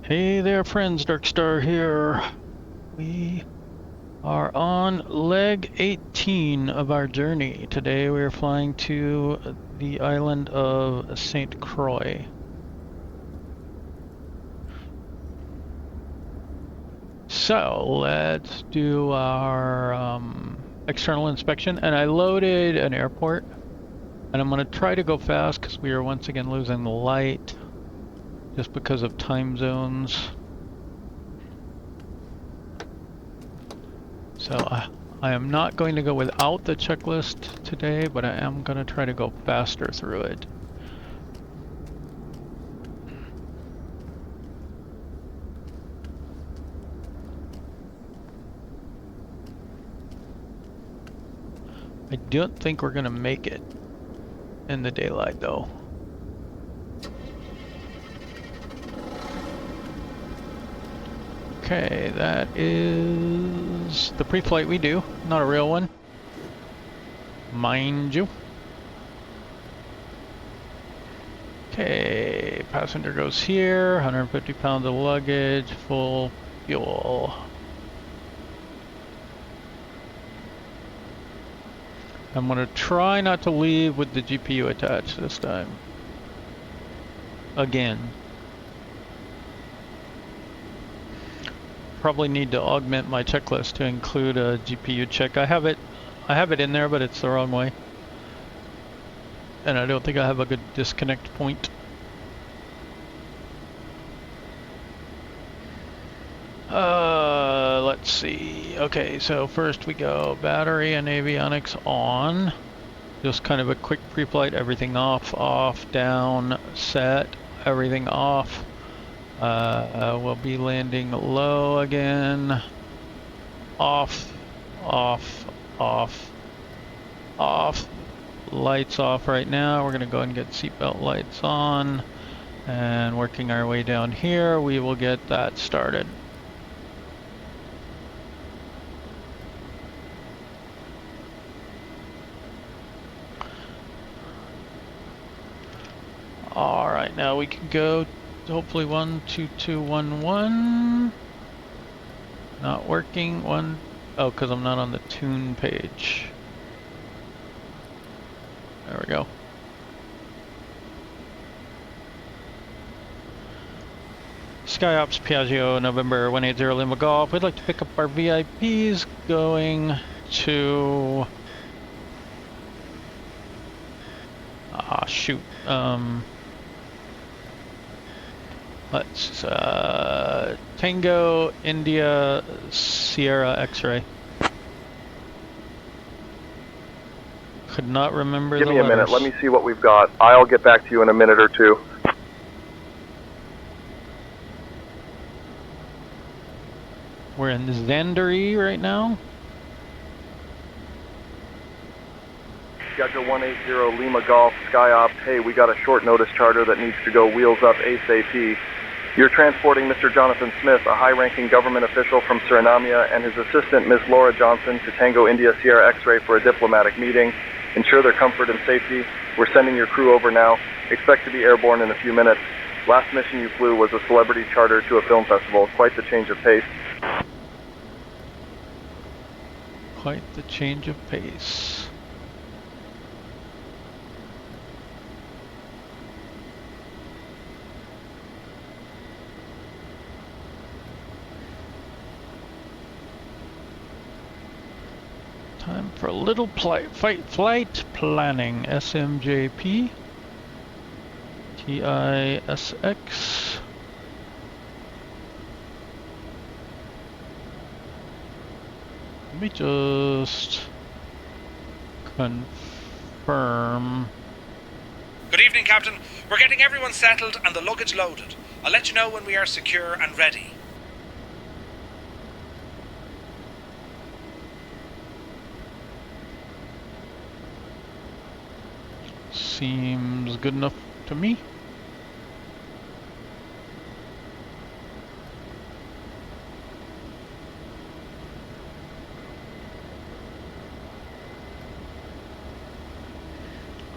Hey there, friends, Darkstar here. We are on leg 18 of our journey. Today we are flying to the island of St. Croix. So let's do our external inspection, and I loaded an airport, and I'm going to try to go fast because we are once again losing the light just because of time zones. So I am not going to go without the checklist today, but I am going to try to go faster through it. I don't think we're going to make it in the daylight though. Okay, that is the pre-flight we do, not a real one, mind you. Okay, passenger goes here, 150 pounds of luggage, full fuel. I'm going to try not to leave with the GPU attached this time. Again. Probably need to augment my checklist to include a GPU check. I have it in there, but it's the wrong way. And I don't think I have a good disconnect point. Let's see. Okay, so first we go battery and avionics on. Just kind of a quick pre-flight, everything off, down, set, everything off. We'll be landing low again. Off. Lights off right now. We're gonna go and get seatbelt lights on. And working our way down here, we will get that started. Alright, now we can go hopefully 12211. Not working. Oh, because I'm not on the tune page. There we go. SkyOps Piaggio, November 180 Lima Golf. We'd like to pick up our VIPs going to... Ah, shoot. Let's Tango India Sierra X-ray. Could not remember the letters. Give me a minute, let me see what we've got. I'll get back to you in a minute or two. We're in Zandery right now. Piaggio 180 Lima Golf, SkyOps. Hey, we got a short notice charter that needs to go wheels up ASAP. You're transporting Mr. Jonathan Smith, a high-ranking government official from Suriname, and his assistant, Ms. Laura Johnson, to Tango India Sierra X-ray for a diplomatic meeting. Ensure their comfort and safety. We're sending your crew over now. Expect to be airborne in a few minutes. Last mission you flew was a celebrity charter to a film festival. Quite the change of pace. Quite the change of pace. Time for a little flight planning. SMJP. TISX. Let me just confirm. Good evening, Captain. We're getting everyone settled and the luggage loaded. I'll let you know when we are secure and ready. Seems good enough to me.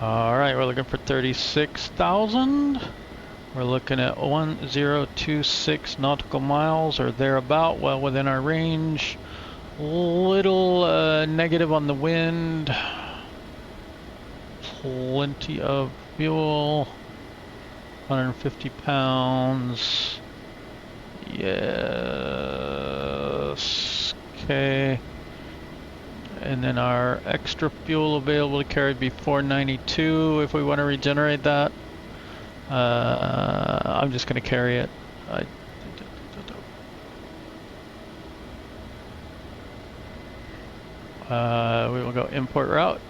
All right, we're looking for 36,000. We're looking at 1026 nautical miles or thereabout, well within our range. Little negative on the wind. Plenty of fuel. 150 pounds. Yes. Okay. And then our extra fuel available to carry would be 492 if we want to regenerate that. I'm just going to carry it. We will go import route.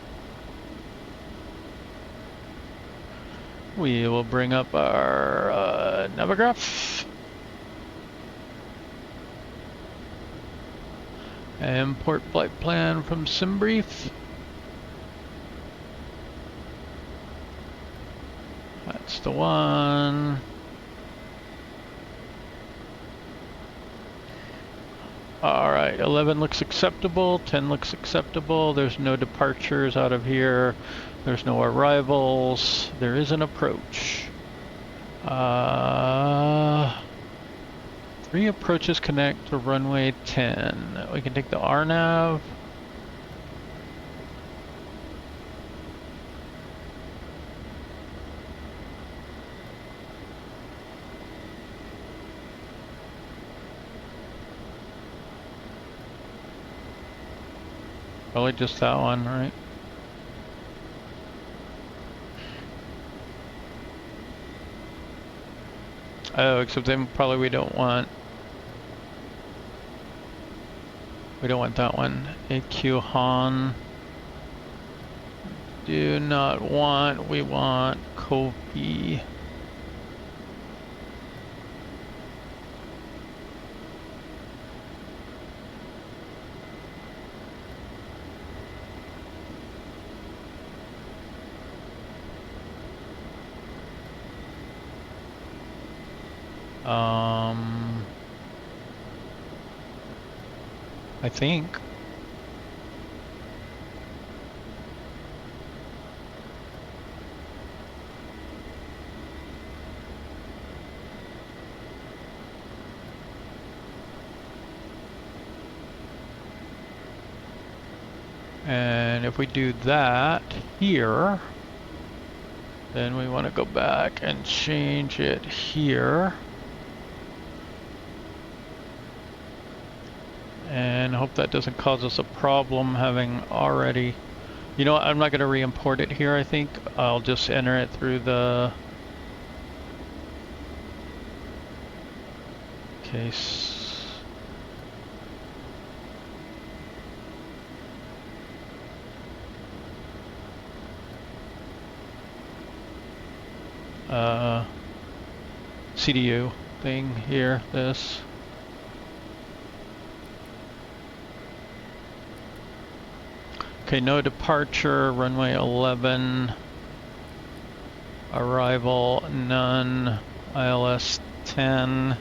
We will bring up our navigaph. Import flight plan from SimBrief. That's the one. Alright, 11 looks acceptable, 10 looks acceptable. There's no departures out of here. There's no arrivals. There is an approach. 3 approaches connect to runway 10. We can take the RNAV. Probably just that one, right? Oh, except then probably we don't want that one. AQ Han. Do not want, we want COVPI. I think. And if we do that here, then we want to go back and change it here. And hope that doesn't cause us a problem having already... You know what, I'm not going to re-import it here, I think. I'll just enter it through the... case. CDU thing here, this. Okay, no departure, runway 11, arrival, none, ILS 10.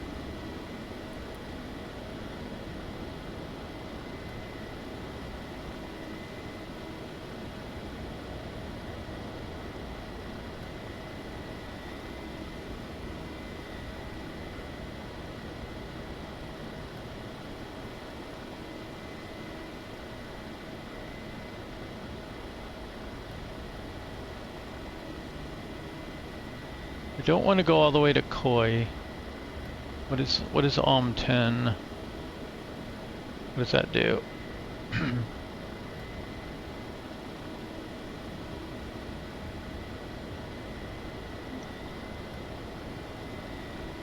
I don't want to go all the way to Croix. What is OM10? What does that do?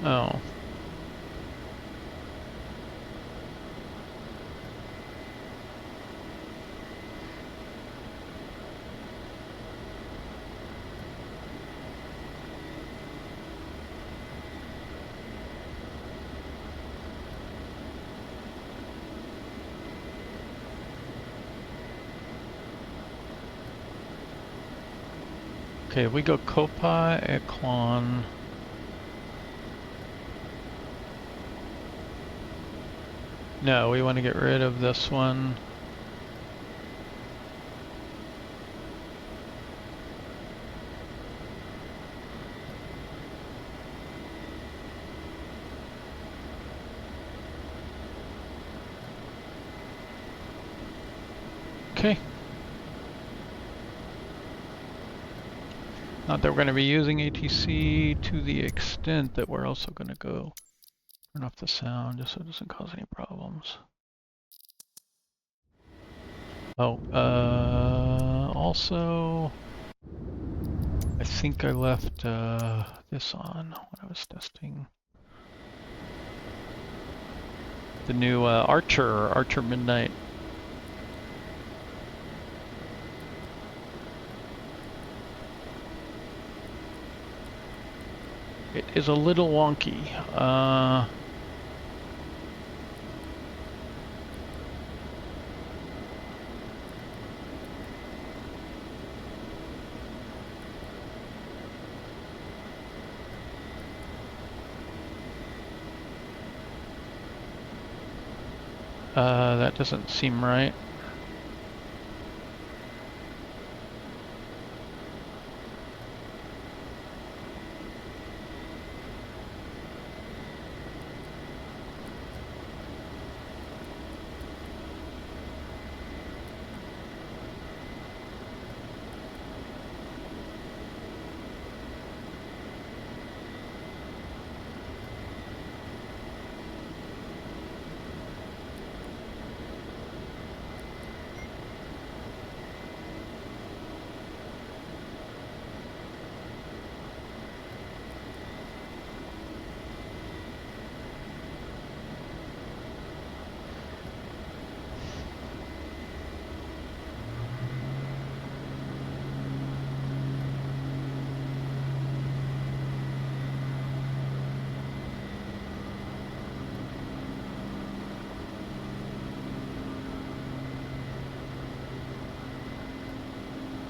Oh. Okay, we go COVPI, Equan. No, we want to get rid of this one. Okay. Not that we're going to be using ATC to the extent that we're also going to go turn off the sound just so it doesn't cause any problems. Oh, also, I think I left this on when I was testing the new Archer Midnight. It is a little wonky. That doesn't seem right.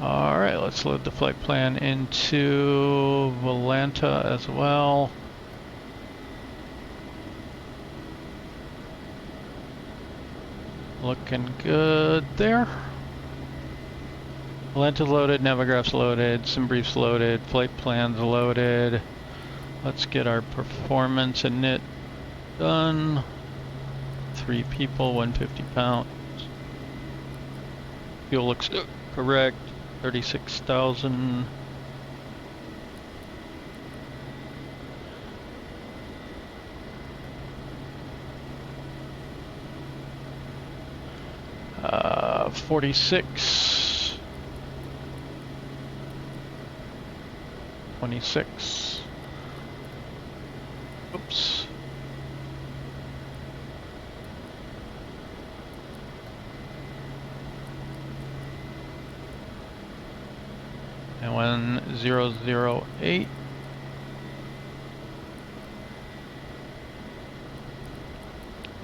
Alright, let's load the flight plan into Volanta as well. Looking good there. Volanta's loaded, Navigraph's loaded, SimBrief's loaded, flight plan's loaded. Let's get our performance init done. 3 people, 150 pounds. Fuel looks correct. 36,000. Uh, 46. 26. Oops. And 1008.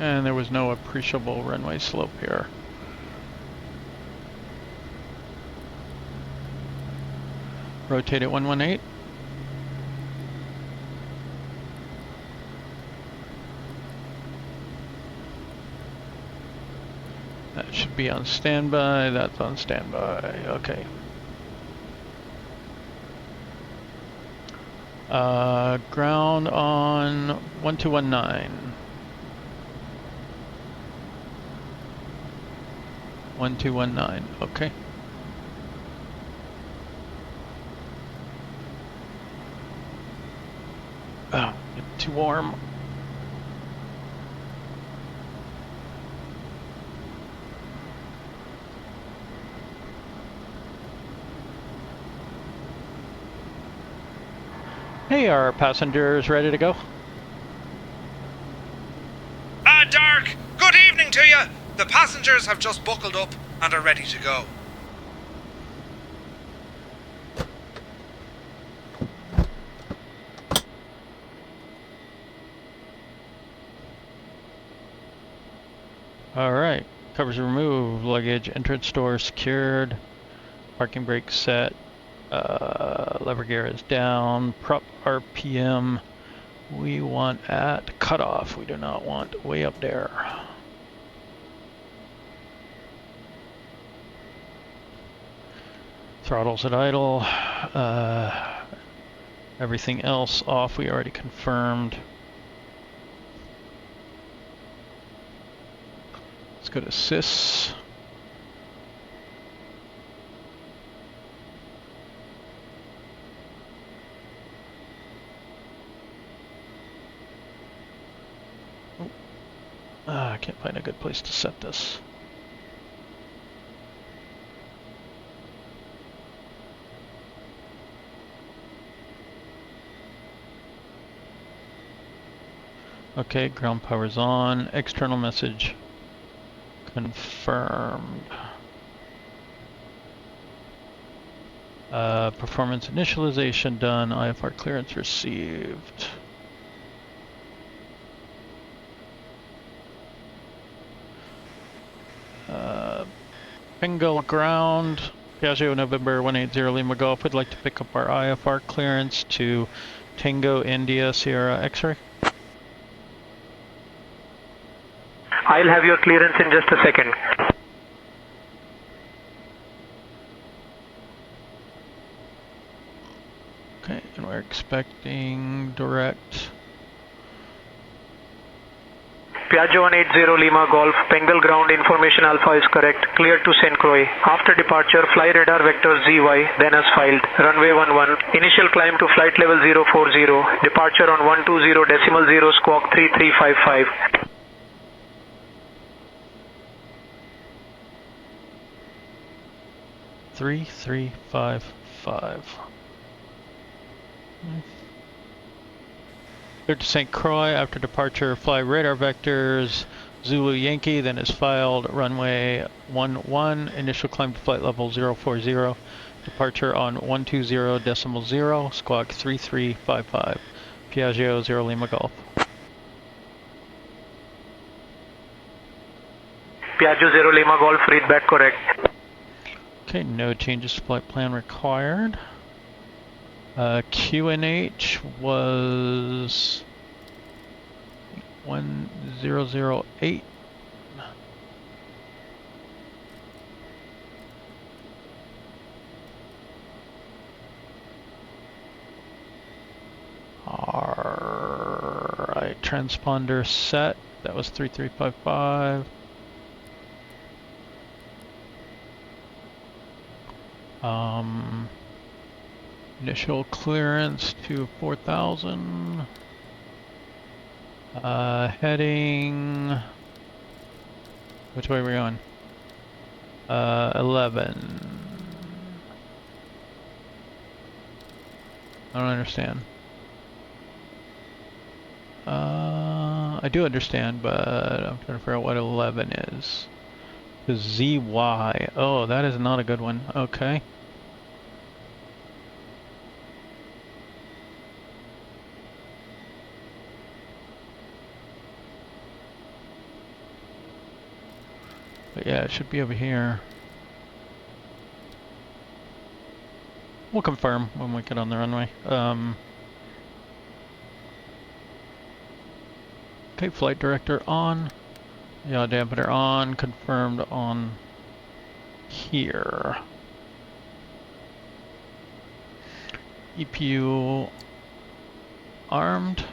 And there was no appreciable runway slope here. Rotate at 118. That should be on standby. That's on standby. Okay. Ground on 1219. 1219. Okay. Oh, it's too warm. Hey, are passengers ready to go? Dark! Good evening to you! The passengers have just buckled up and are ready to go. Alright, covers removed, luggage, entrance door secured, parking brake set, lever gear is down, prop RPM we want at cutoff, we do not want way up there. Throttles at idle, everything else off, we already confirmed. Let's go to sys. I can't find a good place to set this. Okay, ground power's on. External message confirmed. Performance initialization done. IFR clearance received. Pengel ground. Piaggio November 180 Lima Golf would like to pick up our IFR clearance to Tango India Sierra X-ray. I'll have your clearance in just a second. Okay, and we're expecting direct. Piaggio 180 Lima Golf, Pengel ground information alpha is correct. Clear to St. Croix. After departure, fly radar vector ZY, then as filed. Runway 11. Initial climb to flight level 040. Departure on 120.0 squawk 3355. 3355. Cleared to St. Croix. After departure, fly radar vectors Zulu Yankee, then is filed runway 11. Initial climb to flight level 040. Departure on 120.0 squawk 3355. Piaggio 0 Lima Golf. Piaggio 0 Lima Golf, read back correct. Okay, no changes to flight plan required. QNH was 1008. Alright, transponder set. That was 3355. Initial clearance to 4,000. Heading. Which way are we going? 11. I don't understand. I do understand, but I'm trying to figure out what 11 is. The ZY. Oh, that is not a good one. Okay. But yeah, it should be over here. We'll confirm when we get on the runway. Okay, flight director on. Yaw dampener on. Confirmed on here. EPU armed.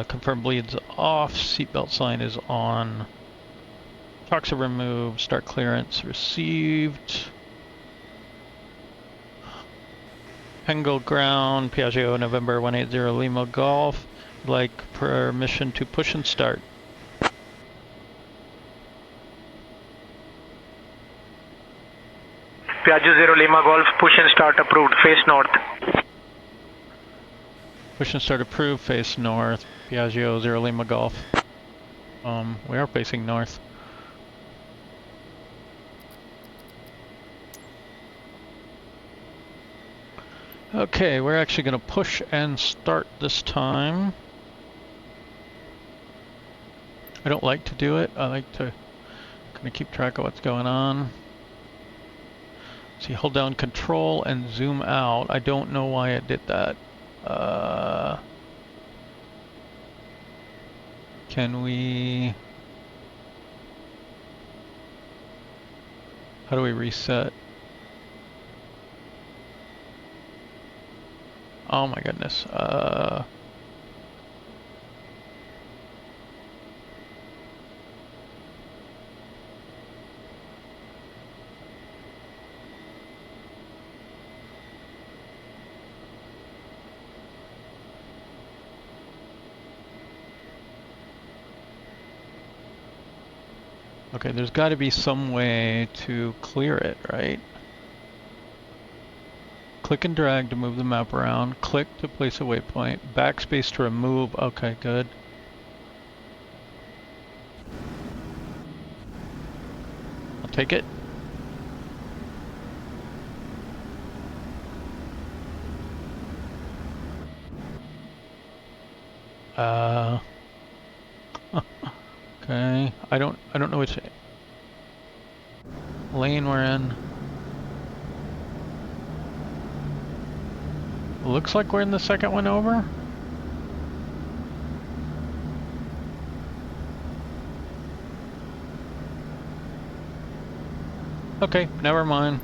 Confirmed bleeds off. Seatbelt sign is on. Shocks are removed. Start clearance received. Pengel ground. Piaggio November 180 Lima Golf. Like permission to push and start. Piaggio 0 Lima Golf, push and start approved. Face north. Push and start approved. Face north. Piaggio 0 Lima Golf. We are facing north. Okay, we're actually going to push and start this time. I don't like to do it. I like to kind of keep track of what's going on. So you hold down control and zoom out. I don't know why it did that. Can we... How do we reset? Oh my goodness. Okay, there's got to be some way to clear it, right? Click and drag to move the map around. Click to place a waypoint. Backspace to remove. Okay, good. I'll take it. Okay. I don't know which lane we're in. Looks like we're in the second one over. Okay, never mind.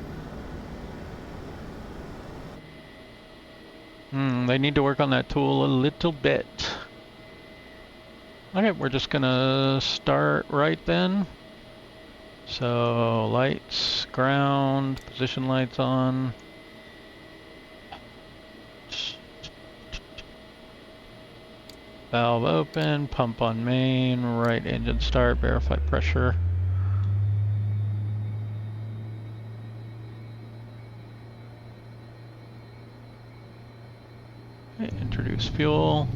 They need to work on that tool a little bit. Okay, we're just gonna start right then. So, lights, ground, position lights on. Valve open, pump on main, right engine start, verify pressure. Okay, introduce fuel.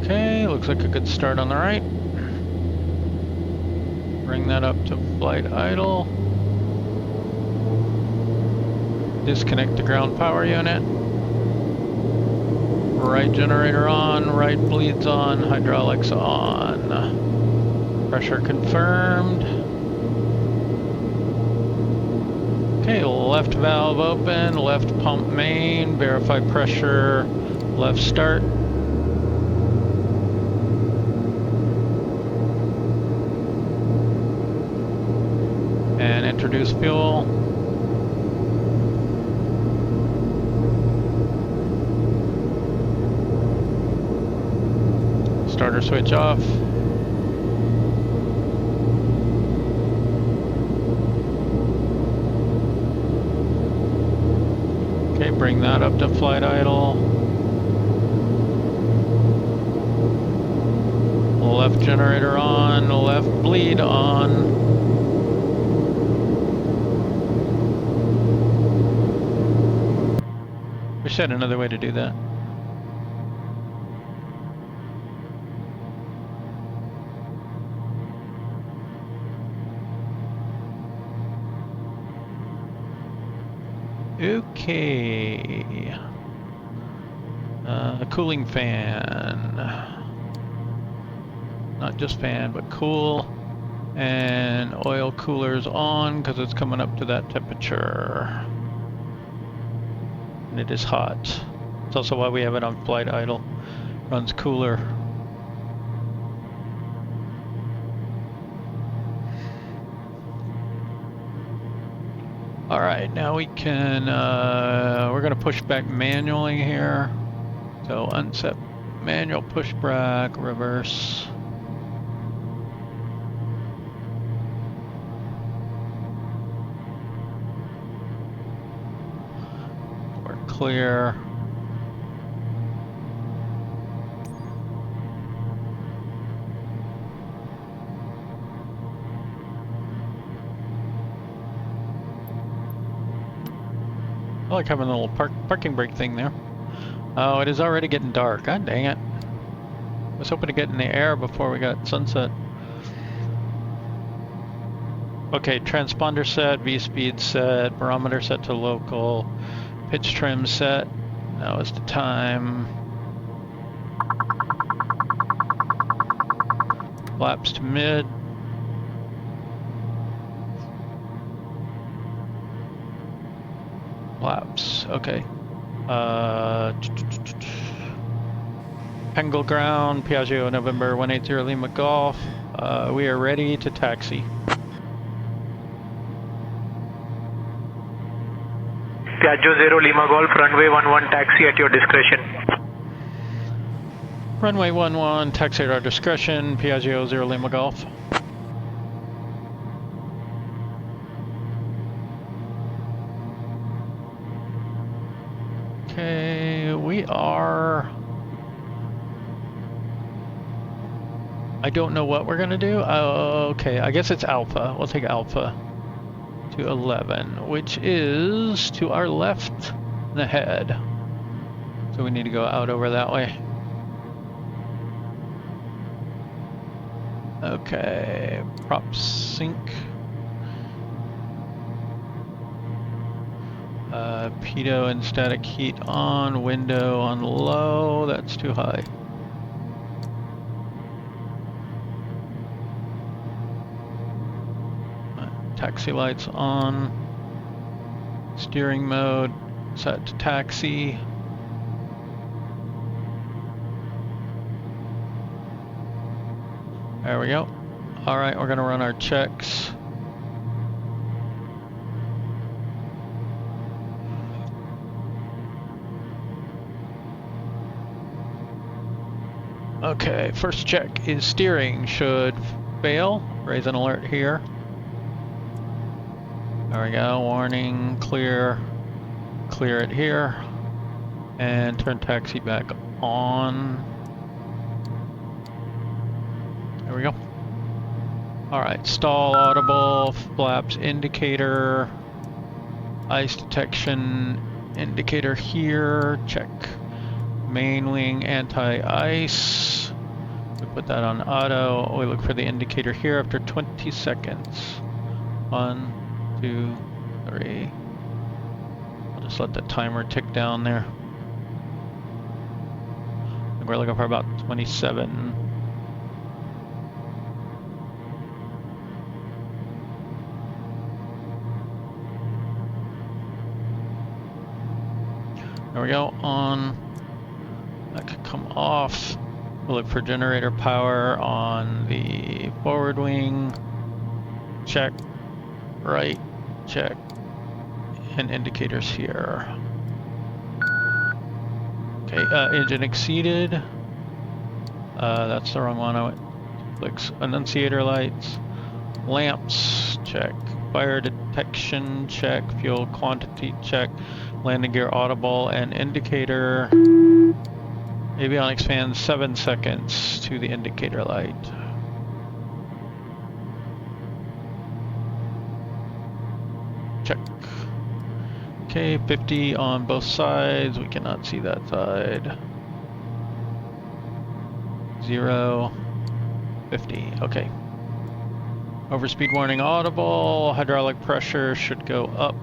Okay, looks like a good start on the right. Bring that up to flight idle. Disconnect the ground power unit. Right generator on, right bleeds on, hydraulics on. Pressure confirmed. Okay, left valve open, left pump main, verify pressure, left start. And introduce fuel. Starter switch off. Okay, bring that up to flight idle. Left generator on, left bleed on. Wish I had another way to do that. Okay. Cooling fan. Not just fan, but cool. And oil cooler's on because it's coming up to that temperature. And it is hot. It's also why we have it on flight idle. Runs cooler. Alright, now we can, we're going to push back manually here. So unset manual push back, reverse. We're clear. I like having a little parking brake thing there. Oh, it is already getting dark. God dang it. I was hoping to get in the air before we got sunset. Okay, transponder set, V-speed set, barometer set to local, pitch trim set. Now is the time. Flaps to mid. Flaps, okay. Pengel ground, Piaggio November 180 Lima Golf. We are ready to taxi. Piaggio 0 Lima Golf, runway 11 taxi at your discretion. Runway 11, taxi at our discretion, Piaggio 0 Lima Golf. Okay, we are... I don't know what we're gonna do. Okay, I guess it's Alpha. We'll take Alpha to 11, which is to our left and ahead. So we need to go out over that way. Okay, prop sync. Pitot and static heat on, window on low, that's too high. Taxi lights on, steering mode set to taxi. There we go. All right, we're gonna run our checks. Okay, first check is steering should fail. Raise an alert here. There we go, warning, clear it here, and turn taxi back on. There we go. All right, stall audible, flaps indicator, ice detection indicator here, check. Main wing anti-ice, we put that on auto. We look for the indicator here after 20 seconds. 1, 2, 3. I'll just let the timer tick down there. I think we're looking for about 27. There we go, on. That could come off. We'll look for generator power on the forward wing. Check. Right. Check. And indicators here. Okay, engine exceeded. That's the wrong one. I went. Clicks annunciator lights. Lamps. Check. Fire detection. Check. Fuel quantity. Check. Landing gear audible and indicator. Avionics fan 7 seconds to the indicator light. Check. Okay, 50 on both sides. We cannot see that side. 0, 50. Okay. Overspeed warning audible. Hydraulic pressure should go up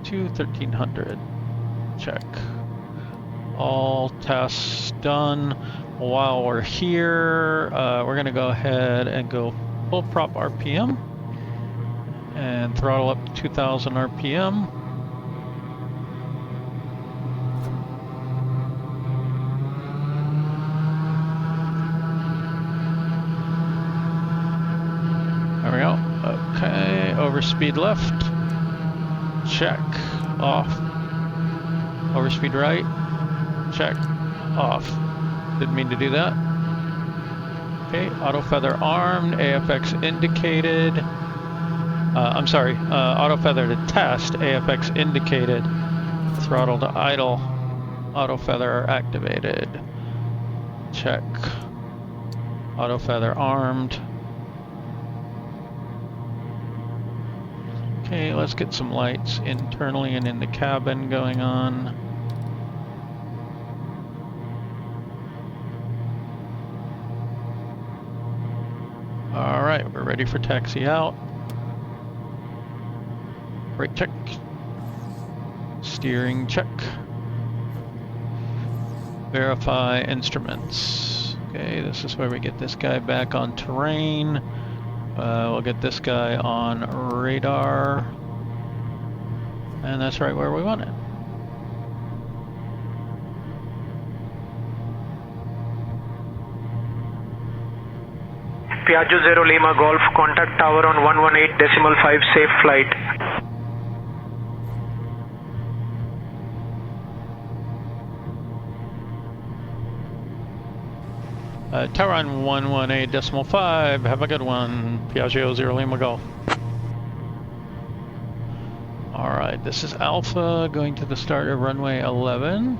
to 1300. Check. All tests done. While we're here, we're gonna go ahead and go full prop RPM and throttle up to 2000 RPM. There we go. Okay, overspeed left. Check. Off. Overspeed right. Check. Off. Didn't mean to do that. Okay, auto feather armed, AFX indicated. I'm sorry, auto feather to test, AFX indicated. Throttle to idle, auto feather activated. Check. Auto feather armed. Okay, let's get some lights internally and in the cabin going on. All right, we're ready for taxi out. Brake check. Steering check. Verify instruments. Okay, this is where we get this guy back on terrain. We'll get this guy on radar. And that's right where we want it. Piaggio 0 Lima Golf, contact tower on 118.5, safe flight. Tower on 118.5. Have a good one. Piaggio 0 Lima Golf. Alright, this is Alpha going to the start of runway 11.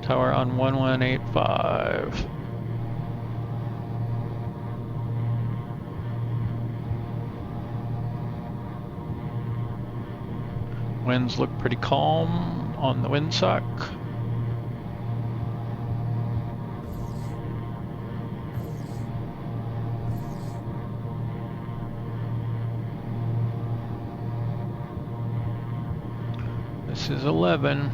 Tower on 1185. Winds look pretty calm on the windsock. This is 11.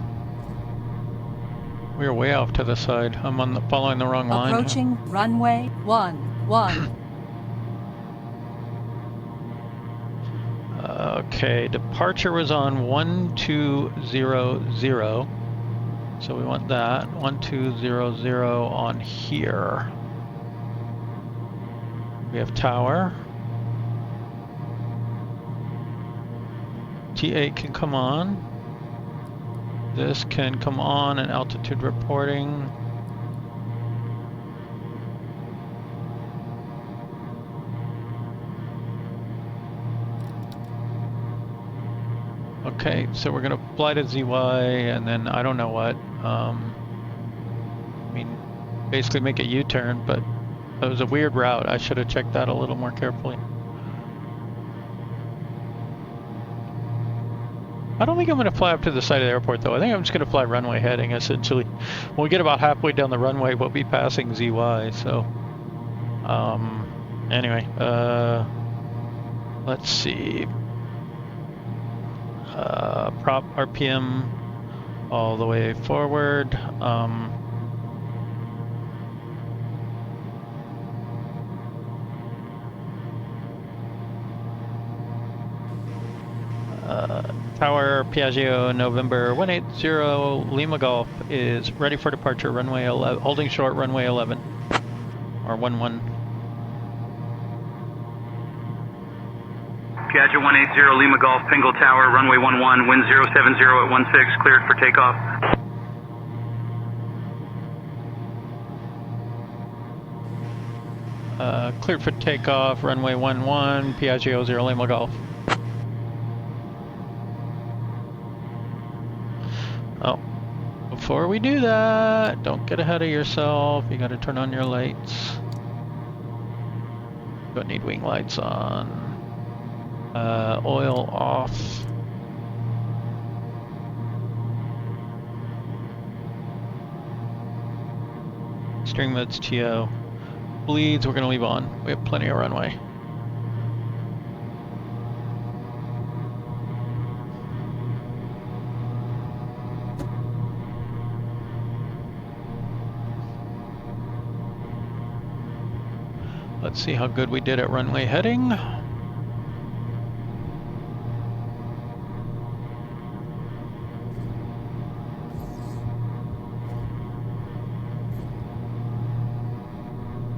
We're way off to the side. I'm on the following the wrong line. Approaching runway 11. Okay, departure was on 1200, so we want that 1200 on here. We have tower. T8 can come on. This can come on and altitude reporting. Okay, so we're gonna fly to ZY and then I don't know what. I mean, basically make a U-turn, but that was a weird route. I should have checked that a little more carefully. I don't think I'm gonna fly up to the side of the airport though. I think I'm just gonna fly runway heading essentially. When we get about halfway down the runway, we'll be passing ZY, so. Anyway, let's see. Prop RPM all the way forward. Tower Piaggio November 180 Lima Golf is ready for departure runway 11, holding short runway 11 or 11. Piaggio 180 Lima Golf, Pengel Tower, runway 11, wind 070 at 16, cleared for takeoff. Cleared for takeoff, runway 11, Piaggio 0 Lima Golf. Oh, before we do that, don't get ahead of yourself. You gotta turn on your lights. Don't need wing lights on. Oil off. Steering mode's TO. Bleeds, we're gonna leave on. We have plenty of runway. Let's see how good we did at runway heading.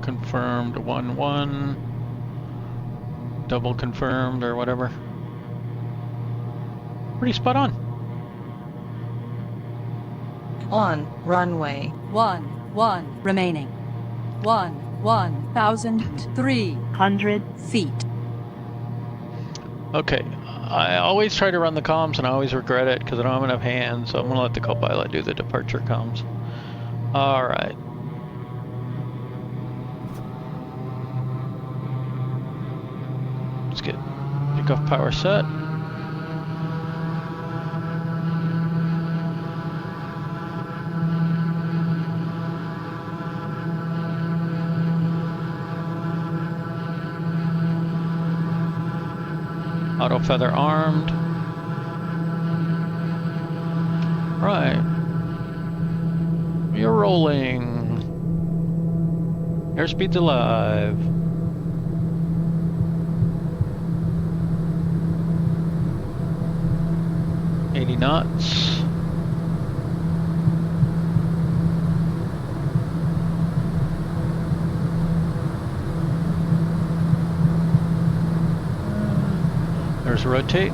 Confirmed 11, double confirmed or whatever. Pretty spot on. On runway 11 remaining. 1,300 feet. Okay, I always try to run the comms and I always regret it because I don't have enough hands, so I'm gonna let the co-pilot do the departure comms. All right. Let's get takeoff power set. Auto feather armed. Right. You're rolling. Airspeed's alive. Knots. There's rotate.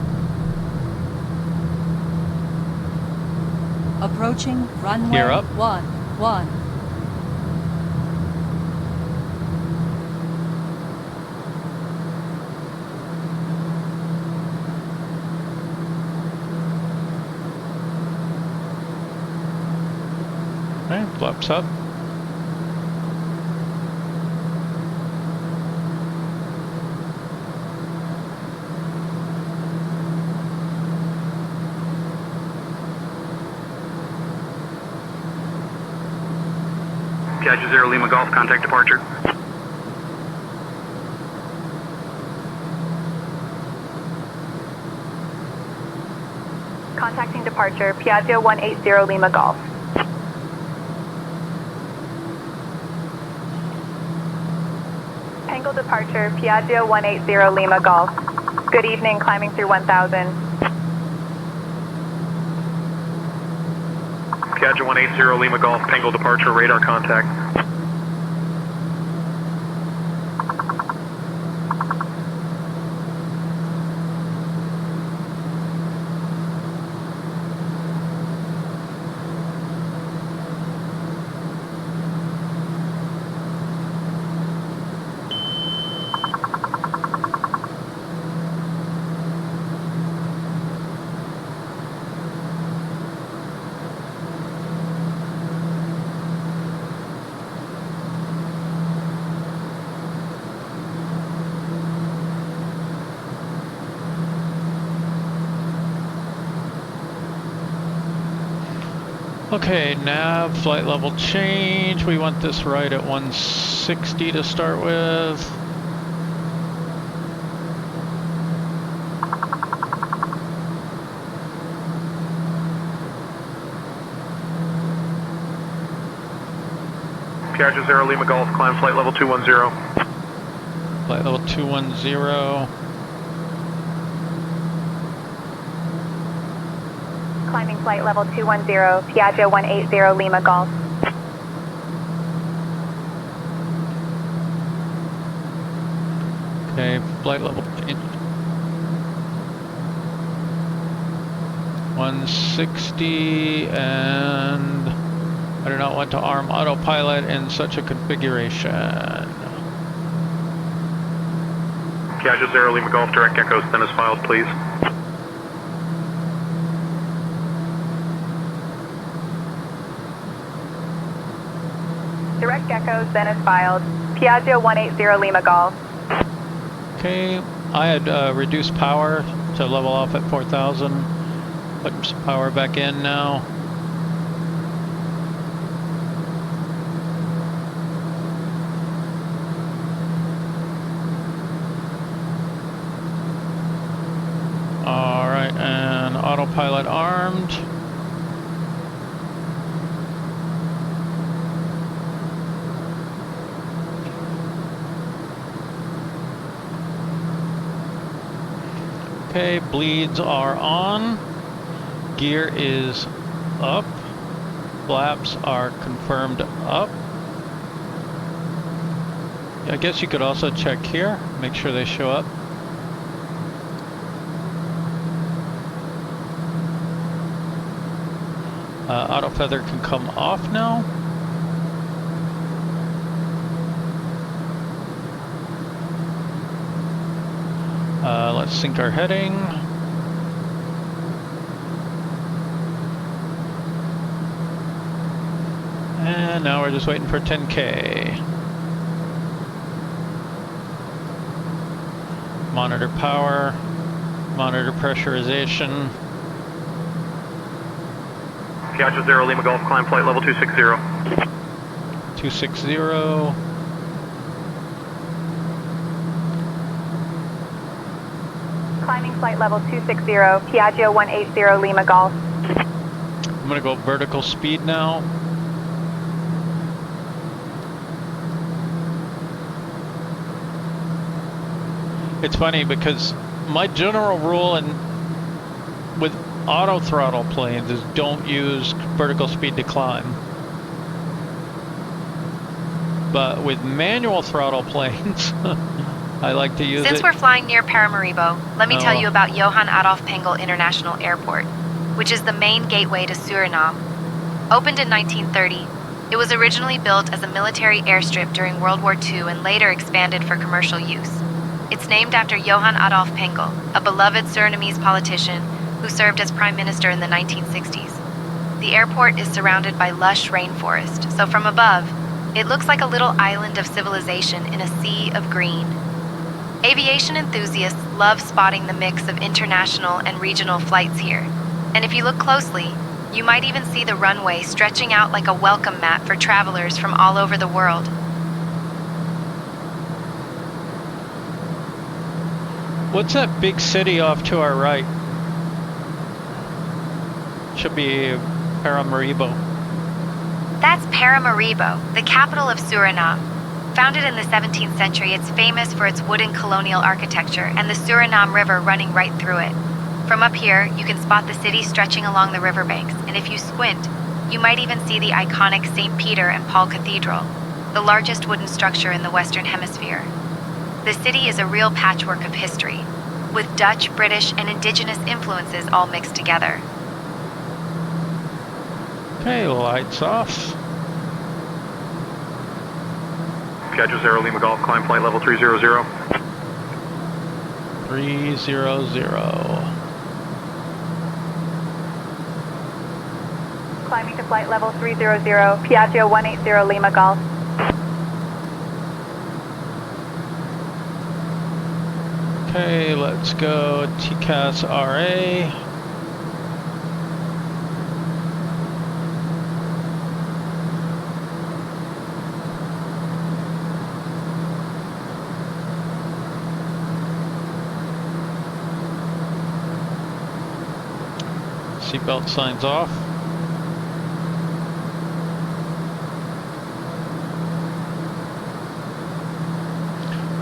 Approaching runway Gear up. 11. Okay, flaps up. Piaggio 0 Lima Golf, contact departure. Contacting departure, Piaggio 180 Lima Golf. Pengel departure, Piaggio 180 Lima Golf. Good evening, climbing through 1000. Piaggio 180 Lima Golf, Pengel departure, radar contact. Okay, nav, flight level change. We want this right at 160 to start with. Piaggio 0 Lima Golf, climb flight level 210. Flight level 210. Climbing flight level 210, Piaggio 180 Lima Golf. Okay, flight level change. 160, and I do not want to arm autopilot in such a configuration. Piaggio 0 Lima Golf, direct echo, send as filed, please. Direct echo, then as filed. Piaggio 180 Lima Golf. Okay, I had reduced power to level off at 4,000. Putting some power back in now. Alright, and autopilot armed. Okay, bleeds are on. Gear is up. Flaps are confirmed up. I guess you could also check here, make sure they show up. Auto feather can come off now. Let's sync our heading. And now we're just waiting for 10K. Monitor power, monitor pressurization. Piaggio 0 Lima Golf, climb flight level 260. 260. Climbing flight level 260, Piaggio 180 Lima Golf. I'm gonna go vertical speed now. It's funny because my general rule with auto throttle planes is don't use vertical speed to climb. But with manual throttle planes, I like to use it. Since we're flying near Paramaribo, let me tell you about Johann Adolf Pengel International Airport, which is the main gateway to Suriname. Opened in 1930, it was originally built as a military airstrip during World War II and later expanded for commercial use. It's named after Johann Adolf Pengel, a beloved Surinamese politician who served as prime minister in the 1960s. The airport is surrounded by lush rainforest, so from above, it looks like a little island of civilization in a sea of green. Aviation enthusiasts love spotting the mix of international and regional flights here, and if you look closely, you might even see the runway stretching out like a welcome mat for travelers from all over the world. What's that big city off to our right? Should be Paramaribo. That's Paramaribo, the capital of Suriname. Founded in the 17th century, it's famous for its wooden colonial architecture and the Suriname River running right through it. From up here, you can spot the city stretching along the riverbanks, and if you squint, you might even see the iconic St. Peter and Paul Cathedral, the largest wooden structure in the Western Hemisphere. The city is a real patchwork of history, with Dutch, British, and indigenous influences all mixed together. Okay, lights off. Piaggio 0 Lima Golf, climb flight level 300. 300. Climbing to flight level 300, Piaggio 180 Lima Golf. Okay, let's go TCAS RA. Seatbelt signs off.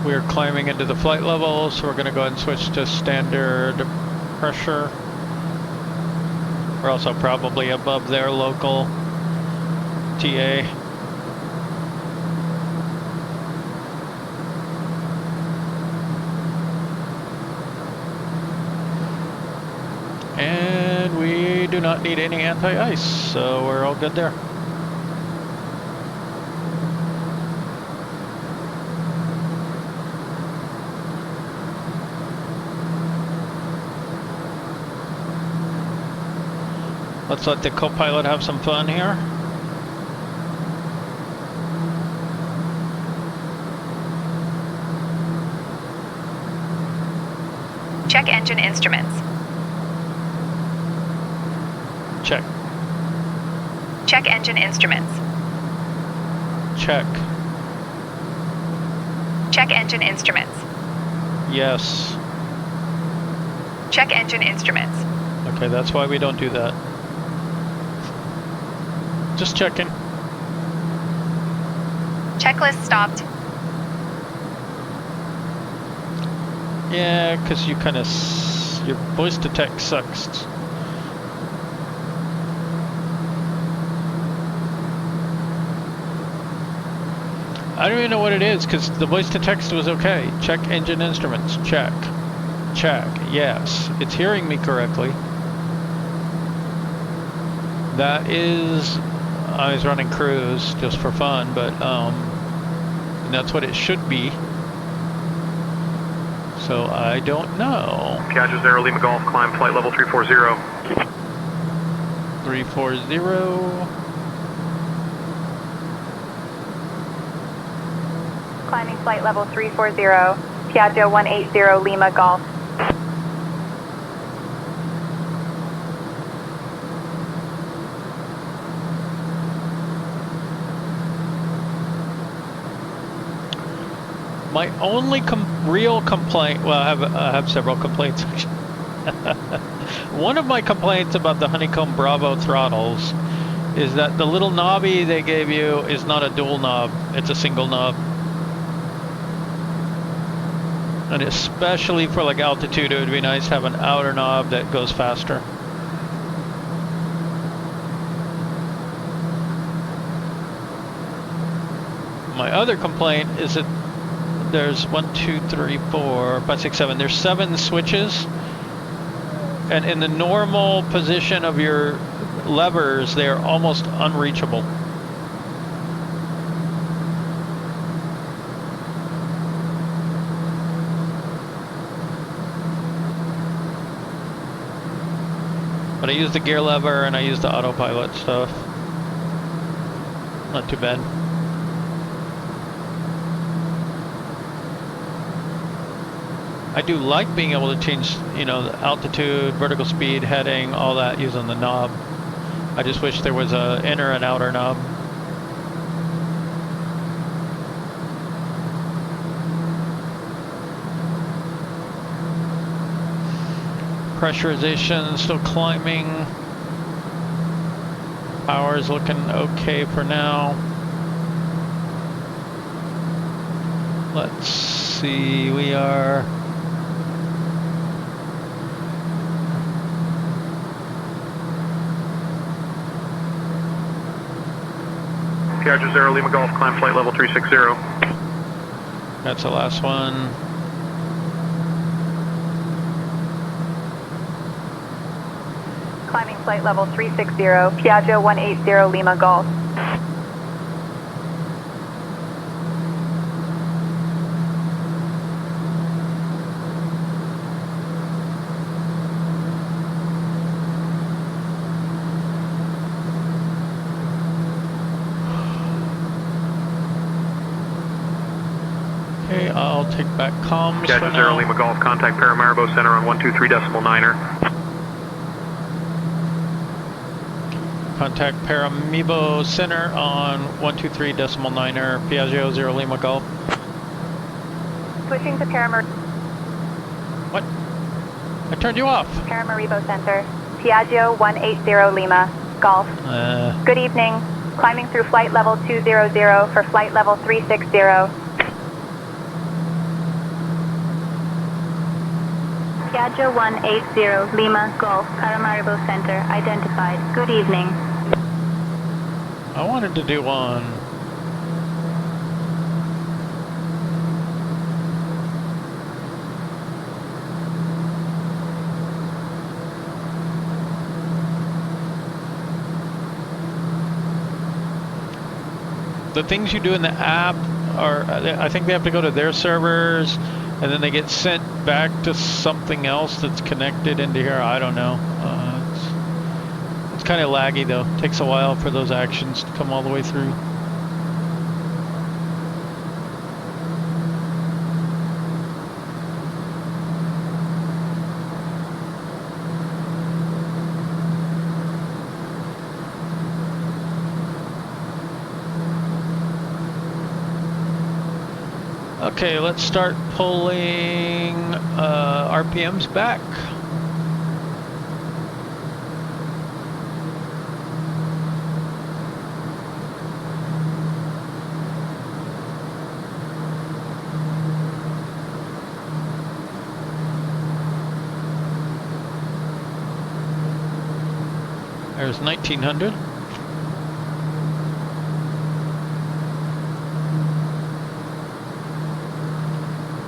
We're climbing into the flight level, so we're going to go ahead and switch to standard pressure. We're also probably above their local TA. And we do not need any anti-ice, so we're all good there. Let's let the co-pilot have some fun here. Check engine instruments. Check. Check engine instruments. Check. Check engine instruments. Yes. Check engine instruments. Okay, that's why we don't do that. Just checking. Checklist stopped. Yeah, because you kind of... your voice to text sucks. I don't even know what it is, because the voice to text was okay. Check engine instruments. Check. Check. Yes. It's hearing me correctly. That is... I was running cruise just for fun, but and that's what it should be. So I don't know. Piaggio 0 Lima Golf, climb flight level 340. 340. Climbing flight level 340, Piaggio 180 Lima Golf. My only real complaint, well, I have several complaints. One of my complaints about the Honeycomb Bravo throttles is that the little knobby they gave you is not a dual knob, it's a single knob. And especially for like altitude, it would be nice to have an outer knob that goes faster. My other complaint is that there's 1, 2, 3, 4, 5, 6, 7. There's 7 switches, and in the normal position of your levers, they're almost unreachable. But I use the gear lever and I use the autopilot stuff. Not too bad. I do like being able to change, you know, the altitude, vertical speed, heading, all that using the knob. I just wish there was an inner and outer knob. Pressurization still climbing. Power is looking okay for now. Let's see, we are Piaggio 0 Lima Golf, climb flight level 360. that's the last one. Climbing flight level 360, Piaggio 180 Lima Golf. Okay, I'll take back comms for Piaggio 0 now. Lima Golf, contact Paramaribo Center on 123.9er. Contact Paramaribo Center on 123.9er, Piaggio 0 Lima Golf. Switching to What? I turned you off. Paramaribo Center, Piaggio 180 Lima Golf. Good evening. Climbing through flight level 200 for flight level 360. Piaggio 180 Lima Golf, Paramaribo Center, identified. Good evening. I wanted to do one. The things you do in the app are, I think they have to go to their servers and then they get sent back to something else that's connected into here. I don't know. It's kind of laggy though. It takes a while for those actions to come all the way through. Okay, let's start pulling RPMs back. There's 1900.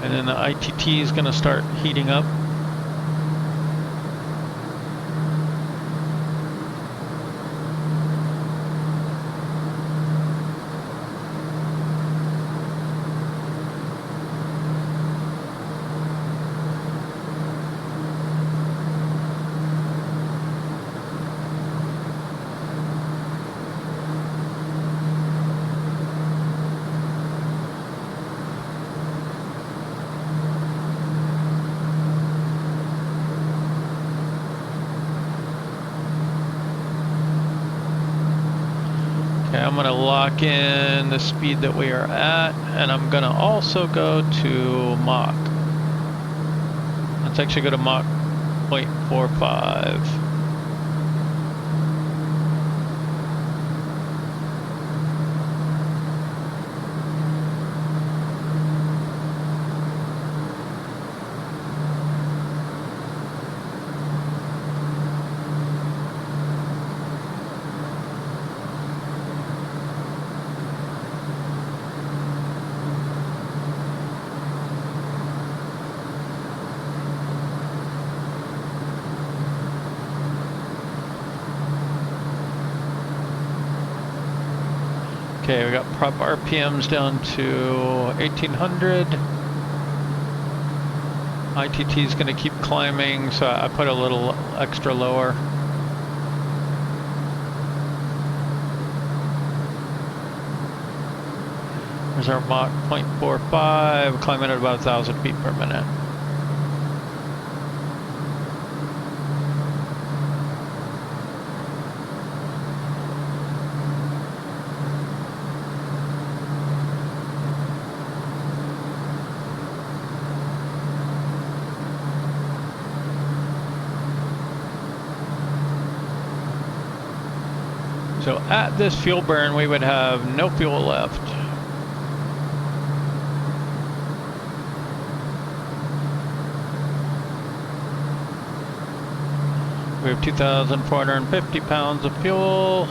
And then the ITT is going to start heating up. Okay, I'm gonna lock in the speed that we are at, and I'm gonna also go to Mach. Let's actually go to Mach 0.45. Okay, we got prop RPMs down to 1800. ITT is going to keep climbing, so I put a little extra lower. There's our Mach 0.45, climbing at about 1,000 feet per minute. So at this fuel burn, we would have no fuel left. We have 2,450 pounds of fuel.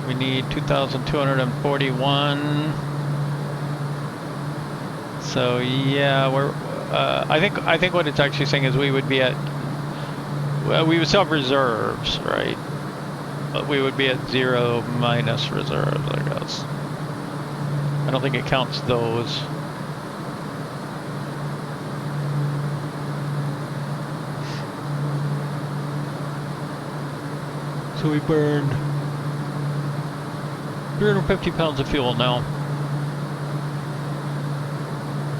We need 2,241. So yeah, we're. I think what it's actually saying is we would be at. Well, we would still have reserves, right? But we would be at 0 minus reserves, I guess. I don't think it counts those. So we burned 350 pounds of fuel now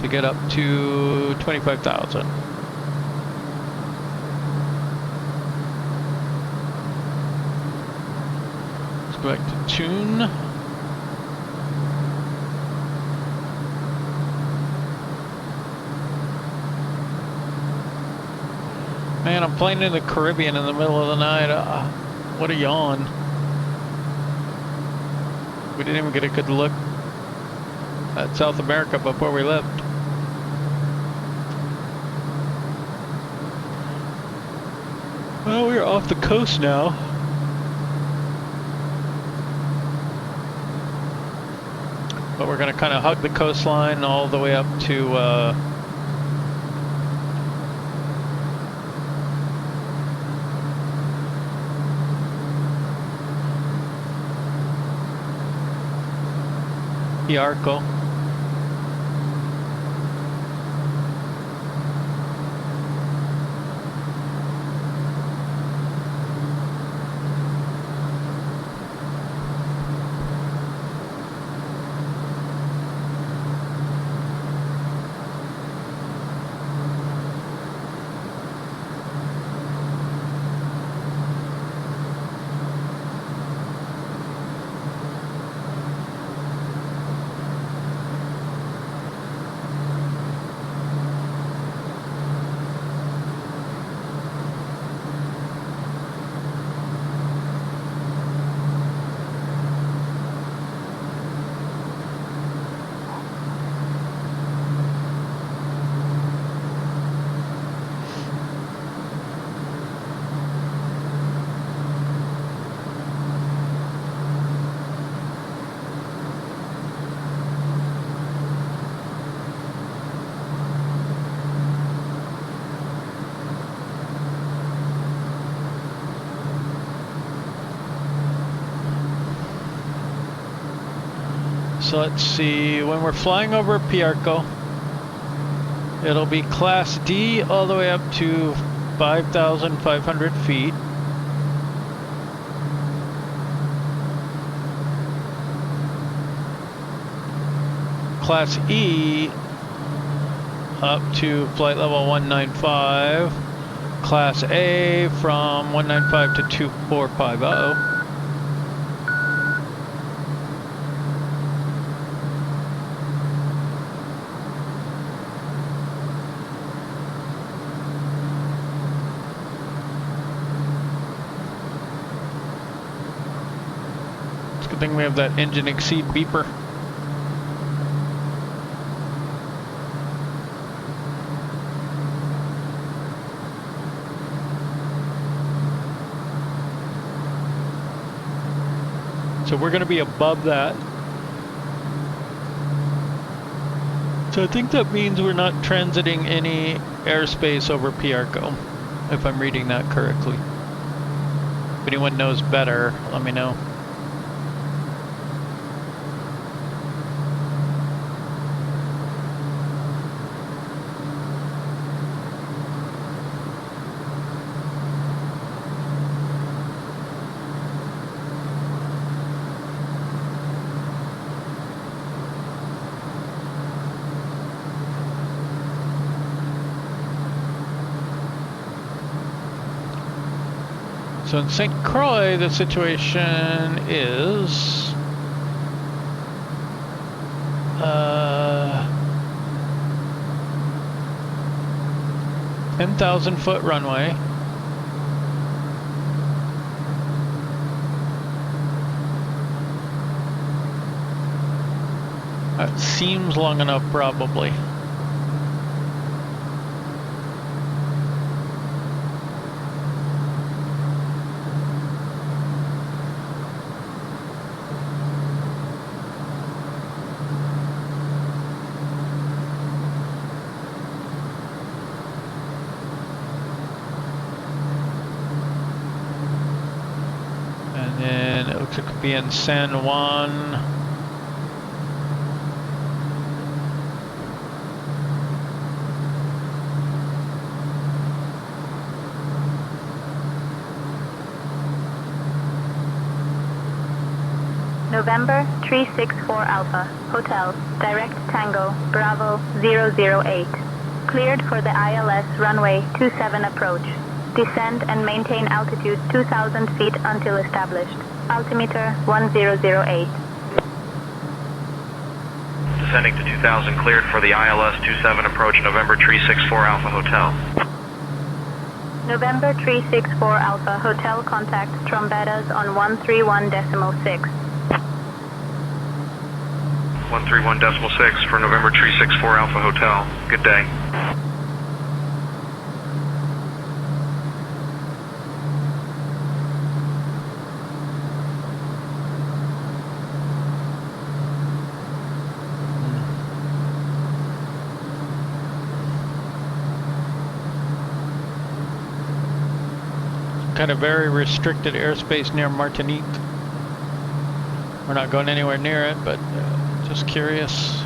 to get up to 25,000. Let's go back to tune. Man, I'm flying in the Caribbean in the middle of the night. What a yawn. We didn't even get a good look at South America before we left. Well, we're off the coast now. But we're going to kind of hug the coastline all the way up to Piaggio. So let's see, when we're flying over Piaggio, it'll be Class D all the way up to 5,500 feet. Class E up to flight level 195. Class A from 195 to 2450. Good thing we have that engine exceed beeper. So we're going to be above that. So I think that means we're not transiting any airspace over Piaggio, if I'm reading that correctly. If anyone knows better, let me know. So in St. Croix, the situation is 10,000 foot runway. That seems long enough, probably. And then it looks like it could be in San Juan. November 364 Alpha, Hotel, Direct Tango, Bravo 008. Cleared for the ILS runway 27 approach. Descend and maintain altitude 2,000 feet until established. Altimeter 1008. Descending to 2,000, cleared for the ILS 27 approach, November 364 Alpha Hotel. November 364 Alpha, Hotel contact Trombetas on 131.6. 131.6 for November 364 Alpha Hotel. Good day. Kind of very restricted airspace near Martinique. We're not going anywhere near it, but just curious.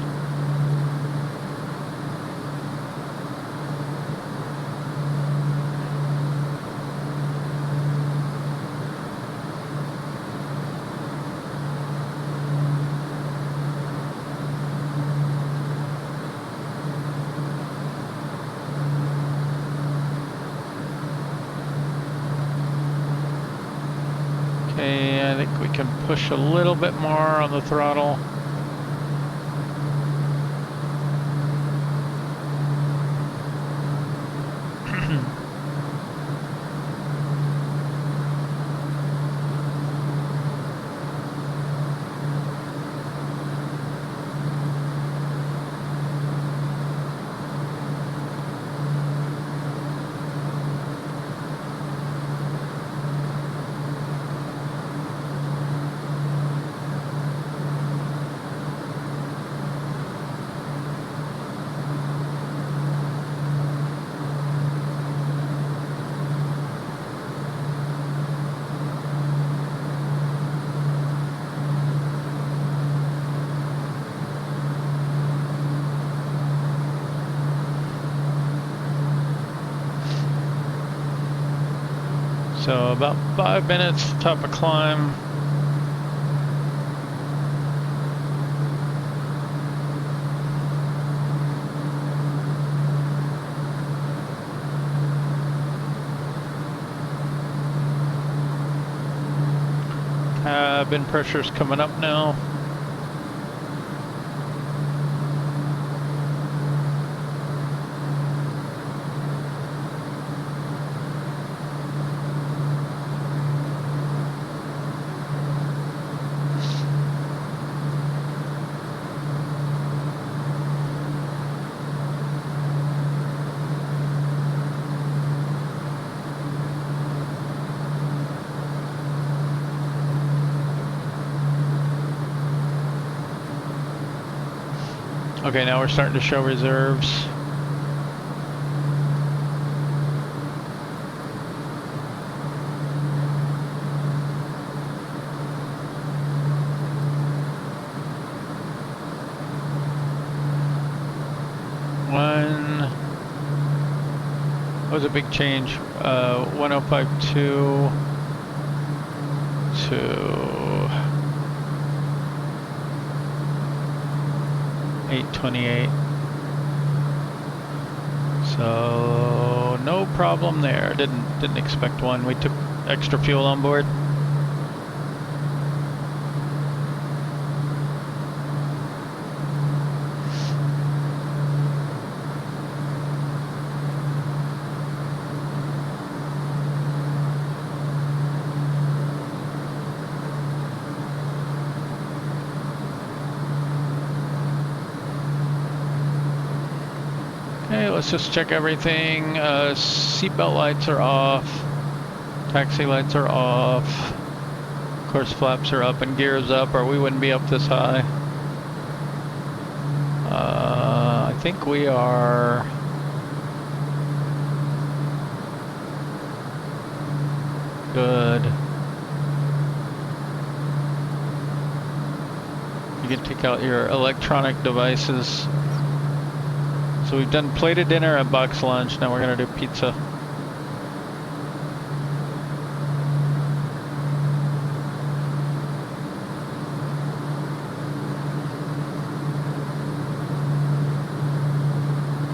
Okay, I think we can push a little bit more on the throttle. So about 5 minutes, top of climb. Cabin pressure's coming up now. Okay, now we're starting to show reserves. One was a big change. 1052 to 828. So no problem there. Didn't expect one. We took extra fuel on board. Okay, let's just check everything. Seatbelt lights are off. Taxi lights are off. Of course, flaps are up and gears up, or we wouldn't be up this high. I think we are... good. You can take out your electronic devices. So we've done plated dinner and box lunch. Now we're gonna do pizza.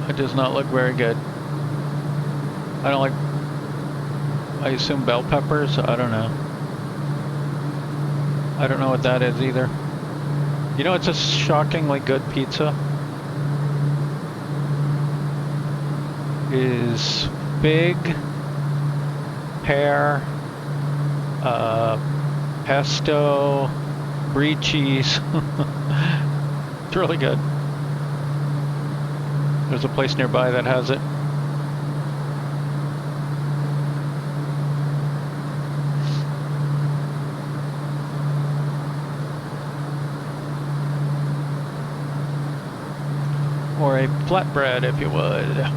It does not look very good. I don't like, I assume bell peppers? I don't know. I don't know what that is either. You know, it's a shockingly good pizza. Is fig, pear, pesto, brie cheese. It's really good. There's a place nearby that has it. Or a flatbread, if you would.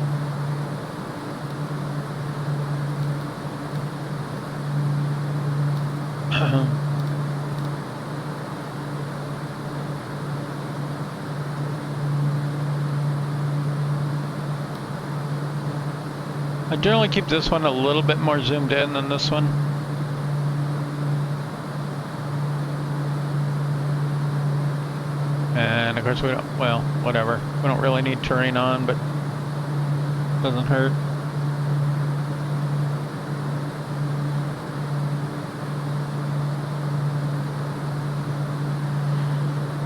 I generally keep this one a little bit more zoomed in than this one. And of course we don't, well, whatever. We don't really need terrain on, but it doesn't hurt.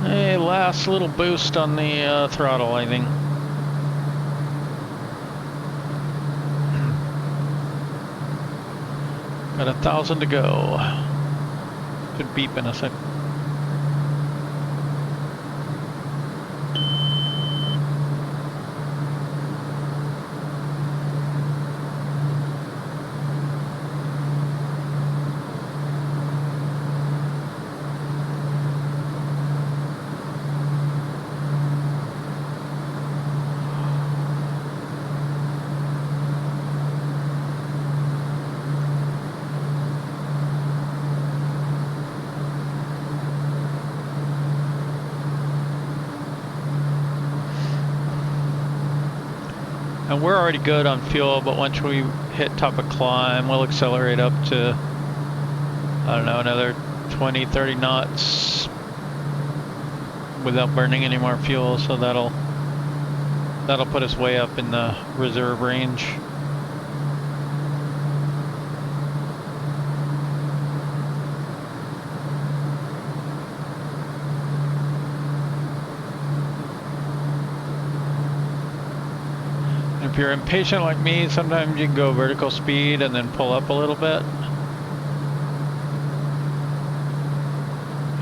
A last little boost on the throttle, I think. Got 1,000 to go. Could beep in a sec. And we're already good on fuel, but once we hit top of climb, we'll accelerate up to, I don't know, another 20, 30 knots without burning any more fuel, so that'll put us way up in the reserve range. If you're impatient like me, sometimes you can go vertical speed and then pull up a little bit.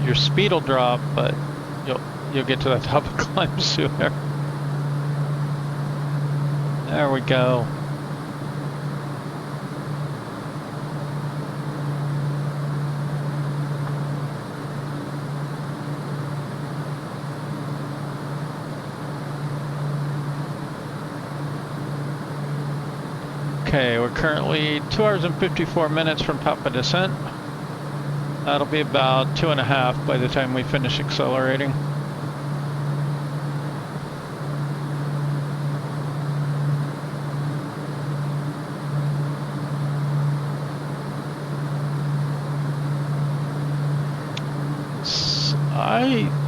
Your speed will drop, but you'll get to the top of climb sooner. There we go. Okay, we're currently 2 hours and 54 minutes from top of descent. That'll be about 2.5 by the time we finish accelerating.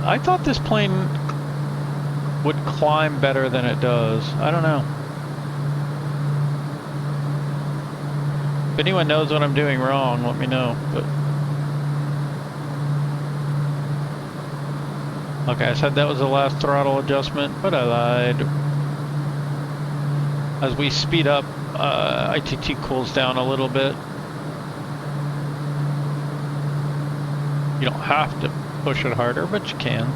I thought this plane would climb better than it does. I don't know. If anyone knows what I'm doing wrong, let me know. But okay, I said that was the last throttle adjustment, but I lied. As we speed up, ITT cools down a little bit. You don't have to push it harder, but you can.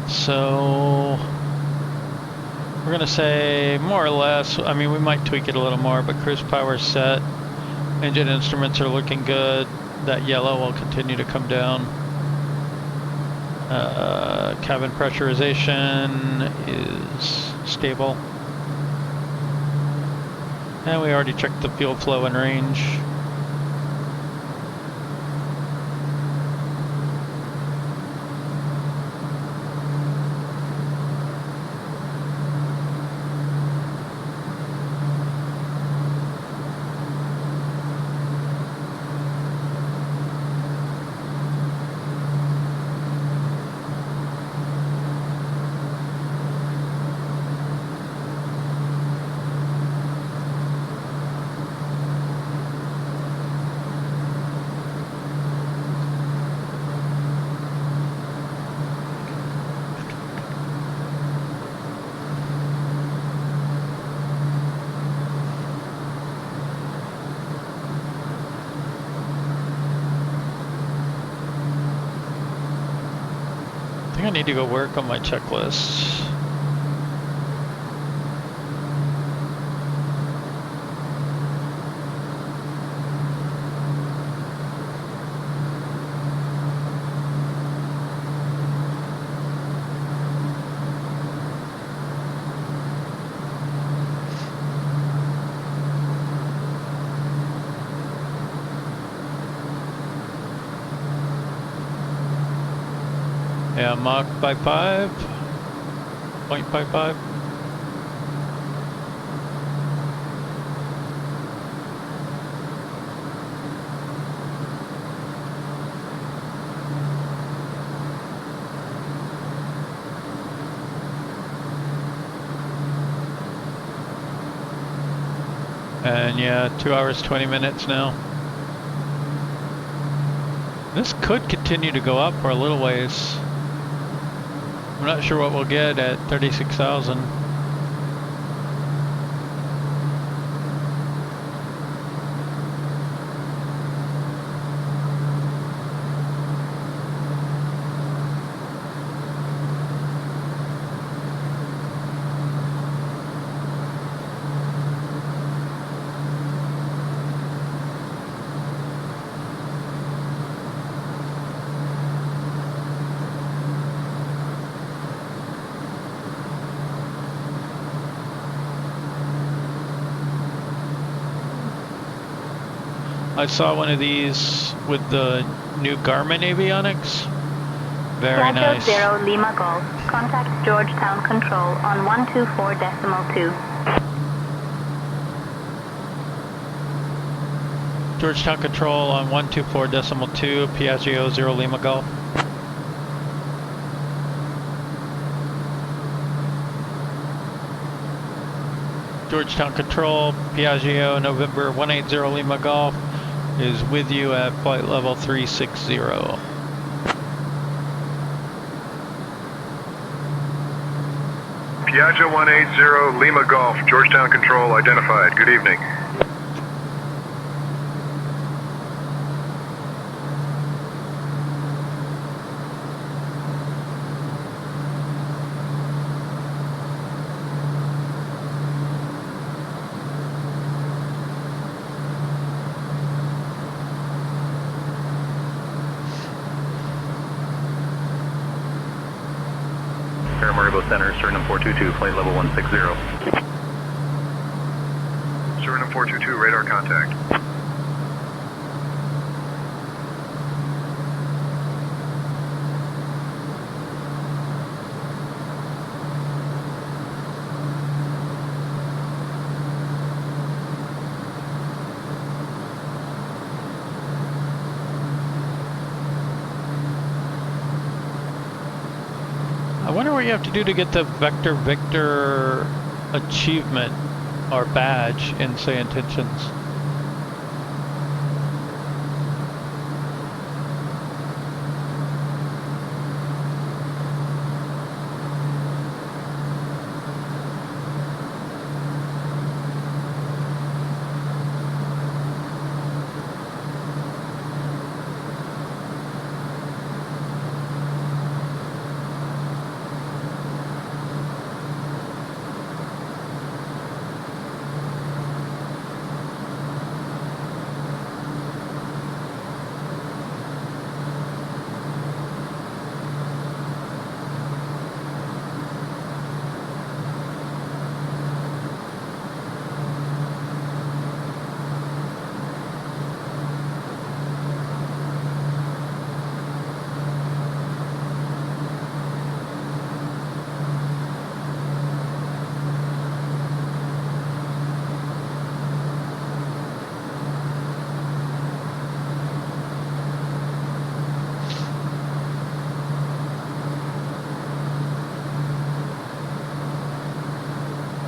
So we're gonna say more or less, I mean we might tweak it a little more, but cruise power set, engine instruments are looking good, that yellow will continue to come down, cabin pressurization is stable, and we already checked the fuel flow and range. I need to go work on my checklist. Yeah, Mach by 5, 0.55. And yeah, 2 hours, 20 minutes now. This could continue to go up for a little ways. I'm not sure what we'll get at 36,000. I saw one of these with the new Garmin avionics. Very Piaggio nice. 0 Lima Golf. Contact Georgetown Control on 124.2. Georgetown Control on 124.2, Piaggio 0 Lima Golf. Georgetown Control, Piaggio November 180 Lima Golf is with you at flight level 360. Piaggio 180 Lima Golf, Georgetown Control identified. Good evening. Paramaribo Center, Suriname 422, flight level 160. Suriname 422, radar contact. I wonder what you have to do to get the Victor achievement or badge in Say Intentions.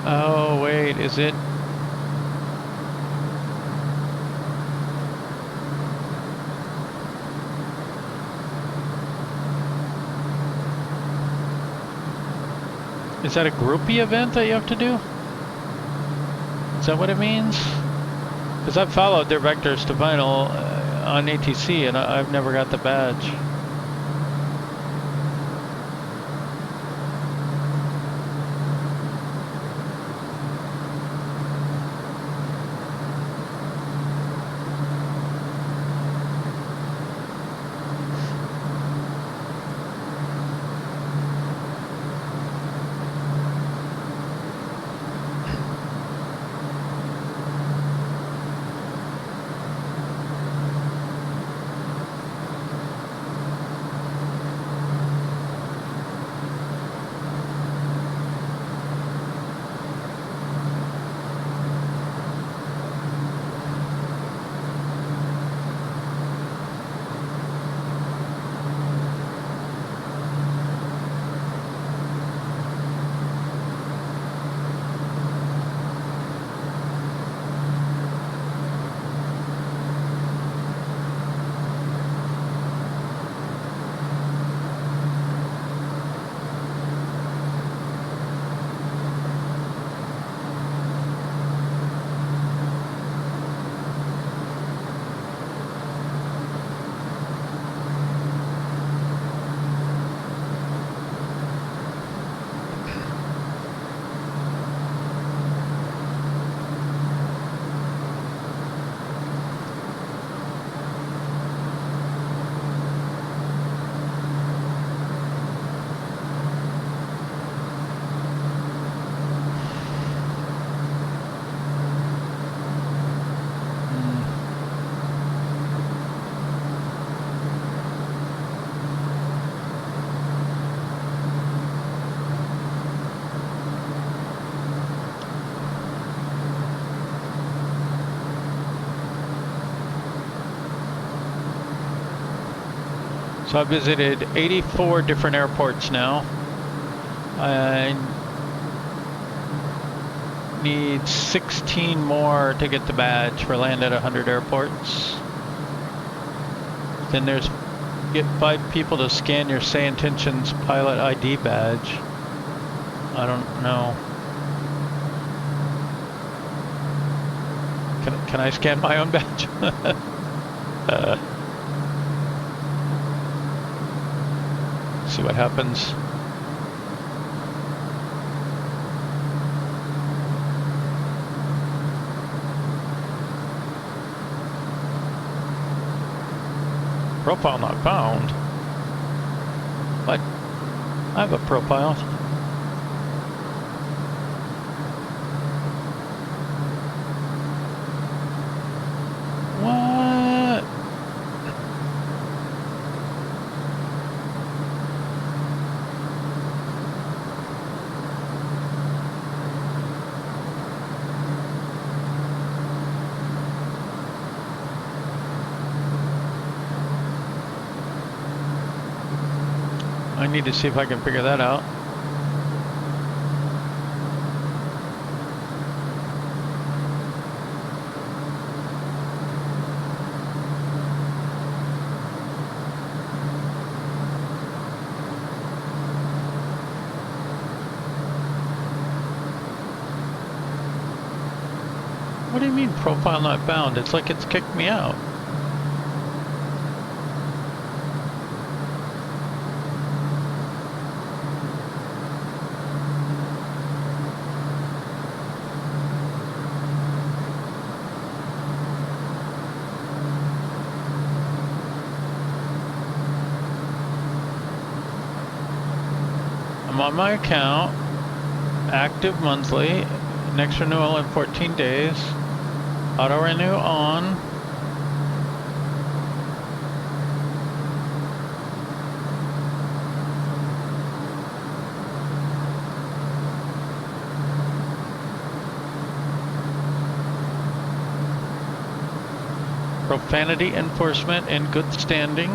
Oh, wait, is it? Is that a groupie event that you have to do? Is that what it means? Because I've followed their vectors to vinyl on ATC and I've never got the badge. So I visited 84 different airports now. I need 16 more to get the badge for land at 100 airports. Then there's get 5 people to scan your Say Intentions pilot ID badge. I don't know. Can I scan my own badge? See what happens. Profile not found. What? I have a profile. What? I need to see if I can figure that out. What do you mean profile not bound? It's like it's kicked me out. I'm on my account, active monthly, next renewal in 14 days, auto renew on. Profanity enforcement in good standing.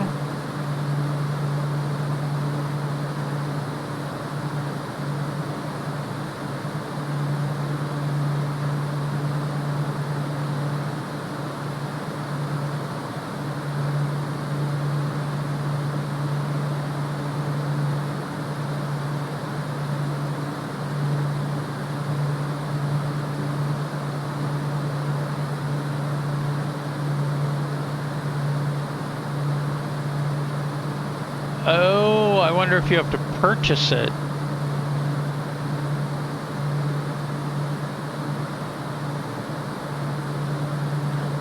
Oh, I wonder if you have to purchase it.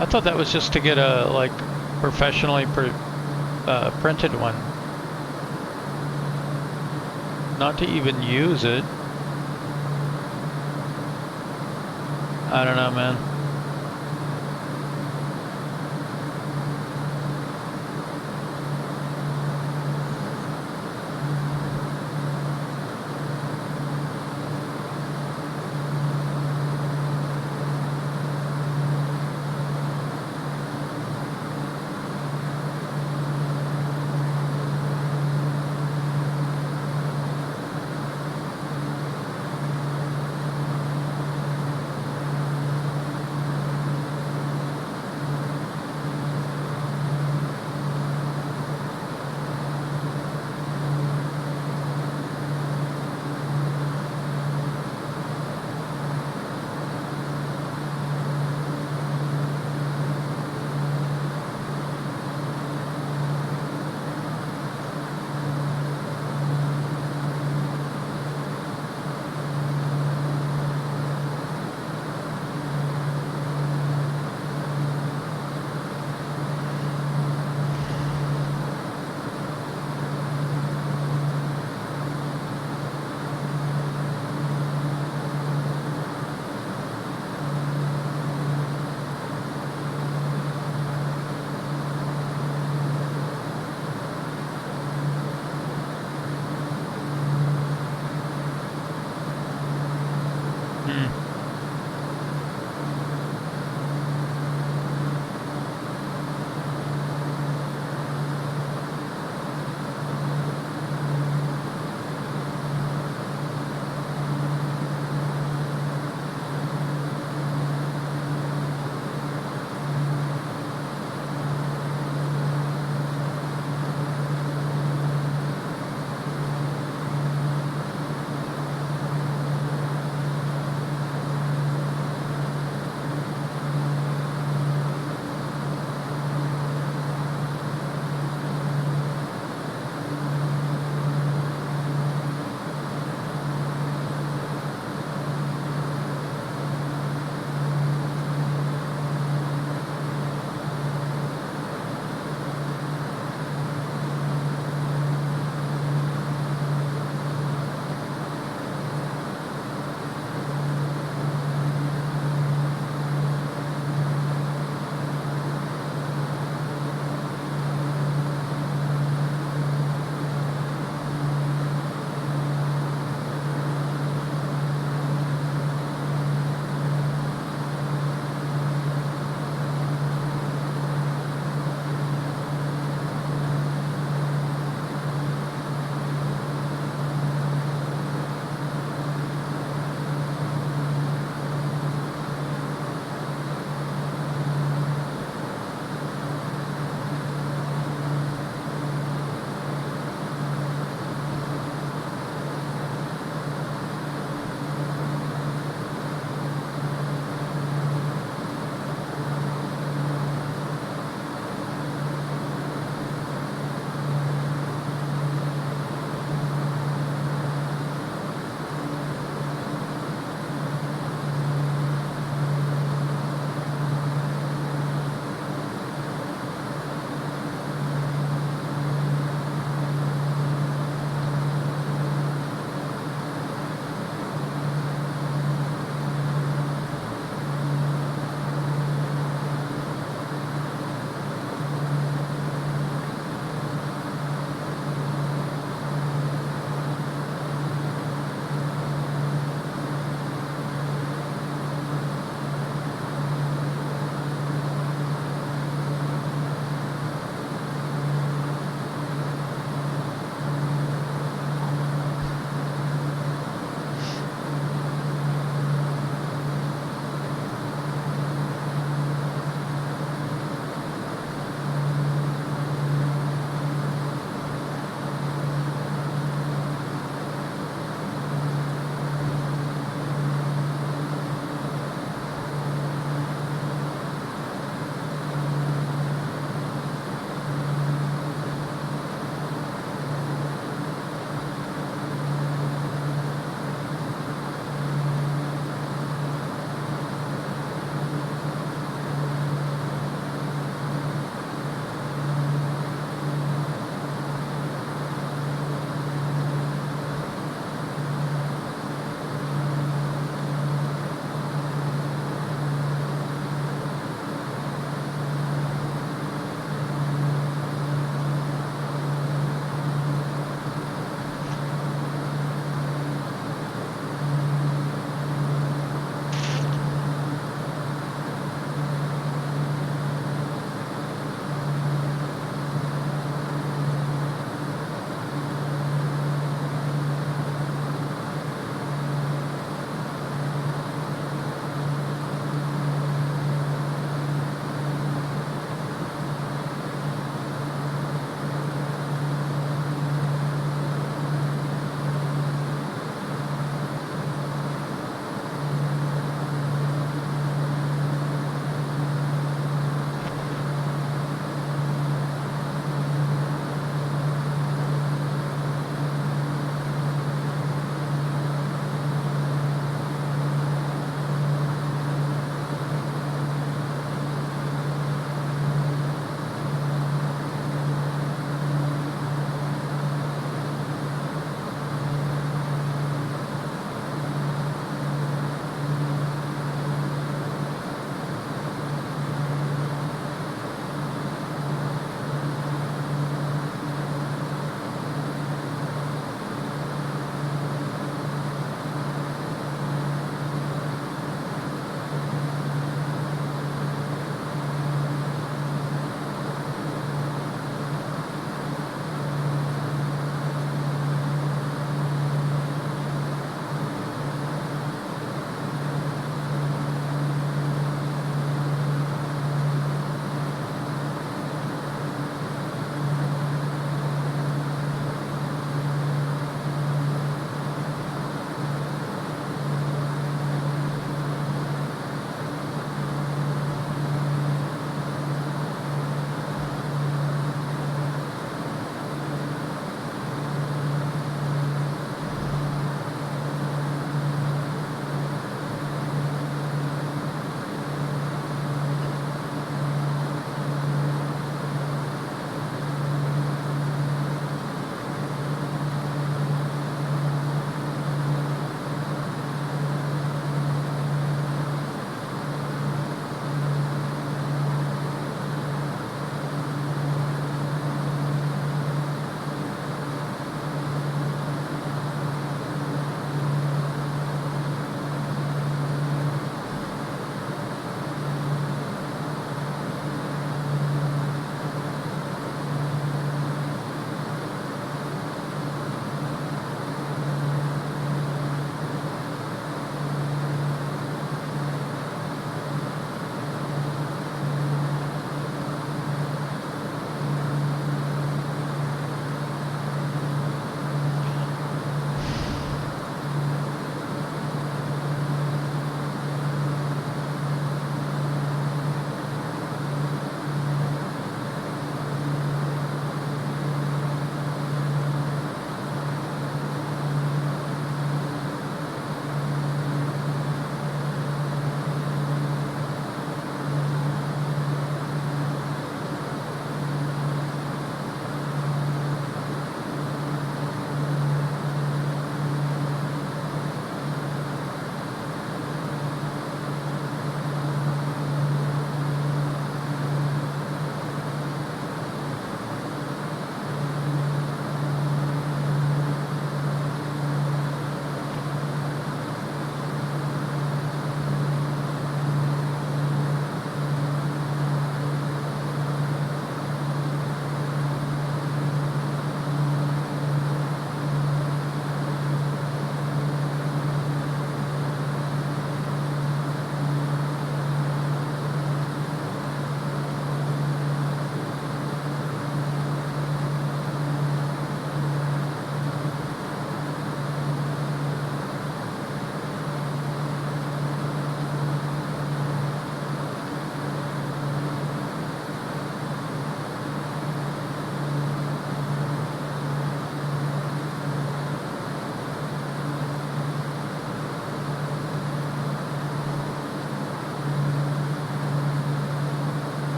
I thought that was just to get a, like, professionally printed one. Not to even use it. I don't know, man.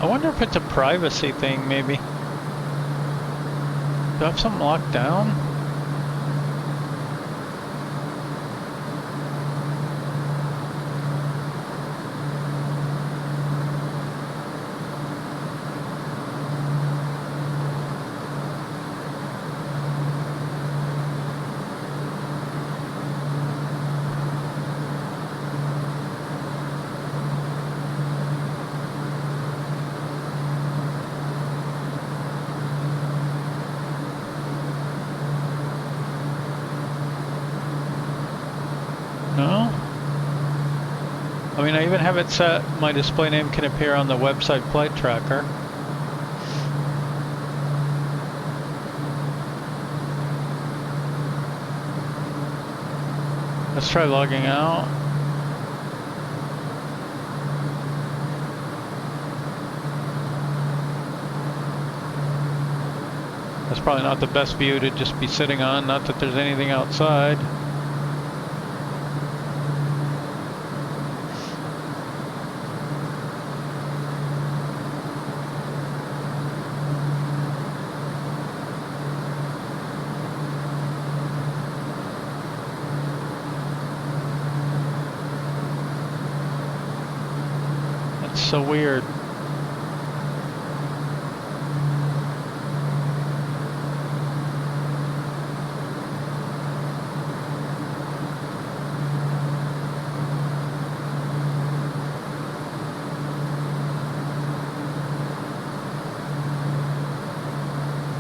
I wonder if it's a privacy thing, maybe. Do I have something locked down? No? I mean, I even have it set, my display name can appear on the website flight tracker. Let's try logging out. That's probably not the best view to just be sitting on, not that there's anything outside. So weird.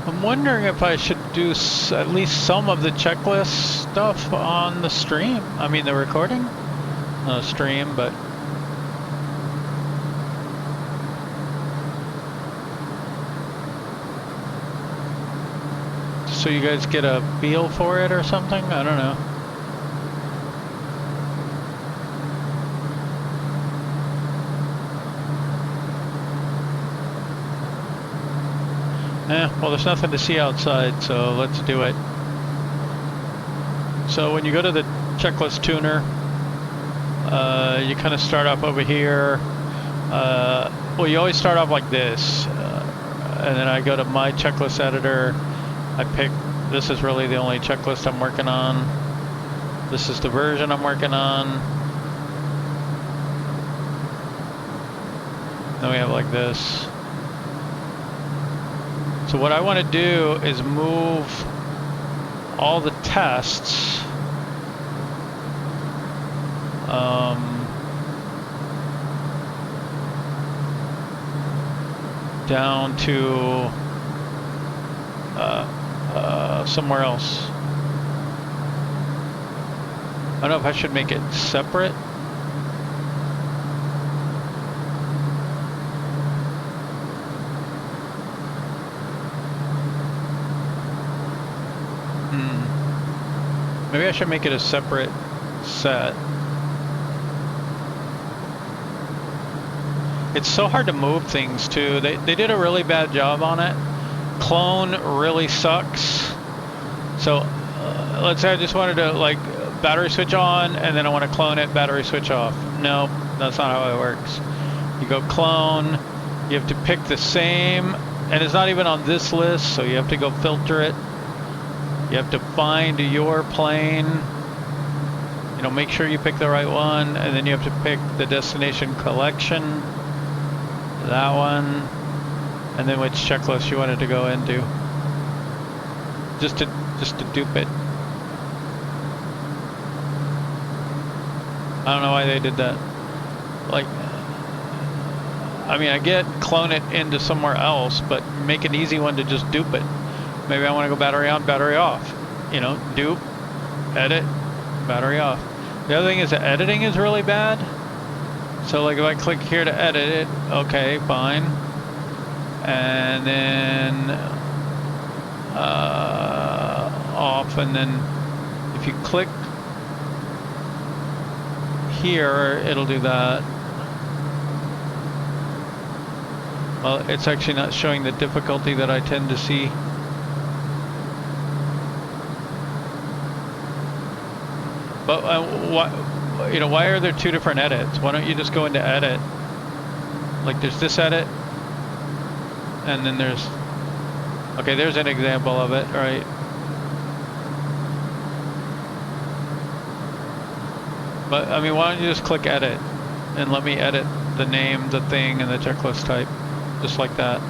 I'm wondering if I should do at least some of the checklist stuff on the stream. I mean the recording? Not a stream, but so you guys get a feel for it or something? I don't know. Well, there's nothing to see outside, so let's do it. So when you go to the checklist tuner, you kind of start off over here. Well, you always start off like this, and then I go to my checklist editor. I pick, this is really the only checklist I'm working on. This is the version I'm working on. Then we have like this. So what I want to do is move all the tests down to somewhere else. I don't know if I should make it separate. Maybe I should make it a separate set. It's so hard to move things too. They did a really bad job on it. Clone really sucks. So let's say I just wanted to like battery switch on and then I want to clone it, battery switch off. No, that's not how it works. You go clone, you have to pick the same, and it's not even on this list, so you have to go filter it. You have to find your plane, you know, make sure you pick the right one, and then you have to pick the destination collection, that one, and then which checklist you wanted to go into, just to dupe it. I don't know why they did that. Like, I mean, I get clone it into somewhere else, but make an easy one to just dupe it. Maybe I want to go battery on, battery off. You know, dupe, edit, battery off. The other thing is the editing is really bad. So like if I click here to edit it, okay, fine. And then off, and then if you click here, it'll do that. Well, it's actually not showing the difficulty that I tend to see. But why are there two different edits? Why don't you just go into edit? Like there's this edit, and then there's, okay, there's an example of it, right? But I mean, why don't you just click edit and let me edit the name, the thing, and the checklist type, just like that.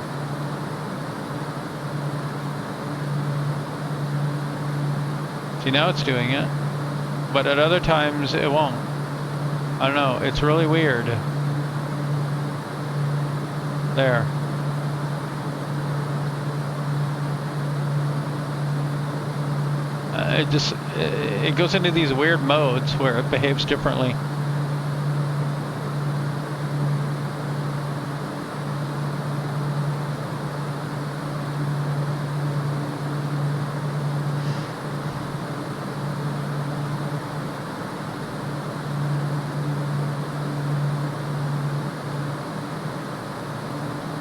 See, now it's doing it, but at other times it won't. I don't know, it's really weird. There. It goes into these weird modes where it behaves differently.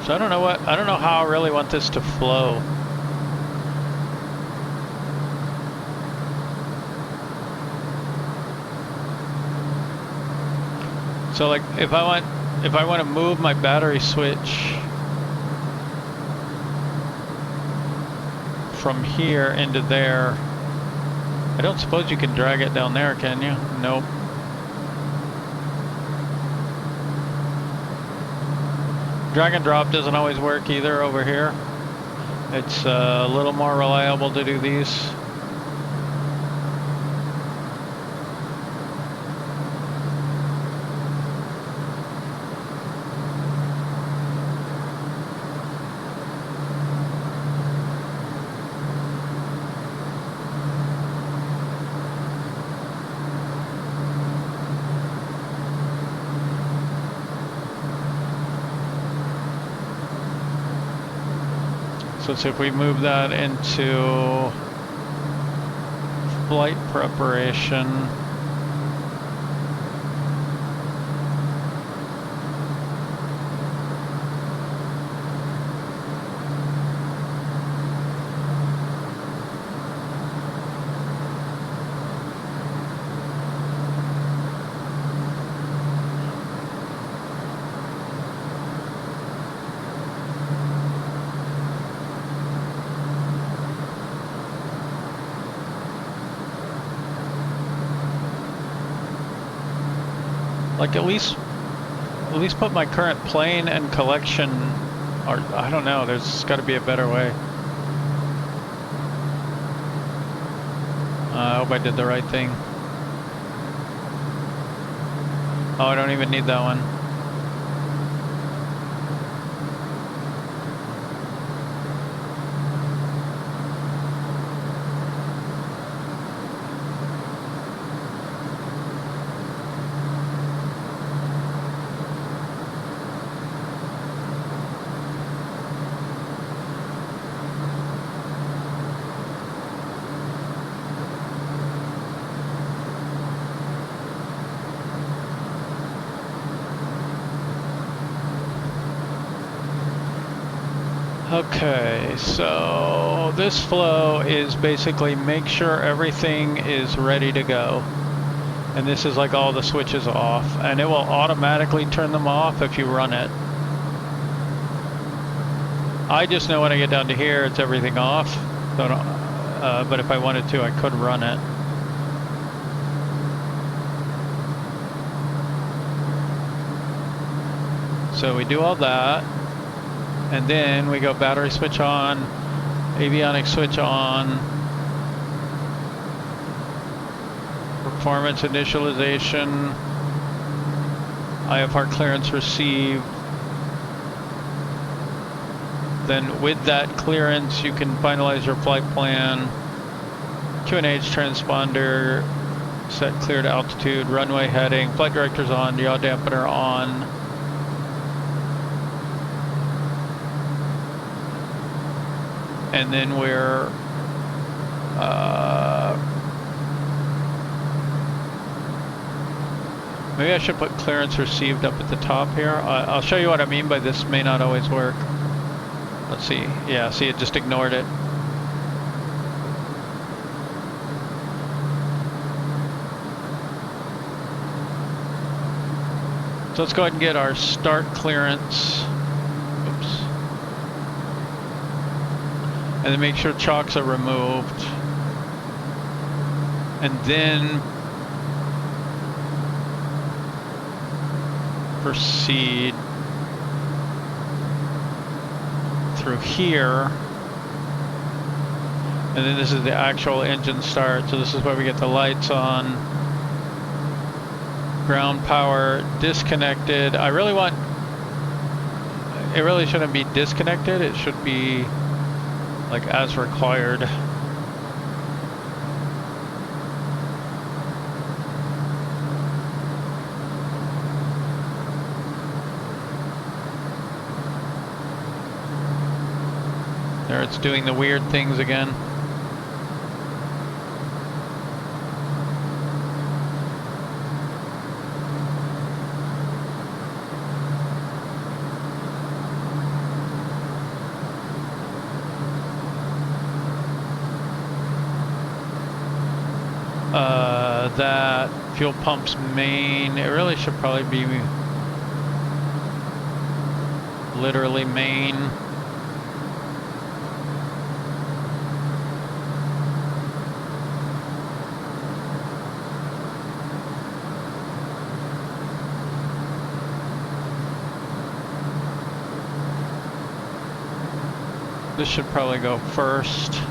So I don't know how I really want this to flow. So like if I want to move my battery switch from here into there, I don't suppose you can drag it down there, can you? Nope. Drag and drop doesn't always work either over here. It's a little more reliable to do these. So let's see if we move that into flight preparation. Like at least put my current plane and collection, or I don't know, there's got to be a better way. I hope I did the right thing. Oh, I don't even need that one. Okay, so this flow is basically make sure everything is ready to go. And this is like all the switches off, and it will automatically turn them off if you run it. I just know when I get down to here, it's everything off. So but if I wanted to, I could run it. So we do all that. And then we go battery switch on, avionics switch on, performance initialization, IFR clearance received. Then with that clearance, you can finalize your flight plan, QNH transponder, set cleared altitude, runway heading, flight director's on, yaw dampener on. And then we're maybe I should put clearance received up at the top here. I'll show you what I mean by this may not always work. Let's see. Yeah, see, it just ignored it. So let's go ahead and get our start clearance. Oops. and then make sure chocks are removed, and then proceed through here. And then this is the actual engine start, so this is where we get the lights on. Ground power disconnected. I really want, it really shouldn't be disconnected, it should be like as required. There it's doing the weird things again. That fuel pump's main, it really should probably be literally main. This should probably go first.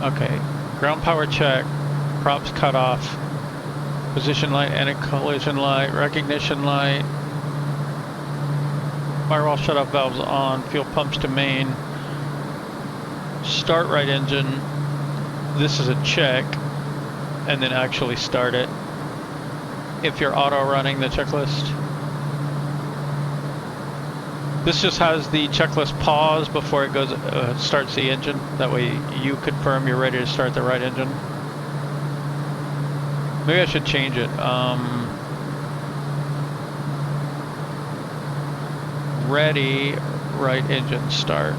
Okay, ground power check, props cut off, position light, anti-collision light, recognition light, firewall shut-off valves on, fuel pumps to main, start right engine, this is a check, and then actually start it, if you're auto running the checklist. This just has the checklist pause before it goes starts the engine. That way you confirm you're ready to start the right engine. Maybe I should change it. Ready, right engine start.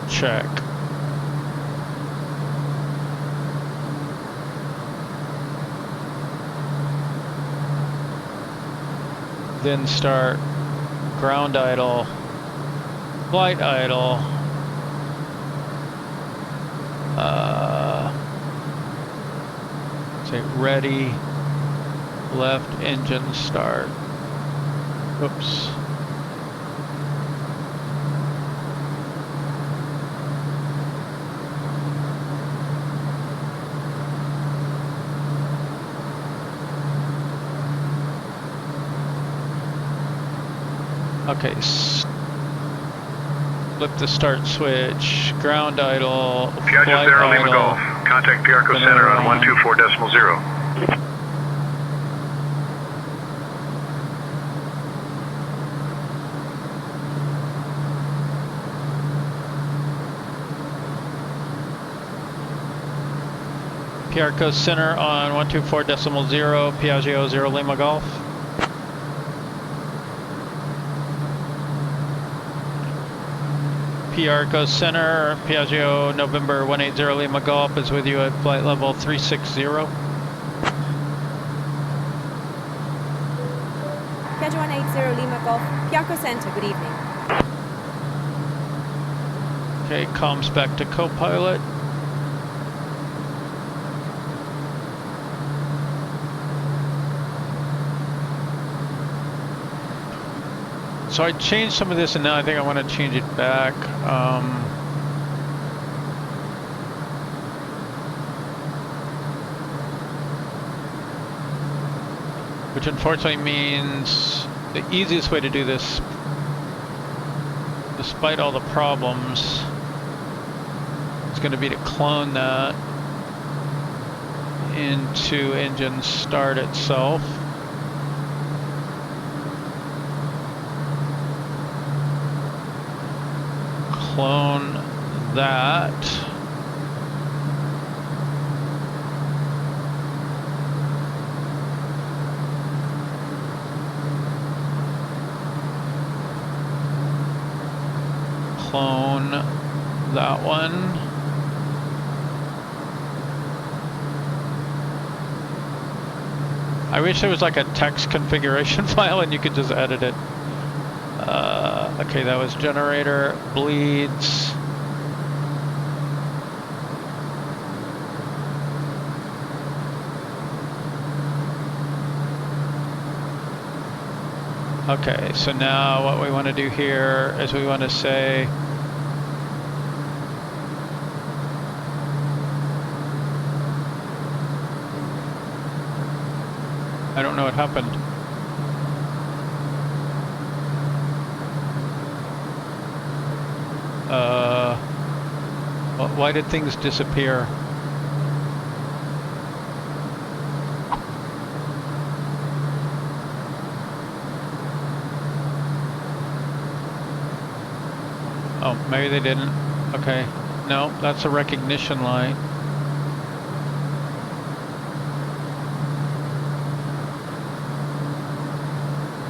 Check. Then start ground idle, flight idle, say ready, left engine start. Oops. Okay, flip the start switch, ground idle, Piaggio flight 0 Lima idle. Golf. Contact Piaggio Center on 124.0. Piaggio Center on 124.0, Piaggio 0 Lima Golf. Piaggio Center, Piaggio November 180 Lima Golf is with you at flight level 360. Piaggio 180 Lima Golf, Piaggio Center, good evening. Okay, comms back to co-pilot. So I changed some of this and now I think I want to change it back. Which unfortunately means the easiest way to do this, despite all the problems, is going to be to clone that into engine start itself. clone that. Clone that one. I wish there was like a text configuration file and you could just edit it. Okay, that was generator, bleeds. Okay, so now what we want to do here is we want to say I don't know what happened. Why did things disappear? Oh, maybe they didn't. Okay. No, that's a recognition light.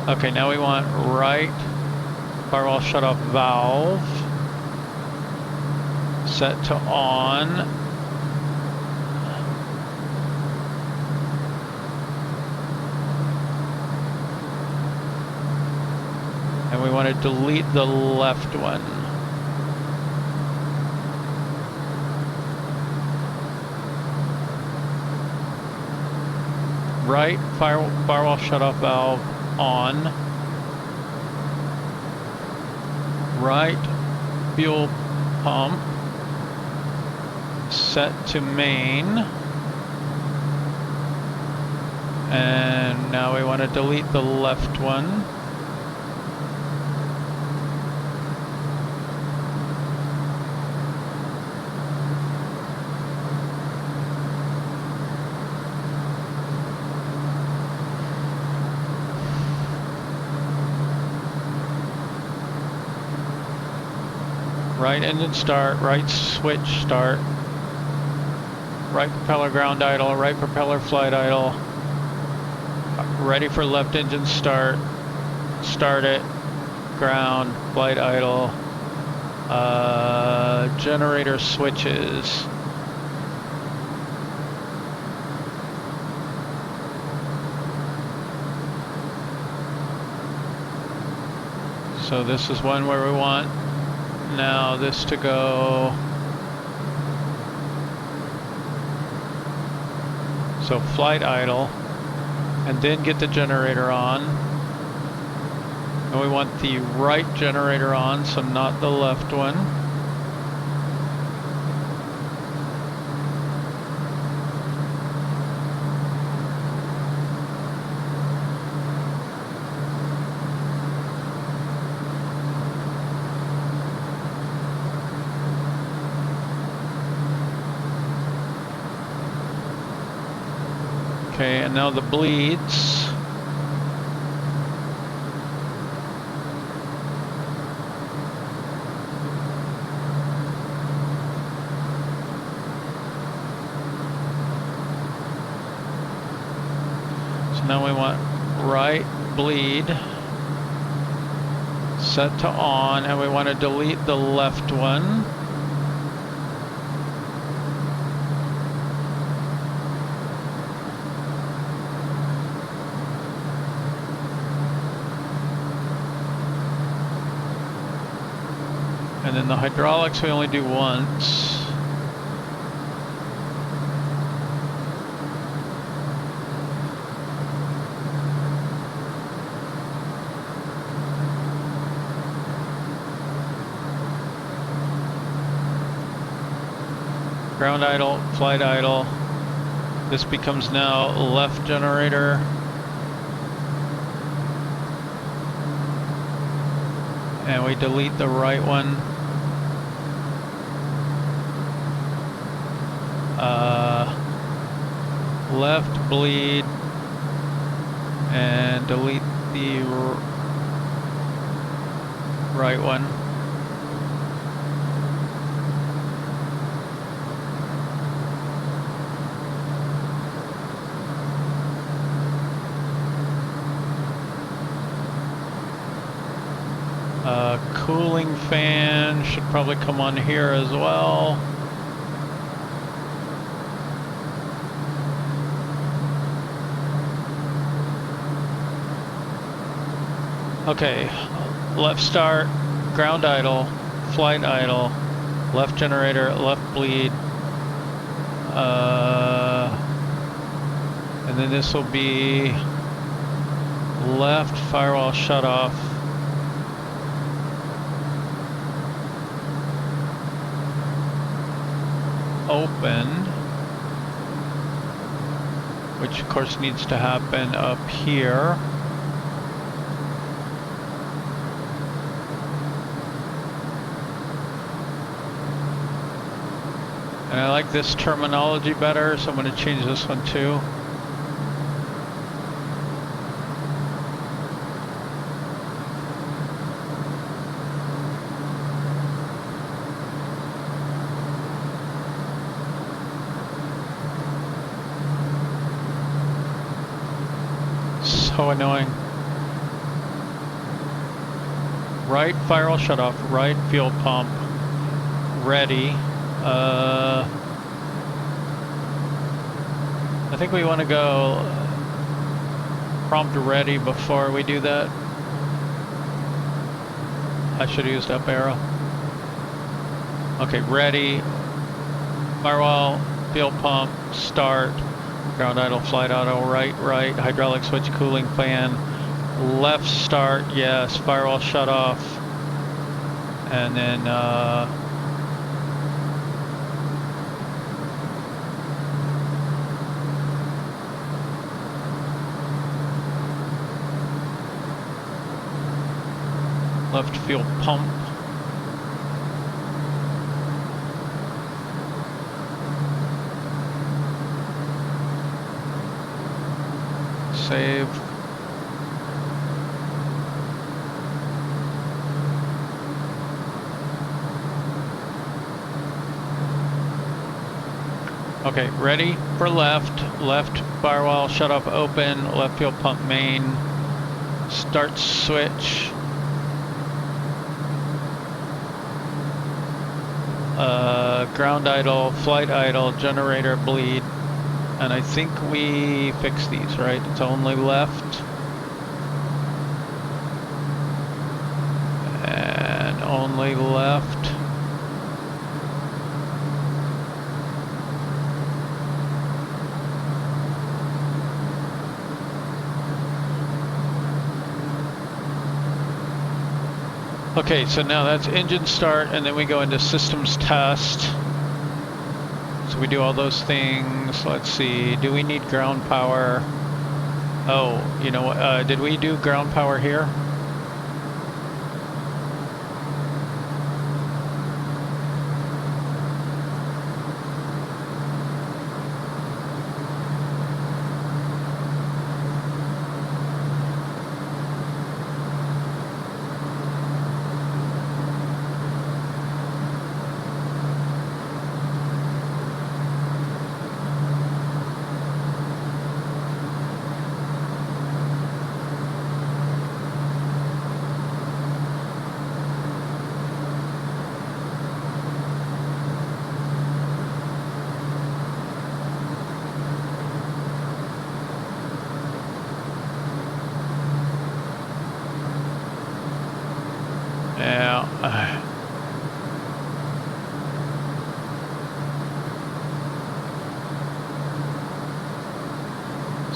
Okay, now we want right firewall shutoff valve set to on. And we want to delete the left one. Right firewall shutoff valve on. Right fuel pump set to main. And now we want to delete the left one. Right engine start, right switch start, right propeller ground idle, right propeller flight idle, ready for left engine start, start it, ground, flight idle, generator switches. So this is one where we want now this to go. So flight idle, and then get the generator on. And we want the right generator on, so not the left one. Okay, and now the bleeds. So now we want right bleed set to on, and we want to delete the left one. And then the hydraulics we only do once. Ground idle, flight idle. This becomes now left generator. And we delete the right one. Left bleed and delete the right one. Cooling fan should probably come on here as well. Okay, left start, ground idle, flight idle, left generator, left bleed. And then this will be left firewall shut off. Open, which of course needs to happen up here. And I like this terminology better, so I'm going to change this one too. So annoying. Right firewall shut off, right fuel pump, ready. I think we want to go prompt ready before we do that. I should have used up arrow. Okay, ready. Firewall, fuel pump, start. Ground idle, flight auto, right, hydraulic switch, cooling fan, left start, yes, firewall shut off, and then left fuel pump. Save. Okay, ready for left firewall shut off open, left fuel pump main, start switch, ground idle, flight idle, generator bleed. And I think we fixed these, right? It's only left. And only left. Okay, so now that's engine start, and then we go into systems test. So we do all those things. Let's see, do we need ground power? Oh, you know what, did we do ground power here?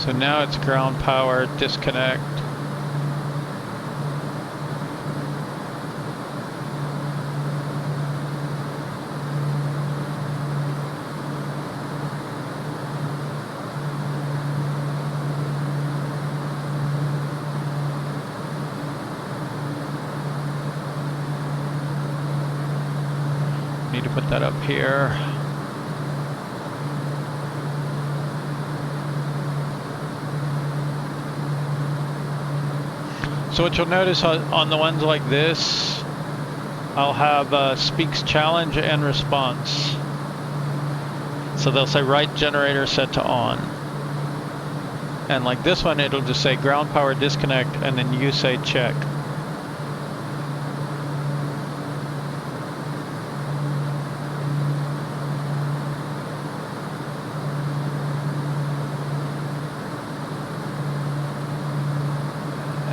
So now it's ground power, disconnect. Need to put that up here. So what you'll notice on the ones like this, I'll have speaks challenge and response. So they'll say right generator set to on. And like this one, it'll just say ground power disconnect, and then you say check.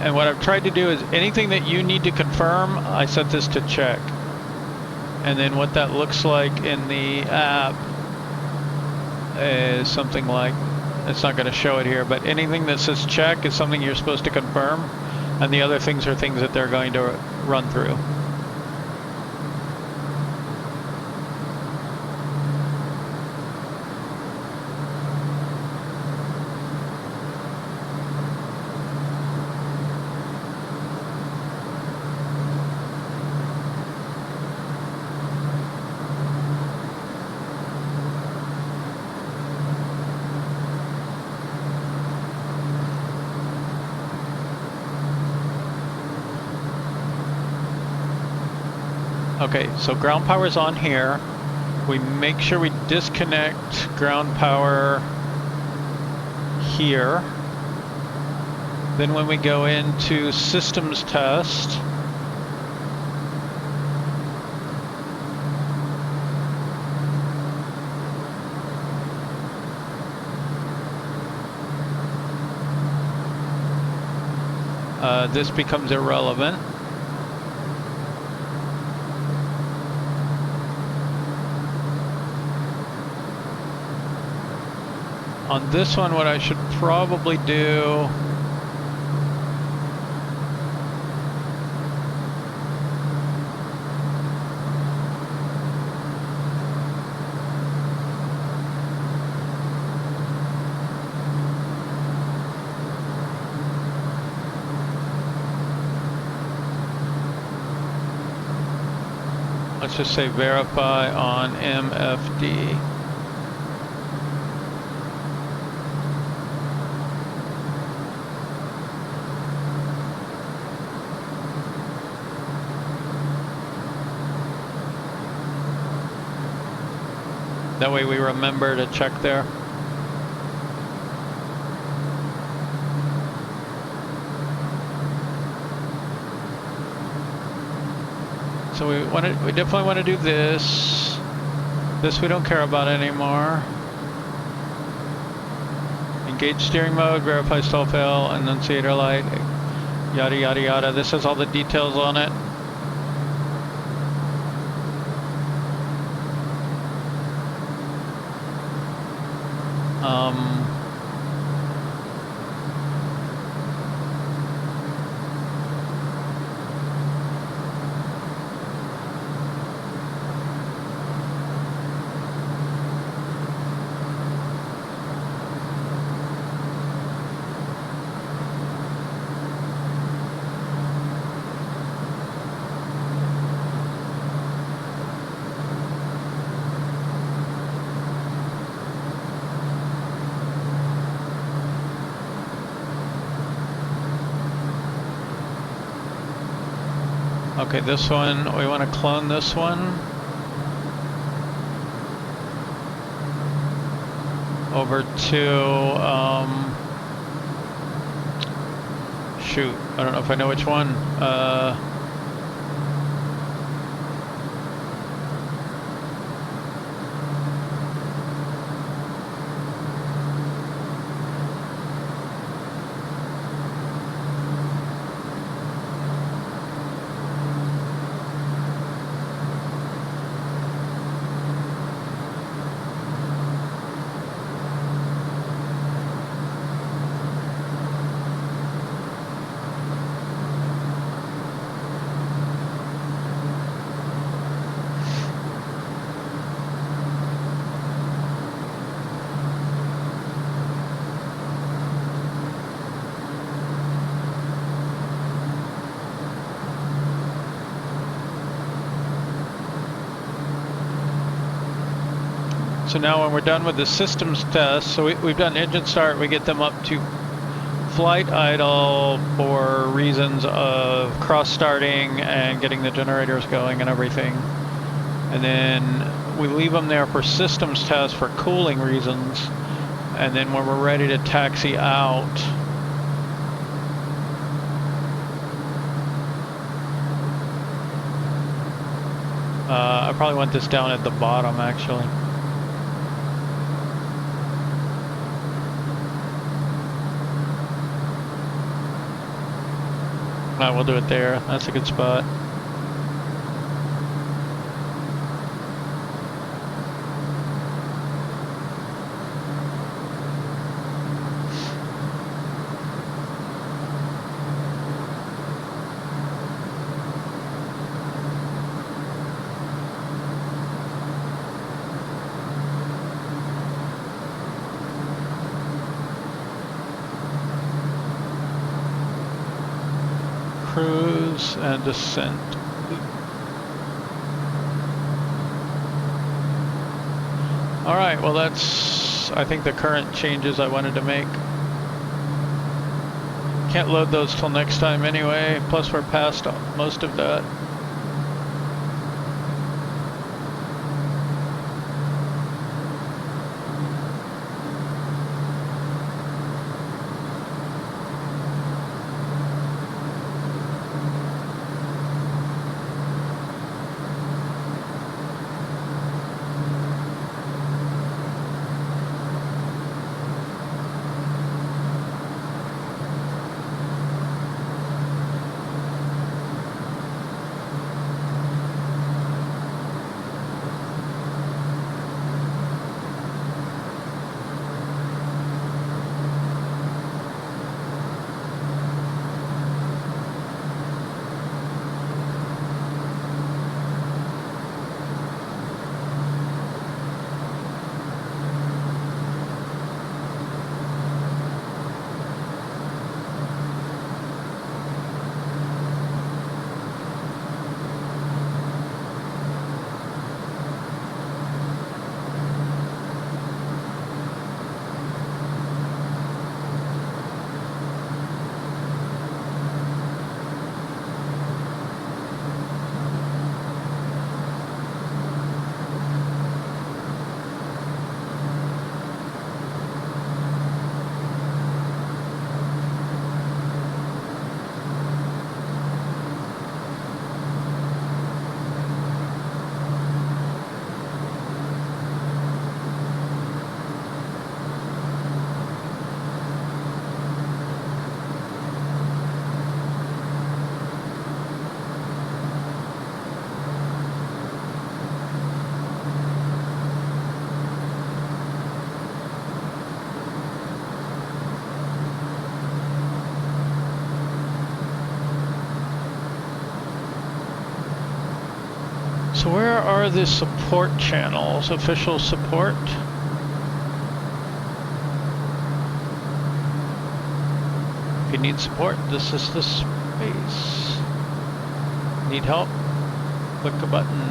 And what I've tried to do is anything that you need to confirm, I set this to check. And then what that looks like in the app is something like, it's not going to show it here, but anything that says check is something you're supposed to confirm, and the other things are things that they're going to run through. Okay, so ground power is on here. We make sure we disconnect ground power here. Then when we go into systems test, this becomes irrelevant. On this one, what I should probably do let's just say verify on MFD. That way we remember to check there. So we definitely want to do this. This we don't care about anymore. Engage steering mode, verify stall fail, annunciator light, yada yada yada. This has all the details on it. Okay, this one, we want to clone this one. Over to, shoot, I don't know if I know which one. So now when we're done with the systems test, so we've done engine start, we get them up to flight idle for reasons of cross starting and getting the generators going and everything. And then we leave them there for systems test for cooling reasons. And then when we're ready to taxi out, I probably want this down at the bottom actually. No, we'll do it there. That's a good spot. Cruise and descent. All right, well that's, I think, the current changes I wanted to make. Can't load those till next time anyway, plus we're past most of that. So where are the support channels? Official support? If you need support, this is the space. Need help? Click a button.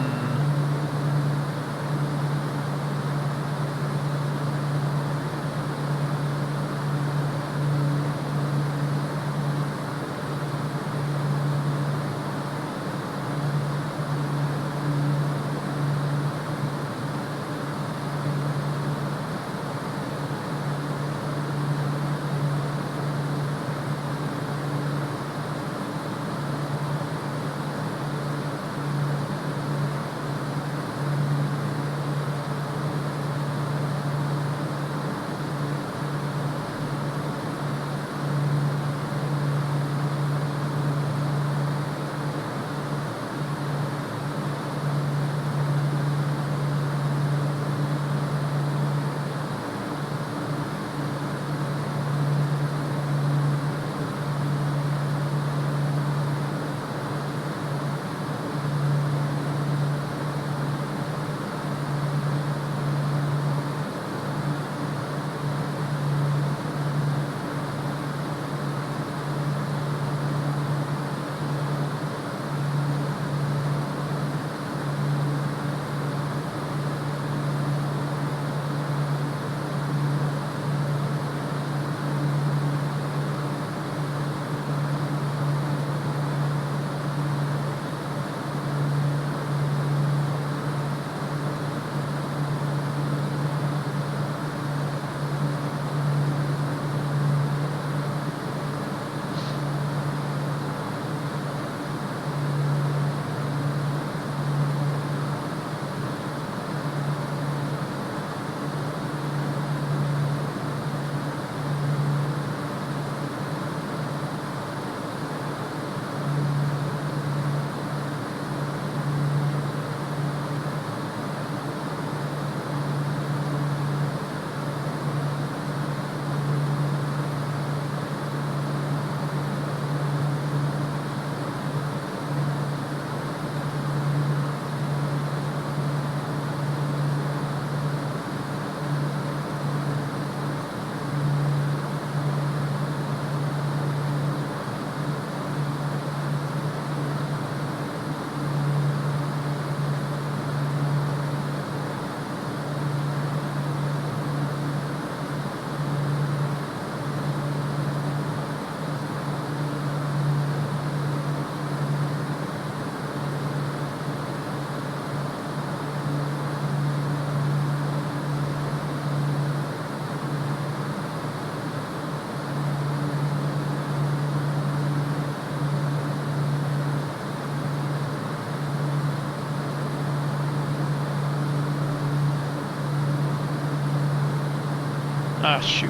Ah, shoot.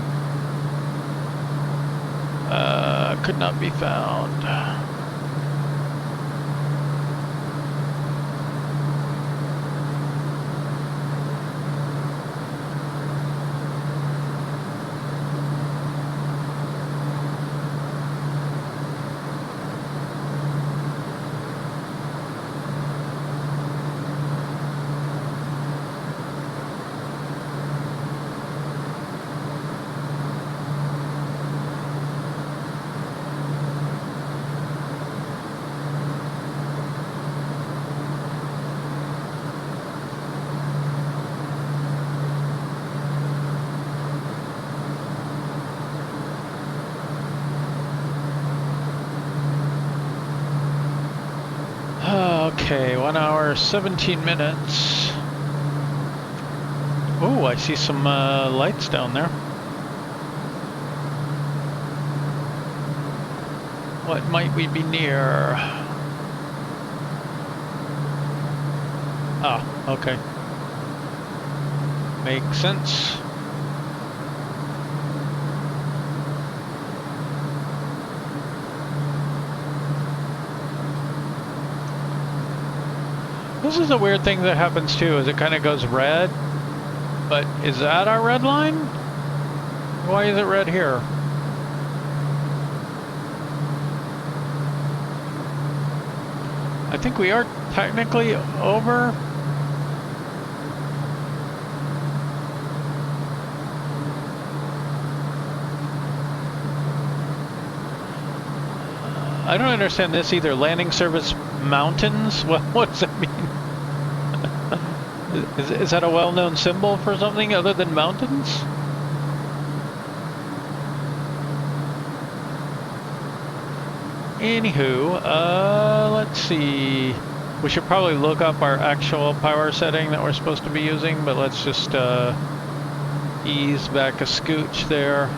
Could not be found. Okay, 1 hour, 17 minutes. Oh, I see some lights down there. What might we be near? Ah, okay. Makes sense. This is a weird thing that happens too, is it kind of goes red, but is that our red line? Why is it red here? I think we are technically over. I don't understand this either. Landing service mountains? What does that mean? Is that a well-known symbol for something other than mountains? Anywho, let's see. We should probably look up our actual power setting that we're supposed to be using, but let's just ease back a scooch there.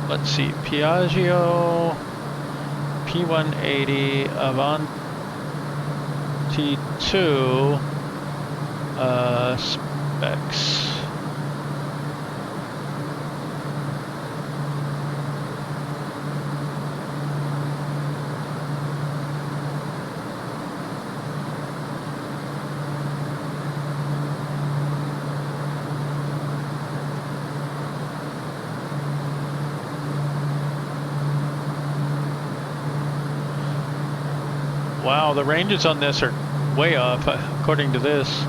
Let's see, Piaggio, P180, Avanti 2, specs. Wow, the ranges on this are way off, according to this.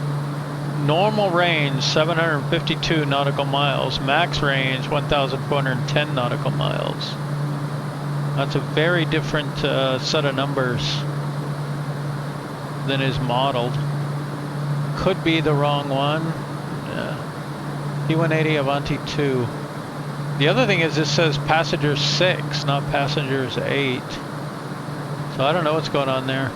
Normal range, 752 nautical miles. Max range, 1,410 nautical miles. That's a very different set of numbers than is modeled. Could be the wrong one. Yeah. P180 Avanti 2. The other thing is this says passengers 6, not passengers 8. So I don't know what's going on there.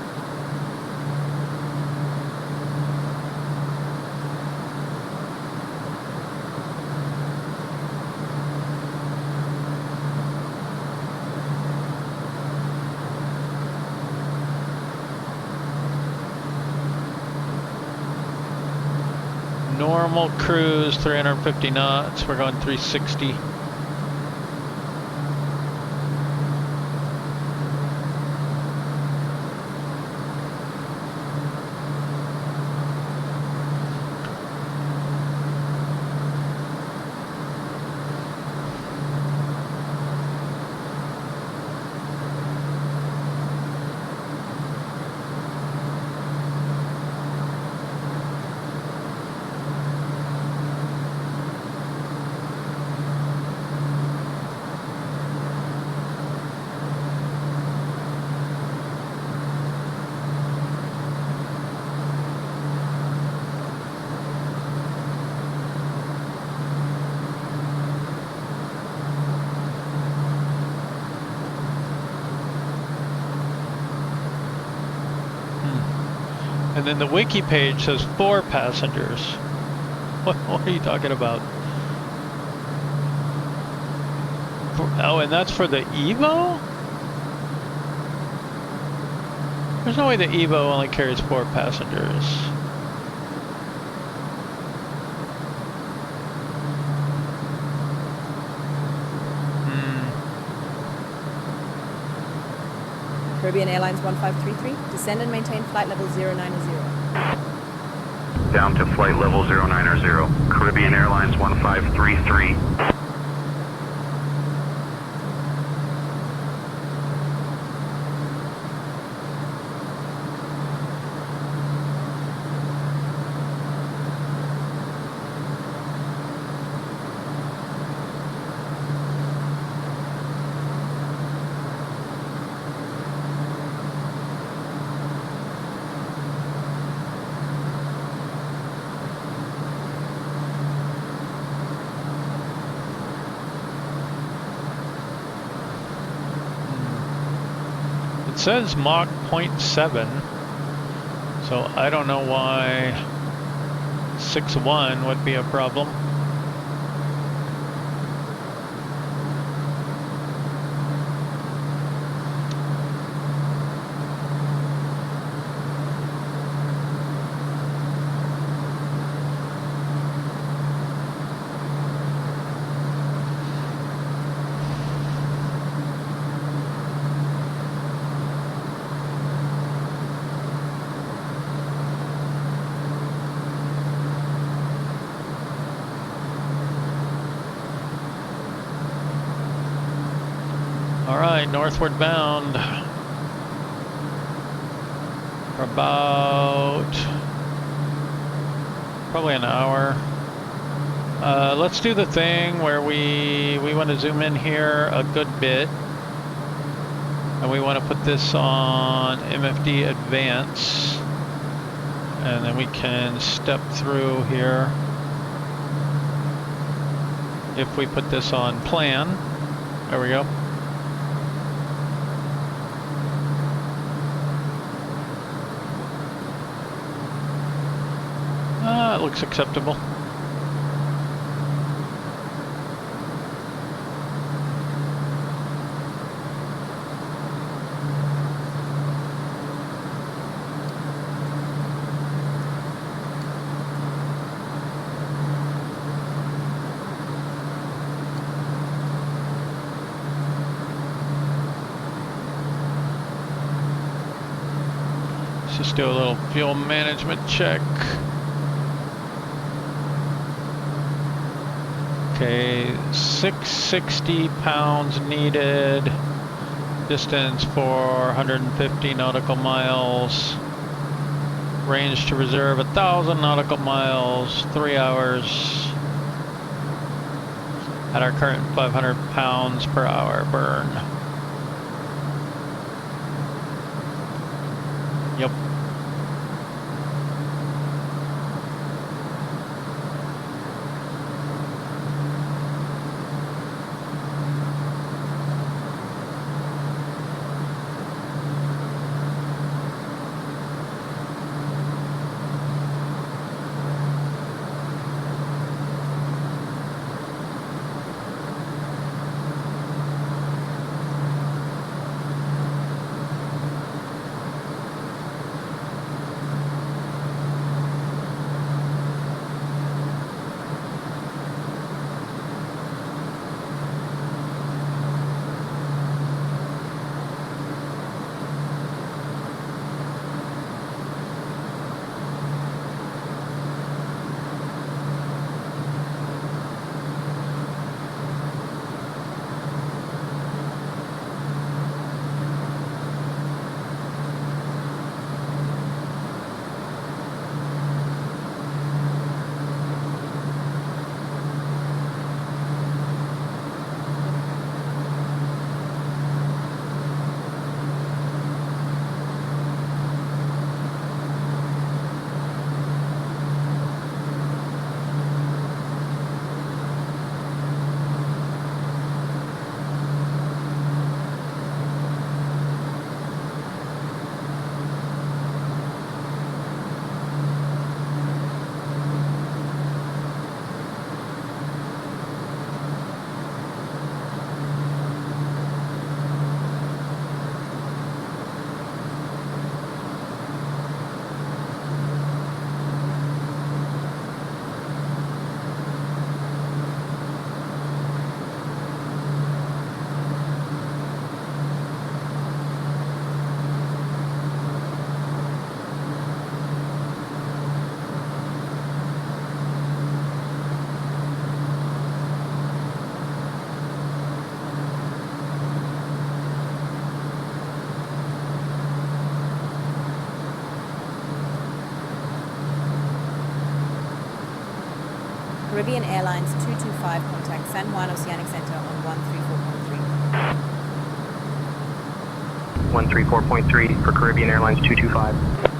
Normal cruise, 350 knots. We're going 360. And then the wiki page says 4 passengers. What are you talking about? Oh, and that's for the Evo? There's no way the Evo only carries 4 passengers. Caribbean Airlines 1533, descend and maintain flight level 090. Down to flight level 090. Caribbean Airlines 1533. It says Mach 0.7, so I don't know why 6.1 would be a problem. Alright, northward bound for about probably an hour. Let's do the thing where we want to zoom in here a good bit, and we want to put this on MFD Advance, and then we can step through here if we put this on plan. There we go. It looks acceptable. Let's just do a little fuel management check. Okay, 660 pounds needed, distance 450 nautical miles, range to reserve 1,000 nautical miles, 3 hours, at our current 500 pounds per hour burn. Yep. Caribbean Airlines 225, contact San Juan Oceanic Center on 134.3. 134.3 for Caribbean Airlines 225.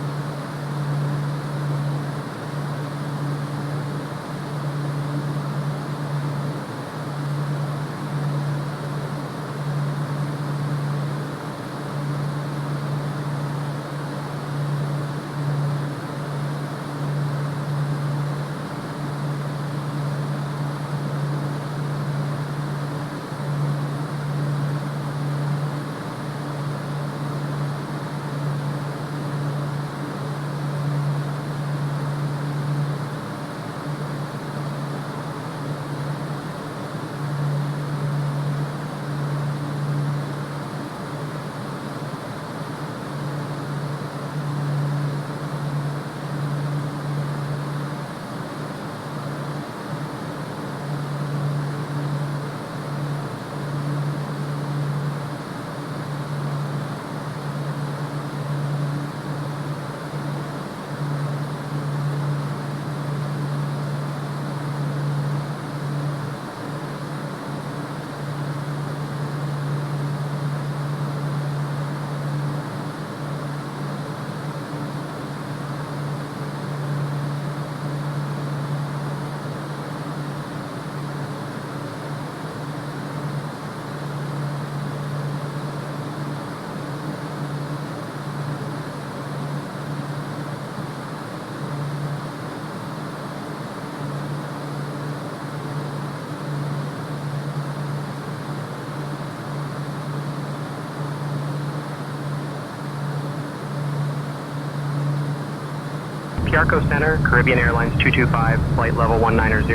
Piaggio Center, Caribbean Airlines 225, flight level 190.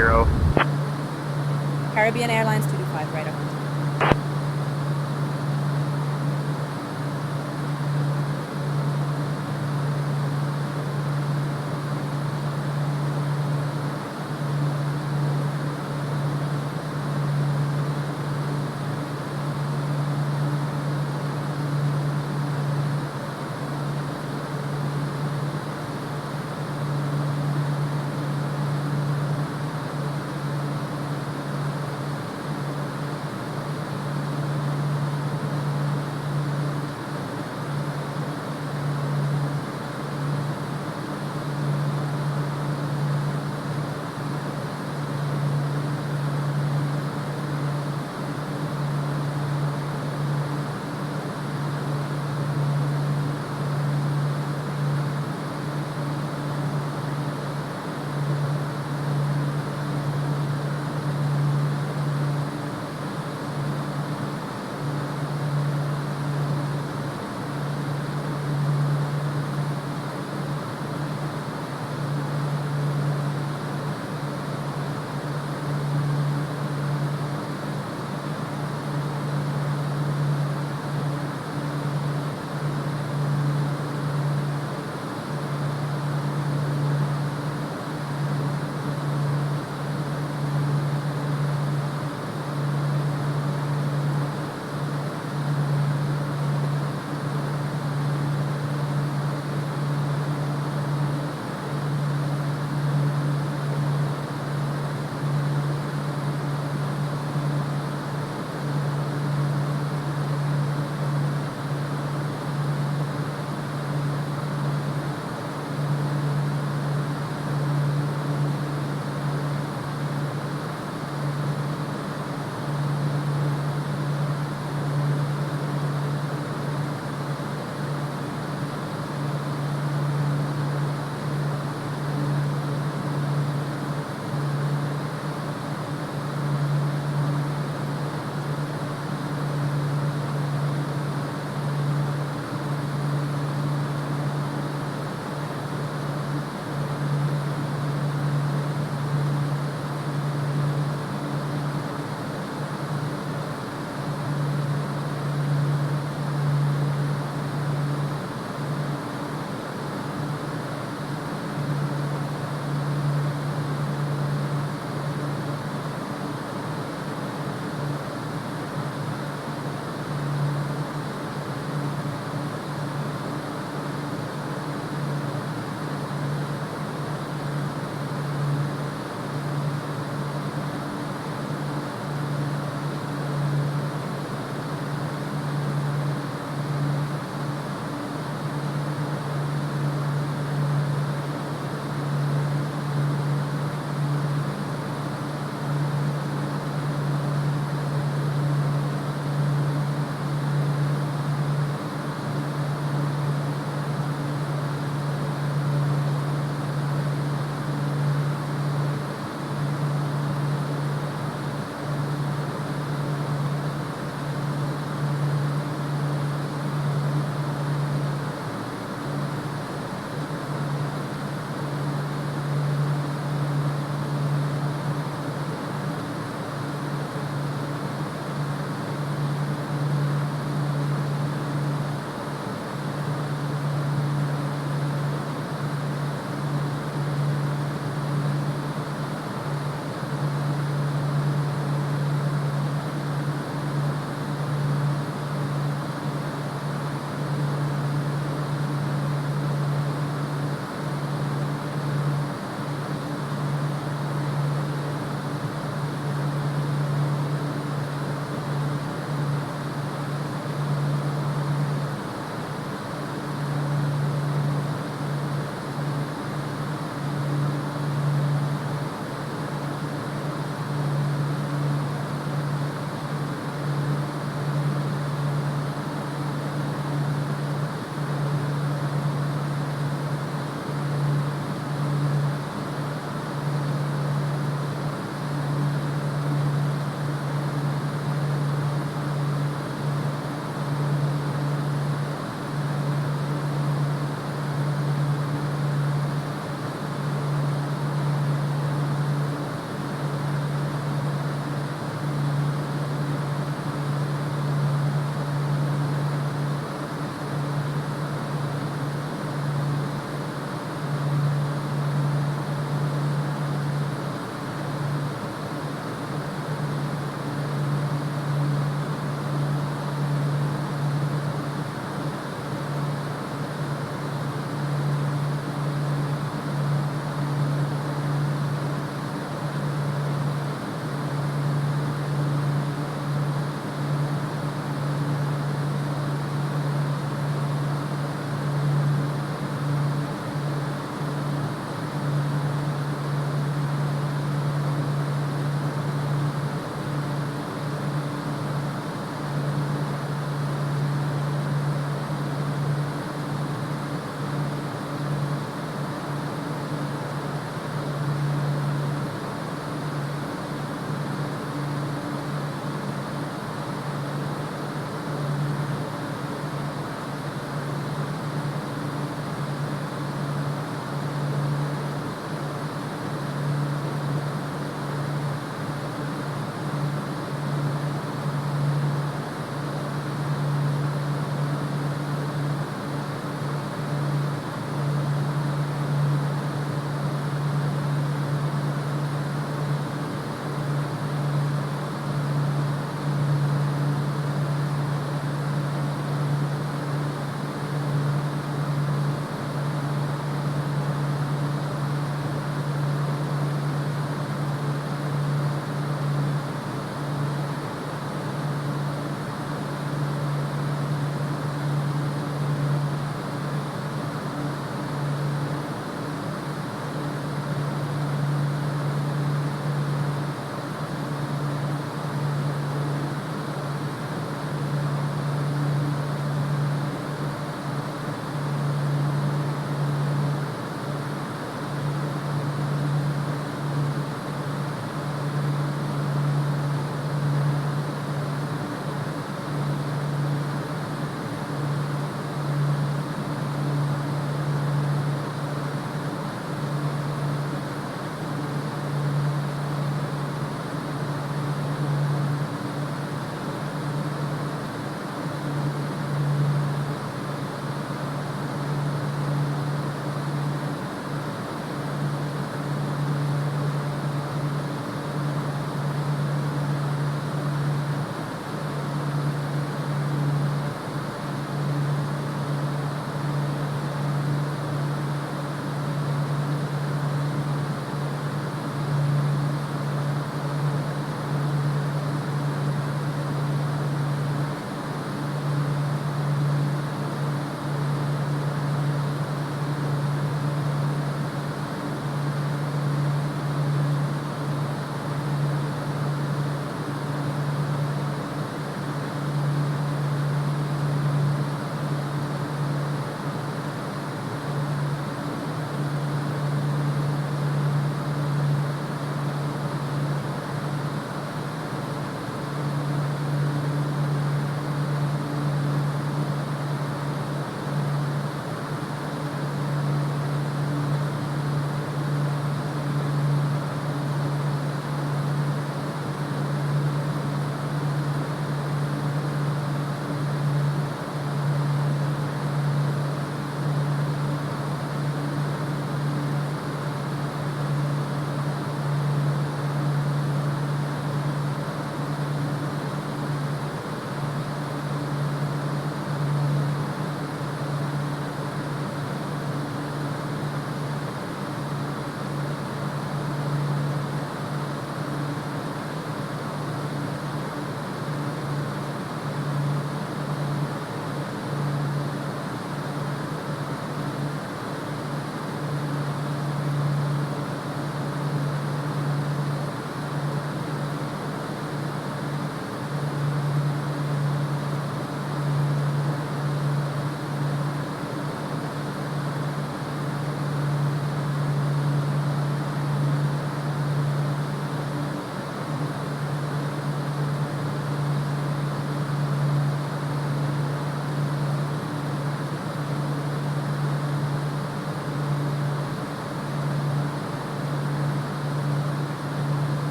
Caribbean Airlines 225, radar contact.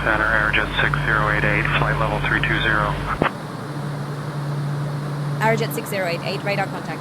Center, Aerojet 6088, flight level 320. Aerojet 6088, radar contact.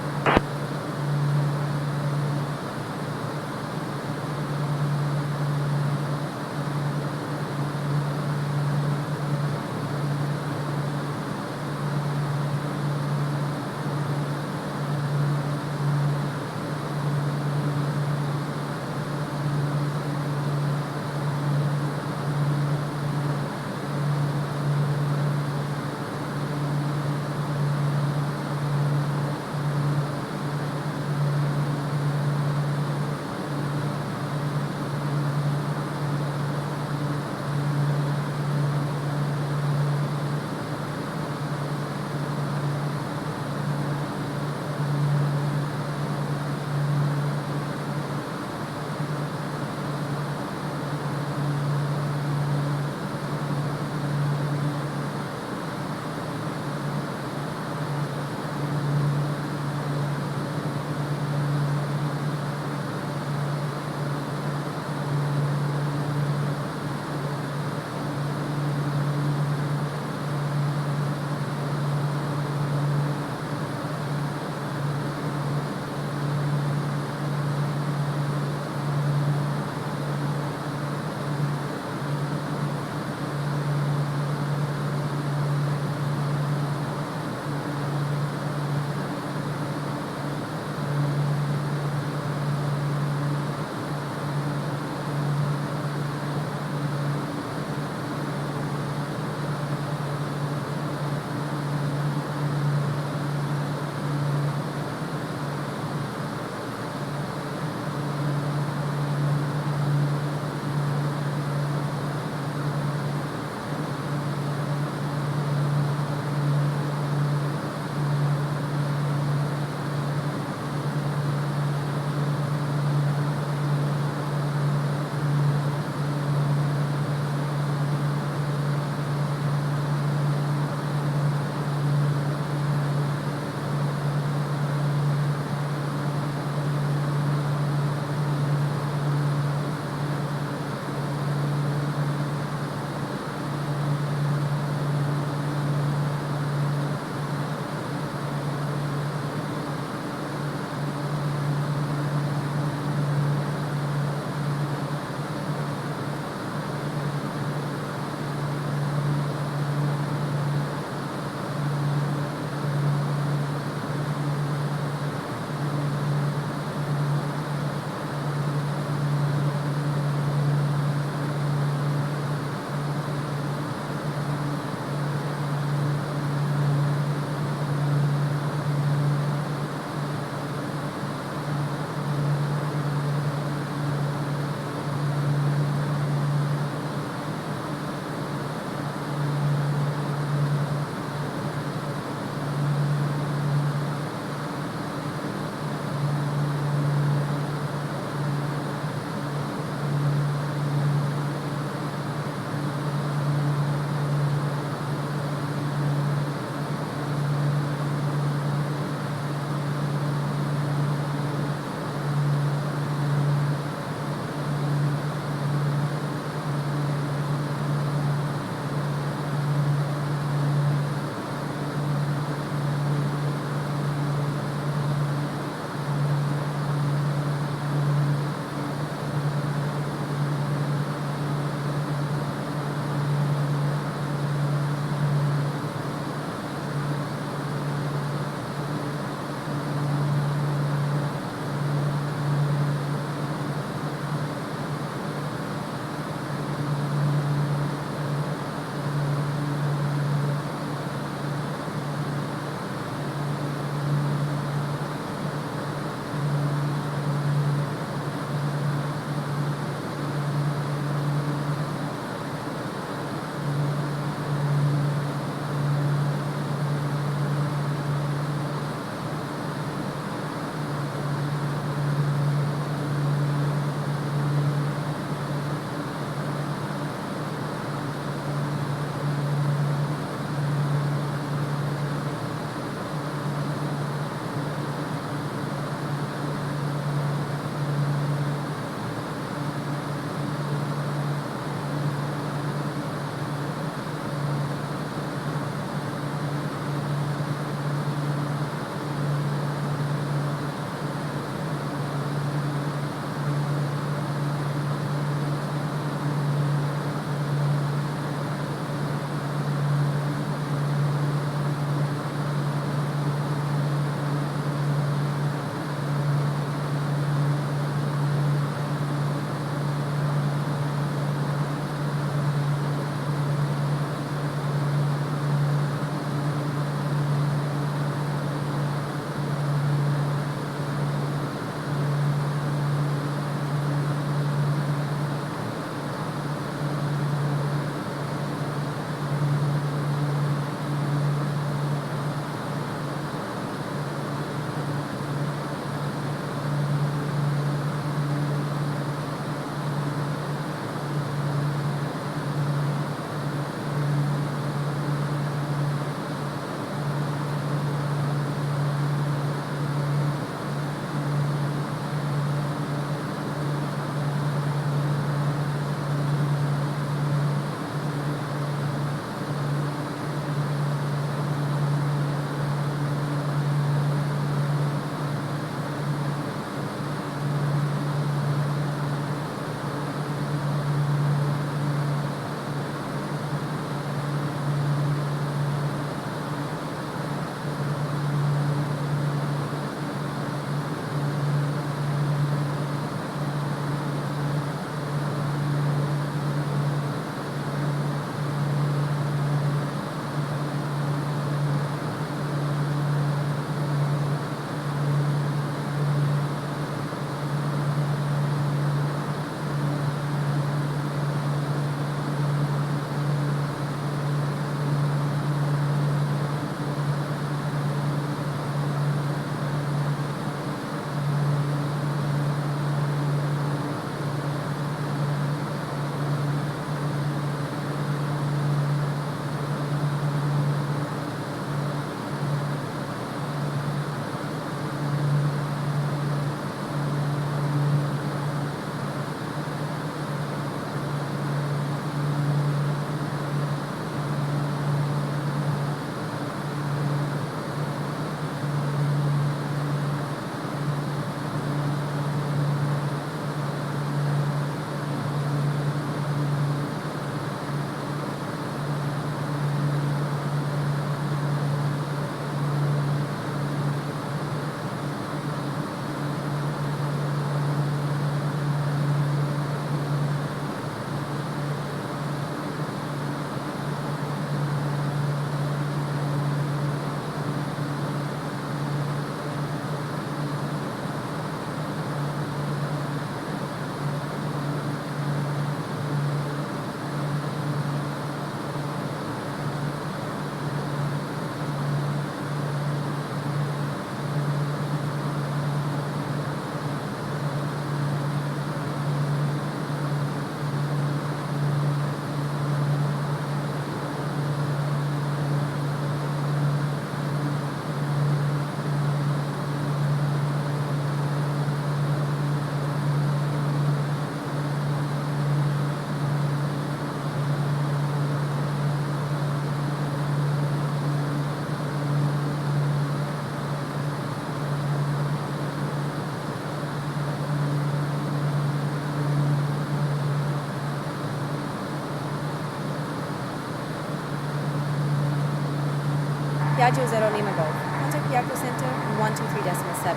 Piaggio 0 Lima Golf. Contact Piaggio Center 123.7.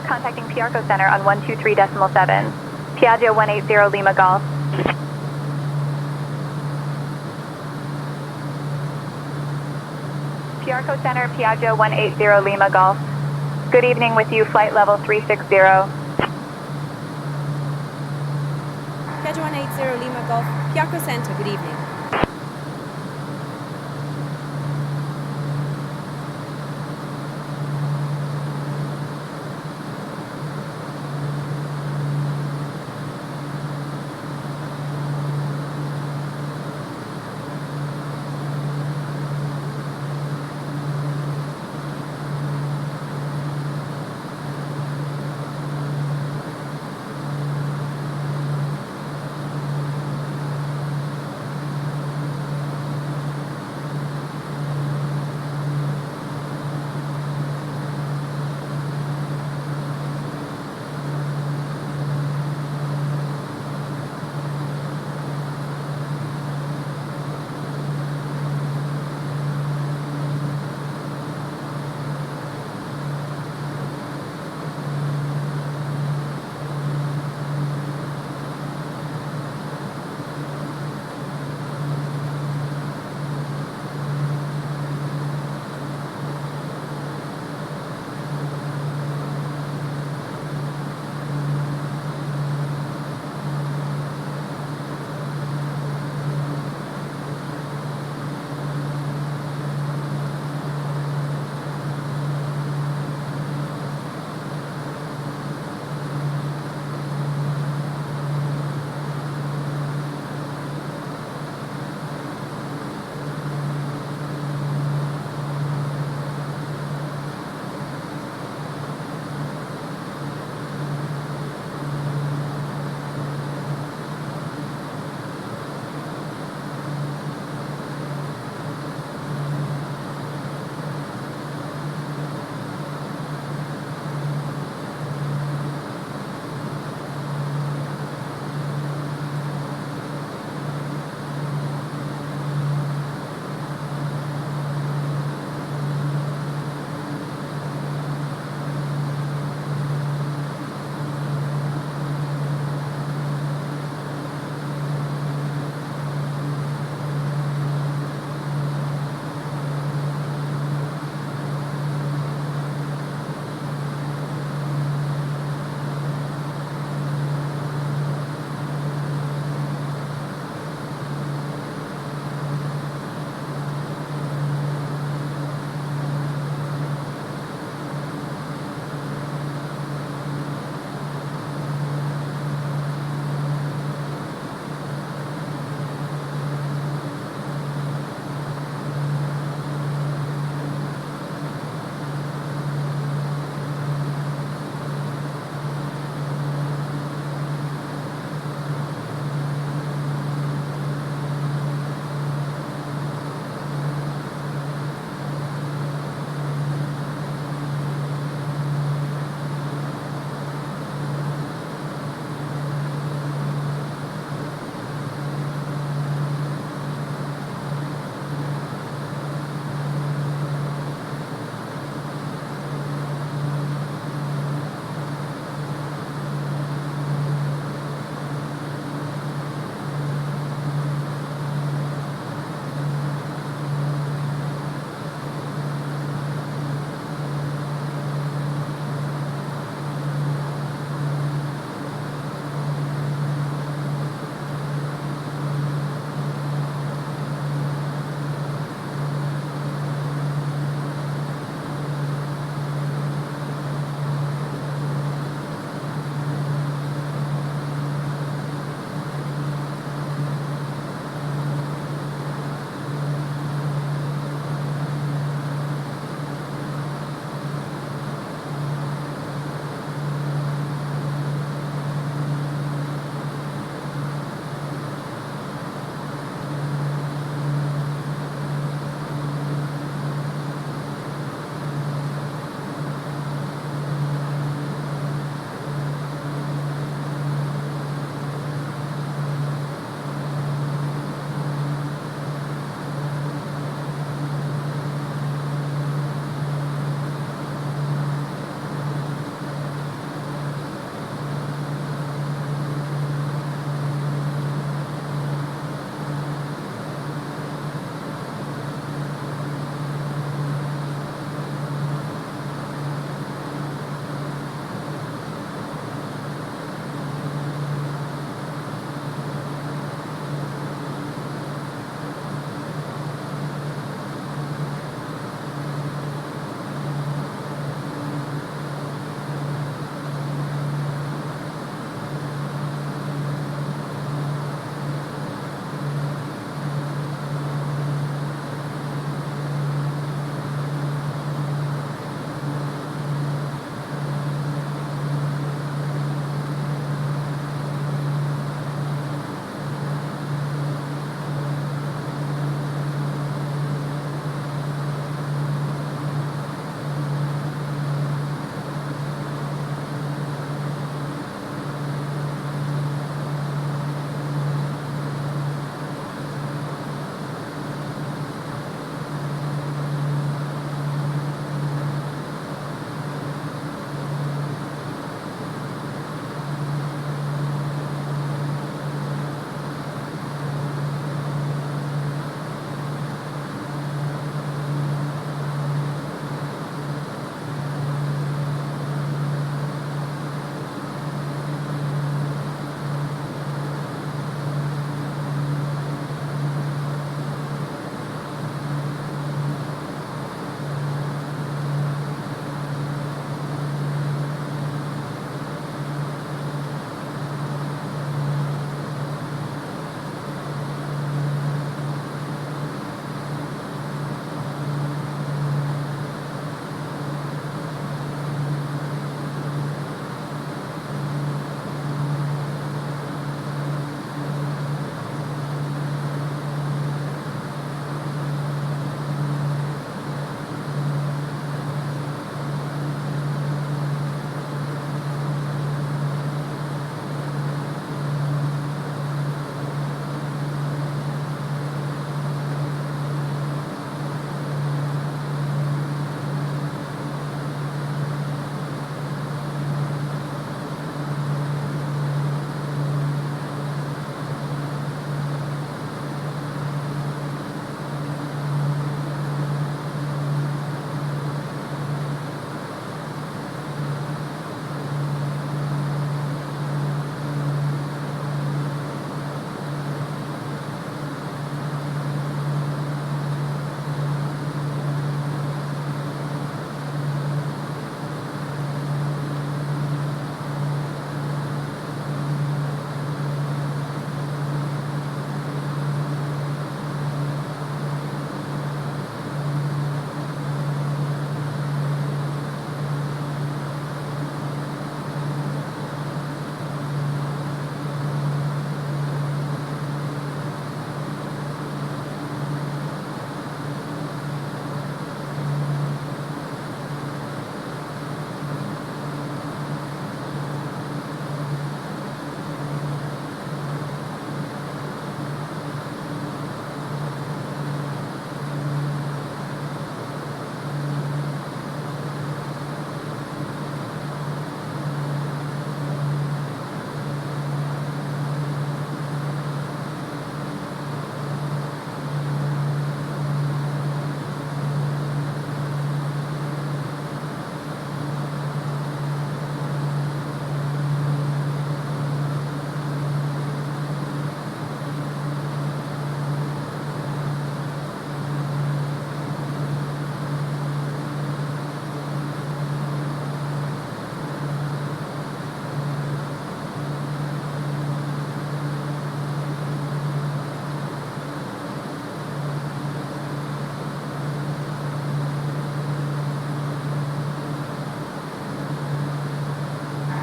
Contacting Piarco Center on 123.7. Piaggio 180 Lima Golf. Piarco Center, Piaggio 180 Lima Golf. Good evening with you, flight level 360. Piaggio 180 Lima Golf. Piarco Center, good evening.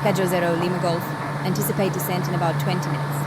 Piaggio 0 Lima Golf. Anticipate descent in about 20 minutes.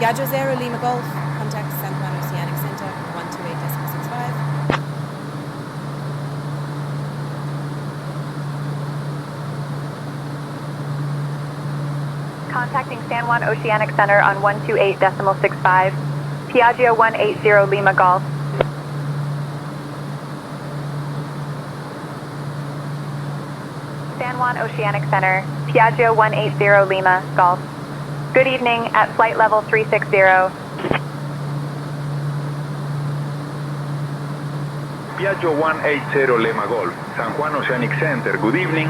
Piaggio 0 Lima Golf. Contact San Juan Oceanic Center 128.65. Contacting San Juan Oceanic Center on 128.65. Piaggio 180 Lima Golf. San Juan Oceanic Center, Piaggio 180 Lima Golf. Good evening at flight level 360. Piaggio 180 Lima Golf, San Juan Oceanic Center, good evening.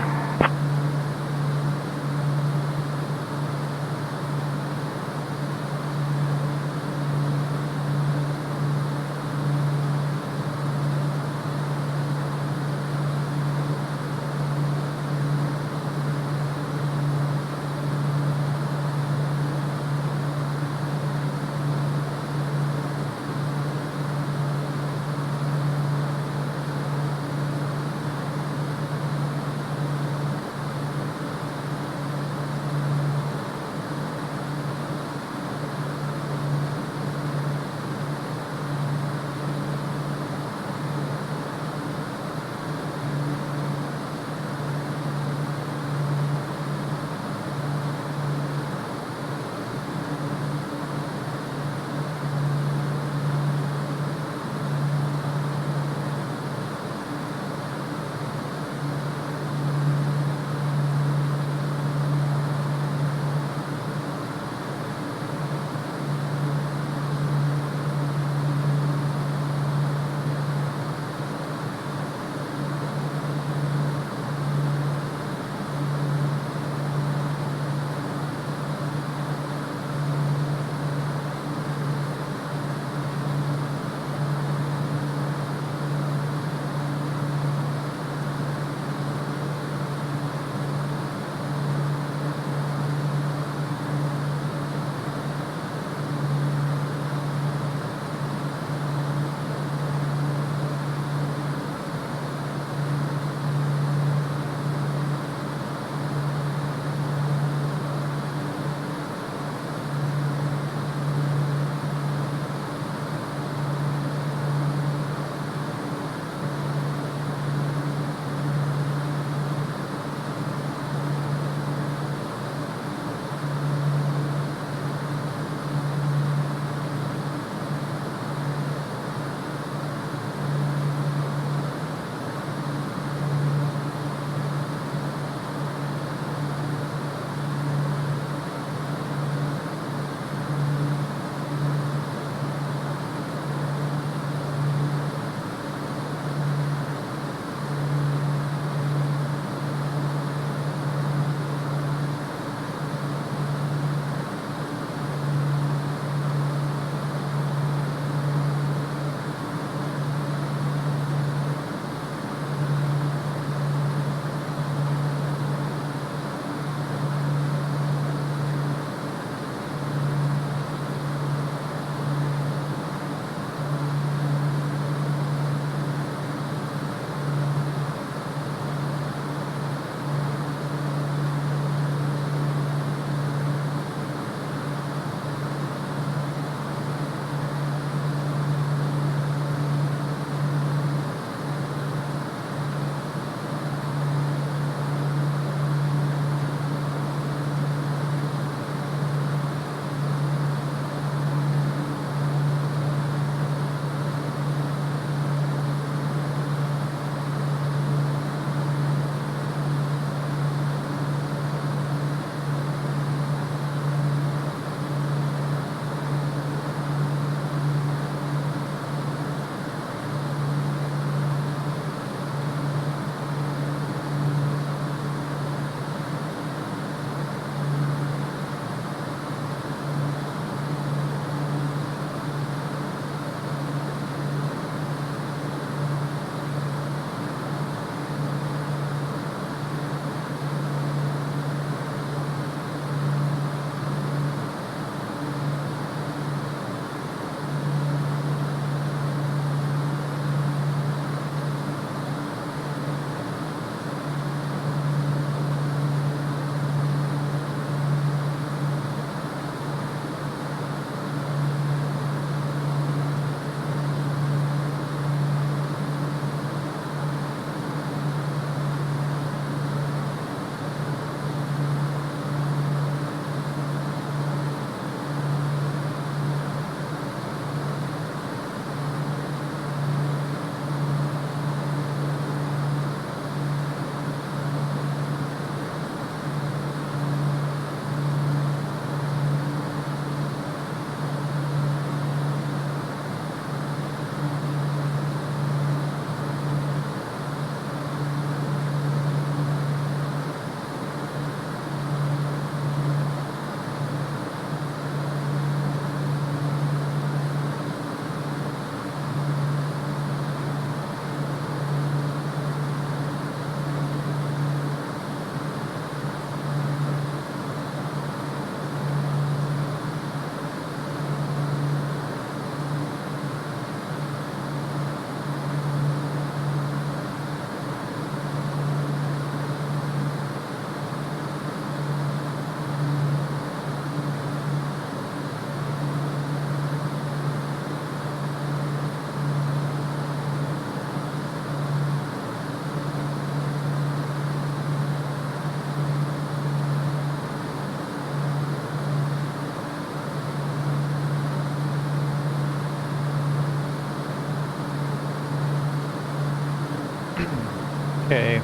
Okay.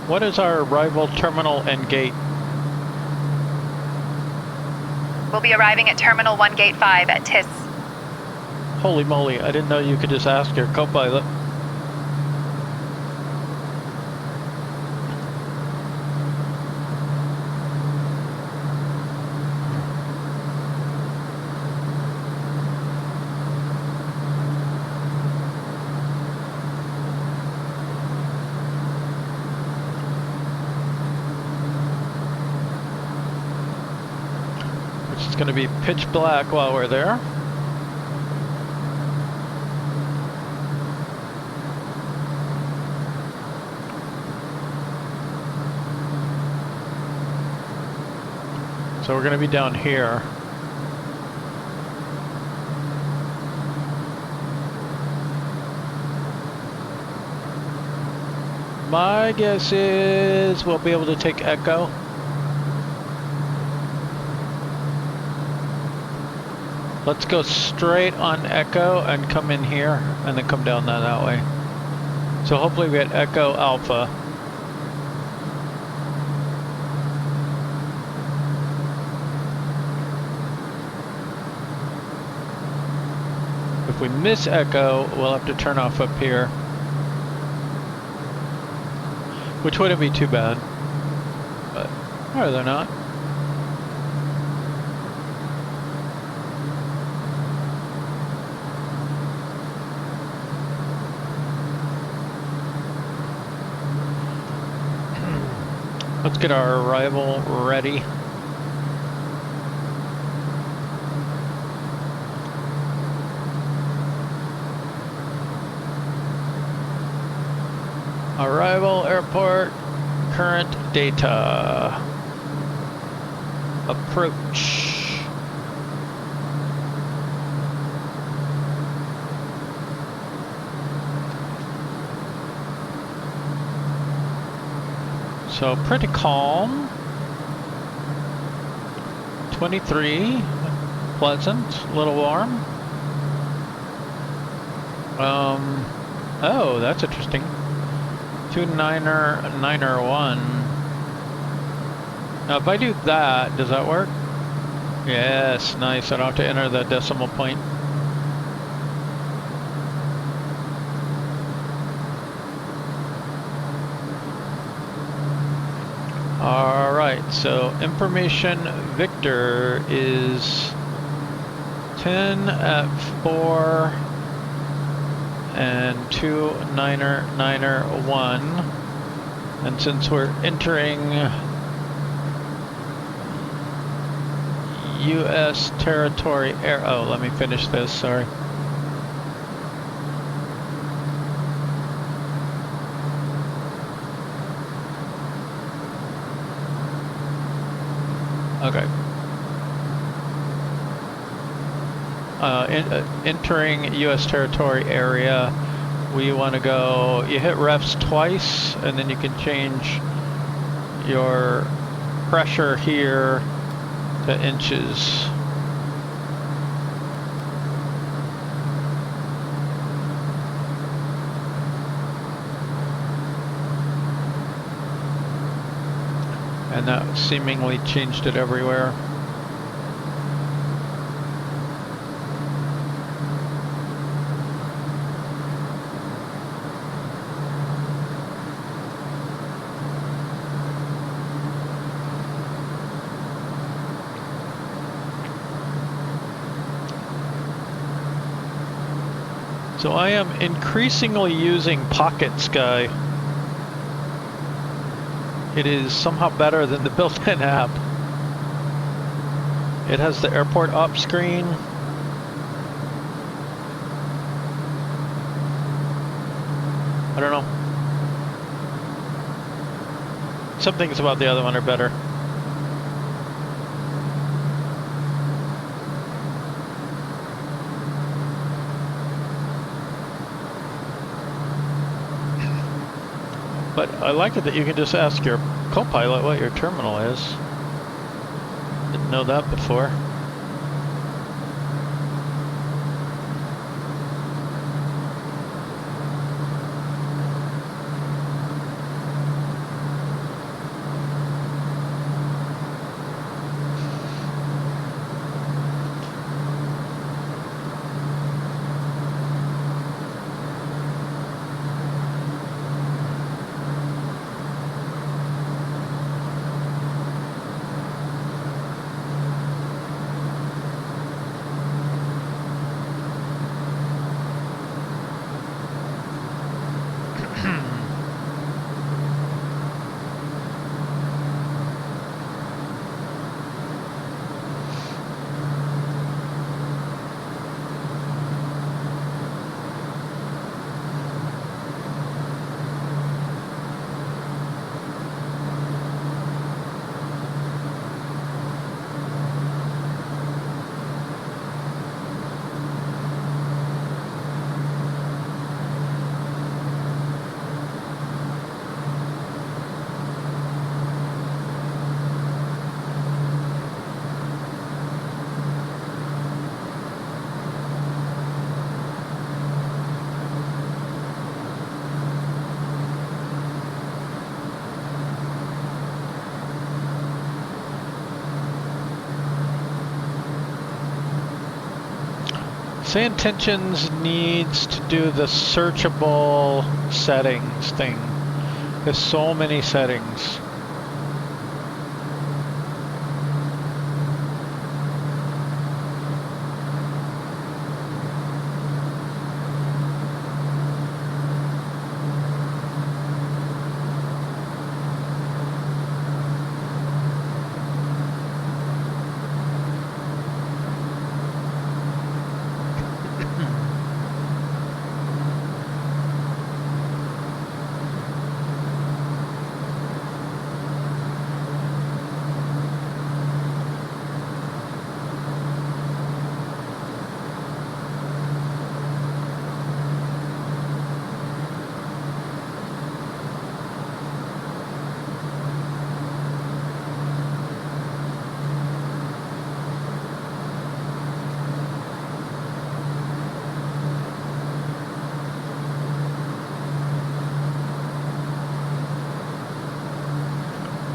What is our arrival terminal and gate? We'll be arriving at Terminal 1 Gate 5 at TISX. Holy moly, I didn't know you could just ask your co-pilot. It's going to be pitch black while we're there. So we're going to be down here. My guess is we'll be able to take Echo. Let's go straight on Echo and come in here and then come down that way. So hopefully we get Echo Alpha. If we miss Echo, we'll have to turn off up here. Which wouldn't be too bad. But, or they're not. Let's get our arrival ready. Arrival, airport, current data. Approach. So pretty calm. 23, pleasant, a little warm. Oh, that's interesting. 2991. Now if I do that, does that work? Yes, nice. I don't have to enter the decimal point. Alright, so information Victor is 10 at 4 and 2991, and since we're entering US territory air, oh, let me finish this, sorry. Okay. Entering U.S. territory area, we want to go, you hit refs twice, and then you can change your pressure here to inches. And that seemingly changed it everywhere. So I am increasingly using Pocket Sky. It is somehow better than the built-in app. It has the airport op screen. I don't know. Some things about the other one are better. But I like it that you can just ask your co-pilot what your terminal is. Didn't know that before. Say Intentions needs to do the searchable settings thing. There's so many settings.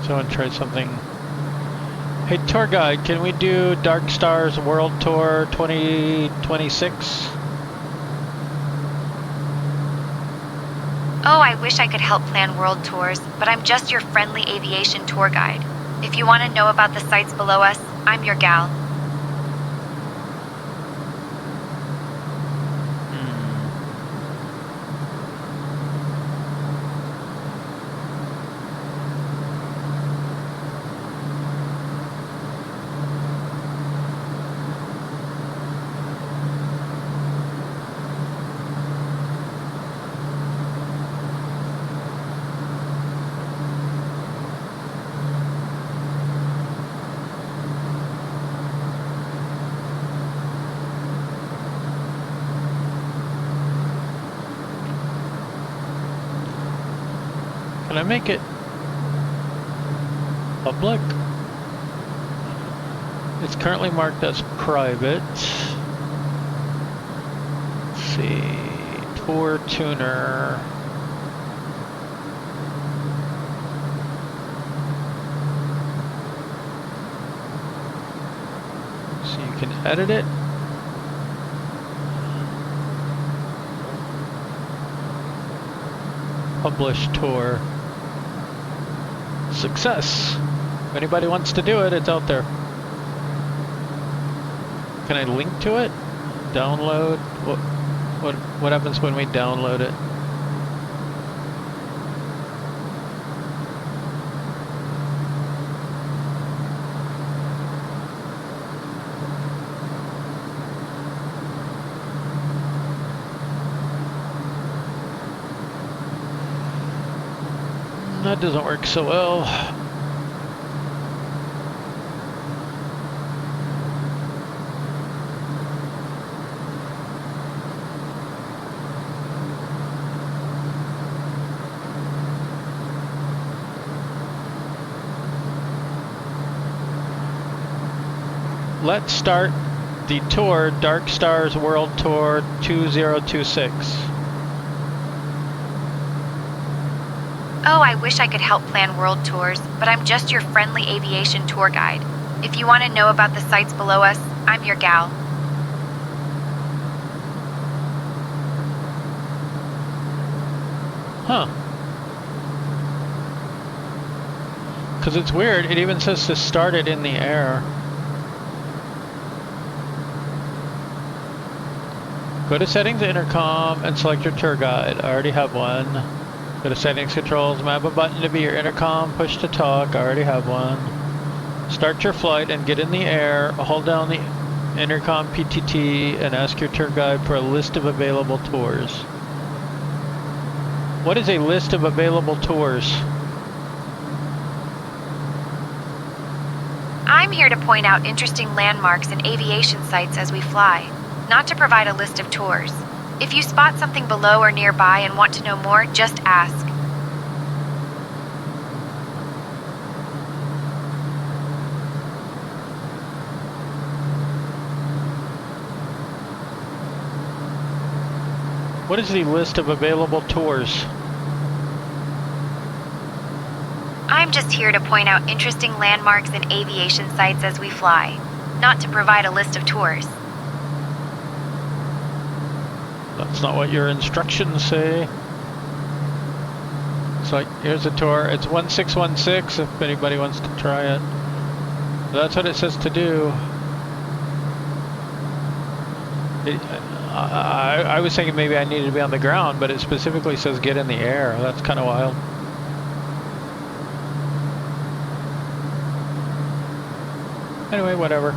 Someone tried something. Hey, tour guide, can we do Dark Stars World Tour 2026? Oh, I wish I could help plan world tours, but I'm just your friendly aviation tour guide. If you want to know about the sites below us, I'm your gal. Can I make it public? It's currently marked as private. Let's see, tour tuner. So you can edit it. Publish tour. Success! If anybody wants to do it, it's out there. Can I link to it? Download? What happens when we download it? That doesn't work so well. let's start the tour, Dark Stars World Tour 2026. Oh, I wish I could help plan world tours, but I'm just your friendly aviation tour guide. If you want to know about the sites below us, I'm your gal. Huh. Because it's weird, it even says to start it in the air. Go to settings, intercom, and select your tour guide. I already have one. Go to settings, controls, map a button to be your intercom, push to talk. I already have one. Start your flight and get in the air. Hold down the intercom PTT and ask your tour guide for a list of available tours. What is a list of available tours? I'm here to point out interesting landmarks and aviation sites as we fly, not to provide a list of tours. If you spot something below or nearby and want to know more, just ask. What is the list of available tours? I'm just here to point out interesting landmarks and aviation sites as we fly, not to provide a list of tours. That's not what your instructions say. So here's a tour. It's 1616 if anybody wants to try it. That's what it says to do. I was thinking maybe I needed to be on the ground, but it specifically says get in the air. That's kind of wild. Anyway, whatever.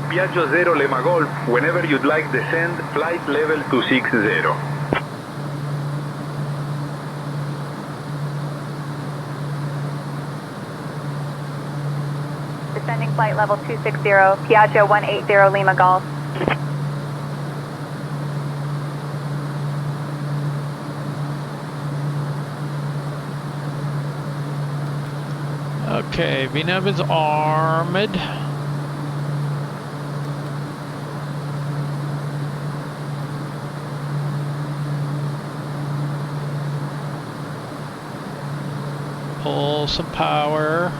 Piaggio 0 Lima Golf, whenever you'd like descend, flight level 260. Descending flight level 260, Piaggio 180 Lima Golf. Okay, VNAV is armed. Pull some power.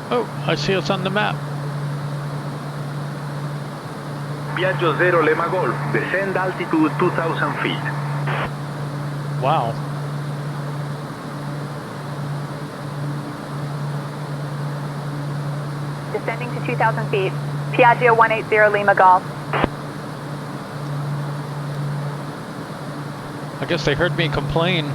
Oh, I see us on the map. Piaggio 0 Lima Golf, descend altitude 2,000 feet. Wow. Descending to 2,000 feet, Piaggio 180 Lima Golf. I guess they heard me complain.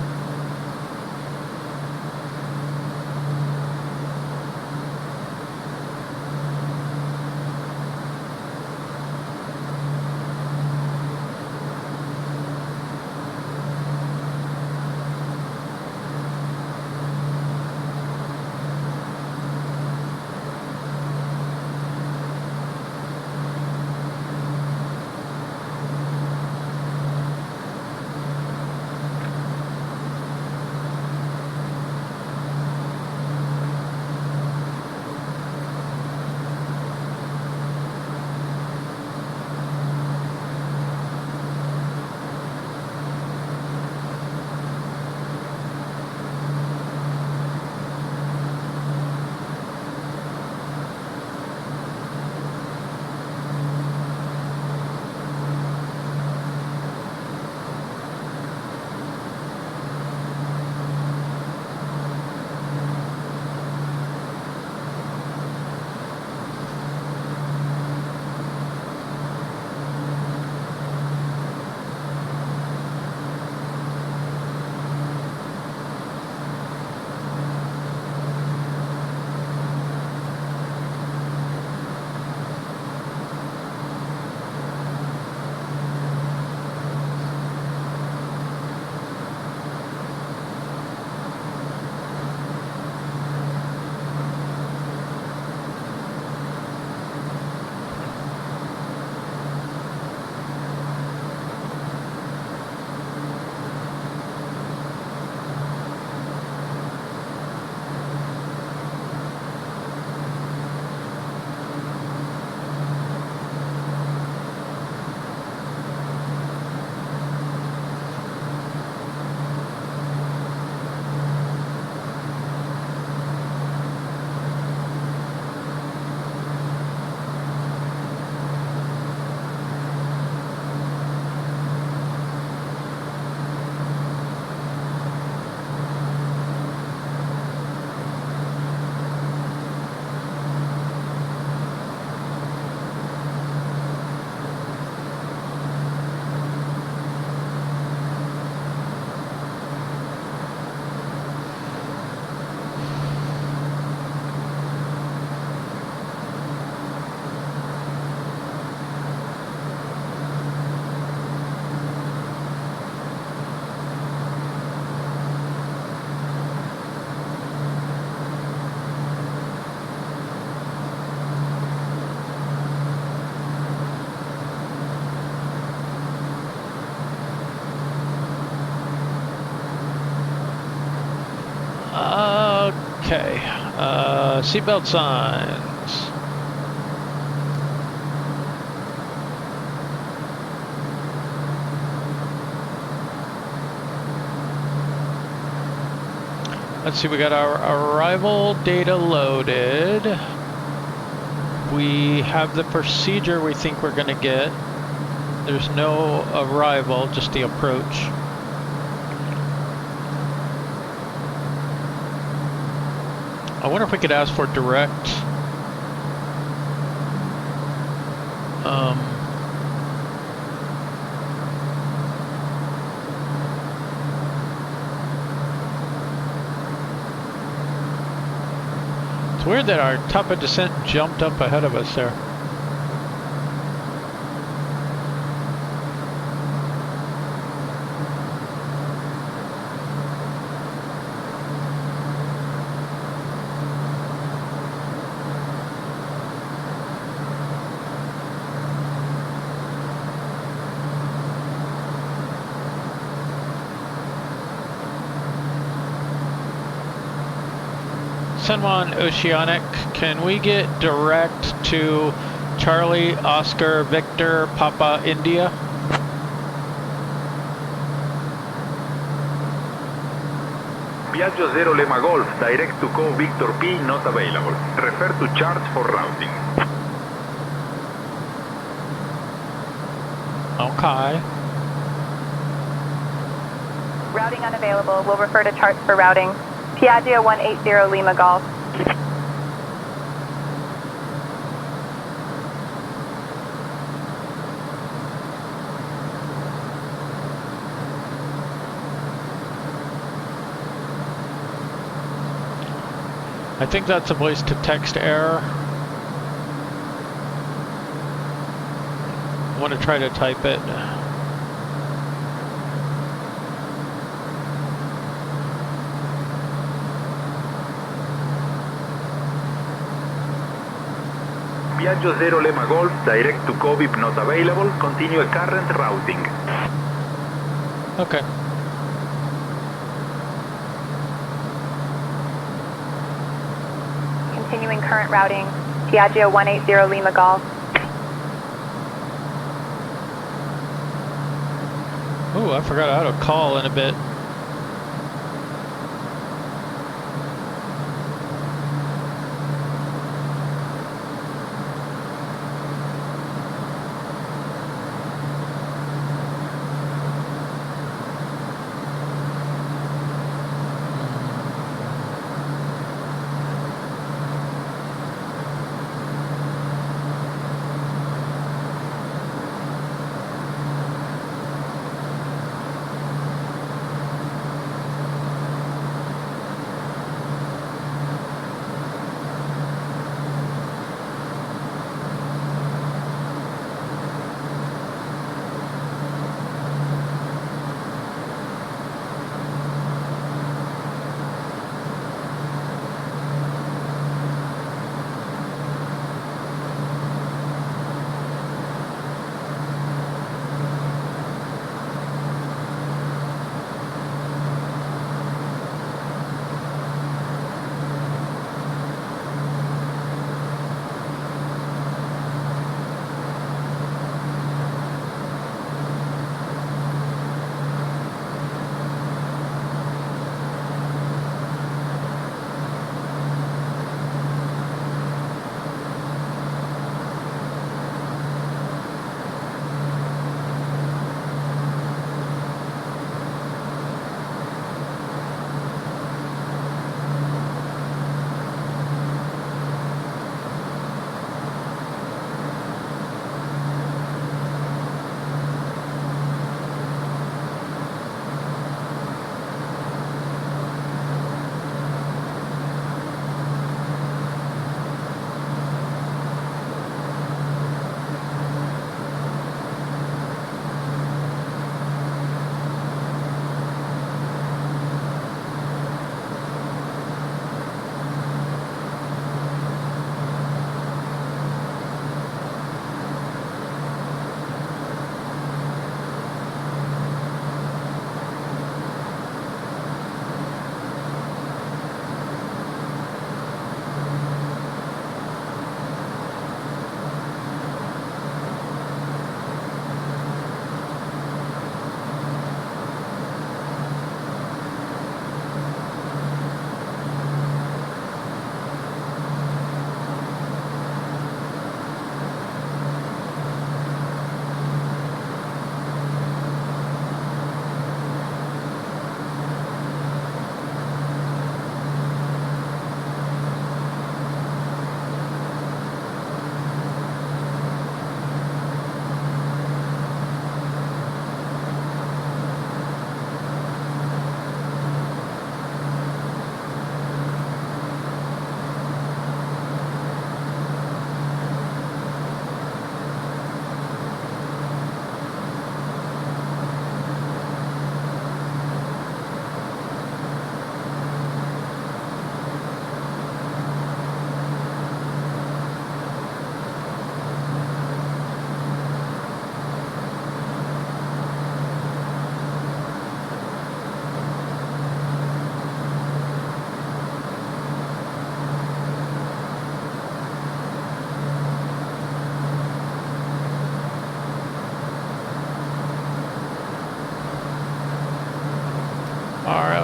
Okay, seatbelt signs. Let's see, we got our arrival data loaded. We have the procedure we think we're gonna get. There's no arrival, just the approach. I wonder if we could ask for direct. It's weird that our top of descent jumped up ahead of us there. San Juan Oceanic, can we get direct to Charlie Oscar Victor Papa India? Piaggio 0 Lima Golf, direct to Co Victor P not available. Refer to charts for routing. Okay. Routing unavailable. We'll refer to charts for routing. Piaggio 180 Lima Golf. I think that's a place to text error. I want to try to type it. Piaggio 0 Lima Golf, direct to COVPI not available, continue current routing. Okay. Continuing current routing. Piaggio 180 Lima Golf. Ooh, I forgot how to call in a bit.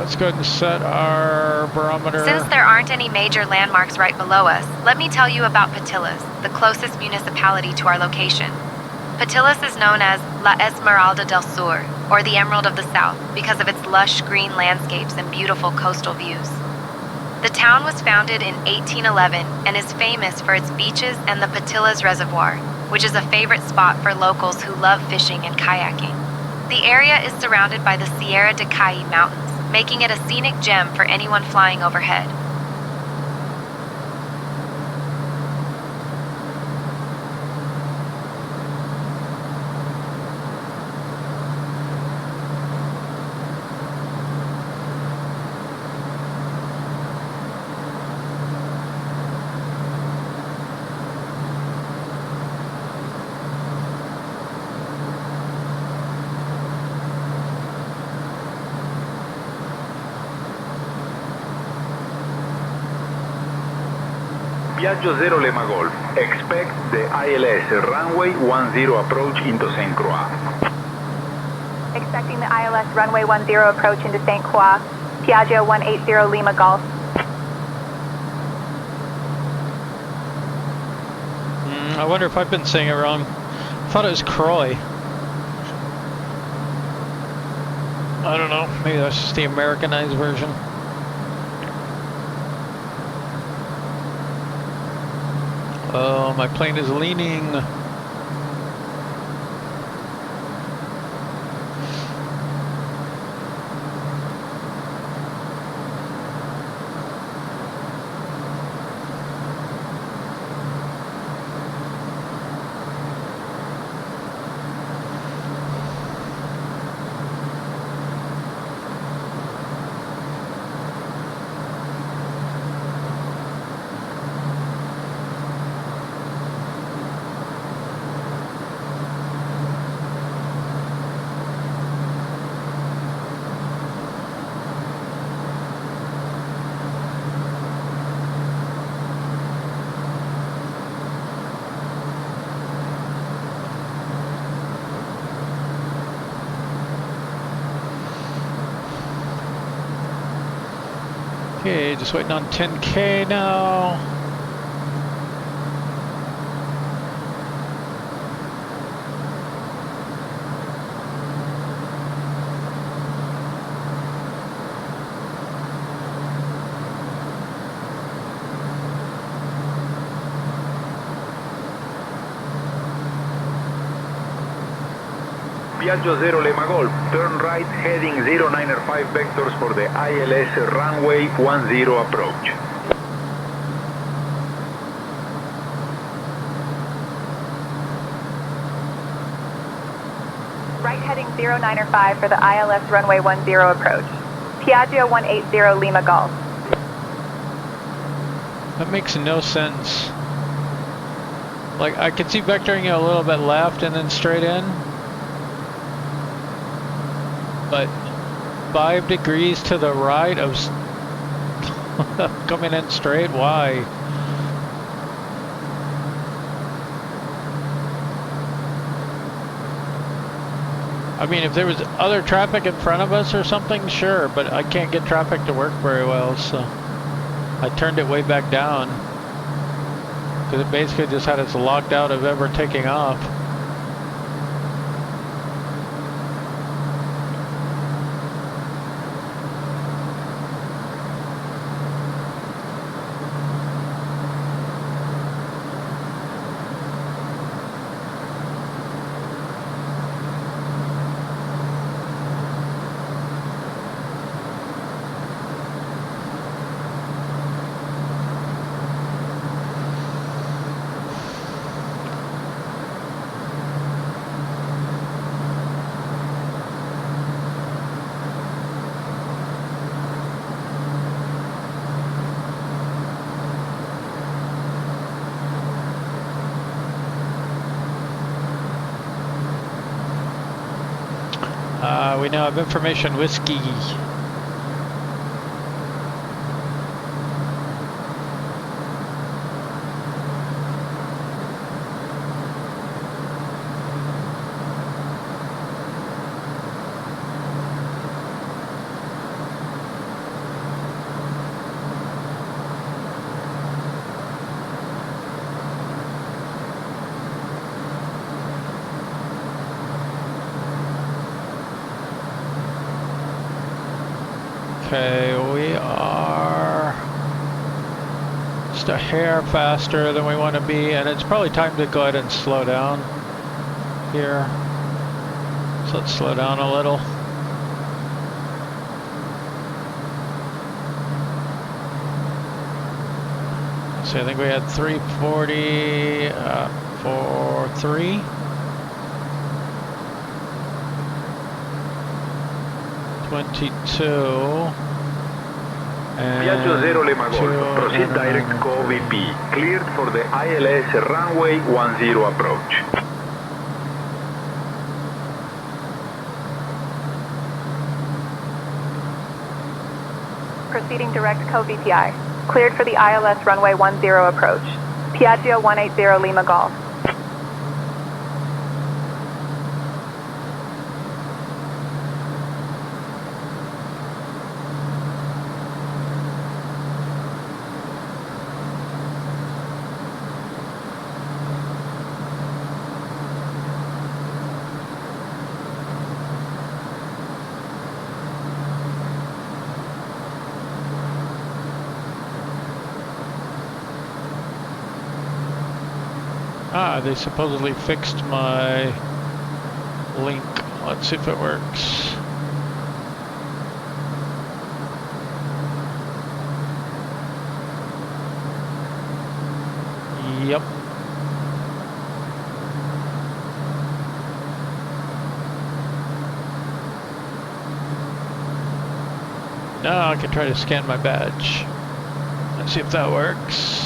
let's go ahead and set our barometer. Since there aren't any major landmarks right below us, let me tell you about Patillas, the closest municipality to our location. Patillas is known as La Esmeralda del Sur, or the Emerald of the South, because of its lush green landscapes and beautiful coastal views. The town was founded in 1811 and is famous for its beaches and the Patillas Reservoir, which is a favorite spot for locals who love fishing and kayaking. The area is surrounded by the Sierra de Cai Mountains, making it a scenic gem for anyone flying overhead. Piaggio 0 Lima Golf. Expect the ILS runway 10 approach into St. Croix. Expecting the ILS runway 10 approach into St. Croix. Piaggio 180 Lima Golf. I wonder if I've been saying it wrong. I thought it was Croix. I don't know. Maybe that's just the Americanized version. Oh, my plane is leaning. Okay, just waiting on 10K now. Piaggio 0 Lima Golf, turn right heading 095 vectors for the ILS runway 10 approach. Right heading 095 for the ILS runway 10 approach. Piaggio 180 Lima Golf. That makes no sense. Like, I could see vectoring it a little bit left and then straight in. But 5 degrees to the right of coming in straight, why? I mean, if there was other traffic in front of us or something, sure, but I can't get traffic to work very well, so I turned it way back down because it basically just had us locked out of ever taking off. We now have information whiskey. Okay, we are just a hair faster than we want to be, and it's probably time to go ahead and slow down here. So let's slow down a little. So I think we had 340 for 3. Piaggio 0 Lima Golf, proceed direct COVPI, cleared for the ILS runway 10 approach. Proceeding direct COVPI, cleared for the ILS runway 10 approach. Piaggio 180 Lima Golf. Ah, they supposedly fixed my link. Let's see if it works. Yep. Now I can try to scan my badge. Let's see if that works.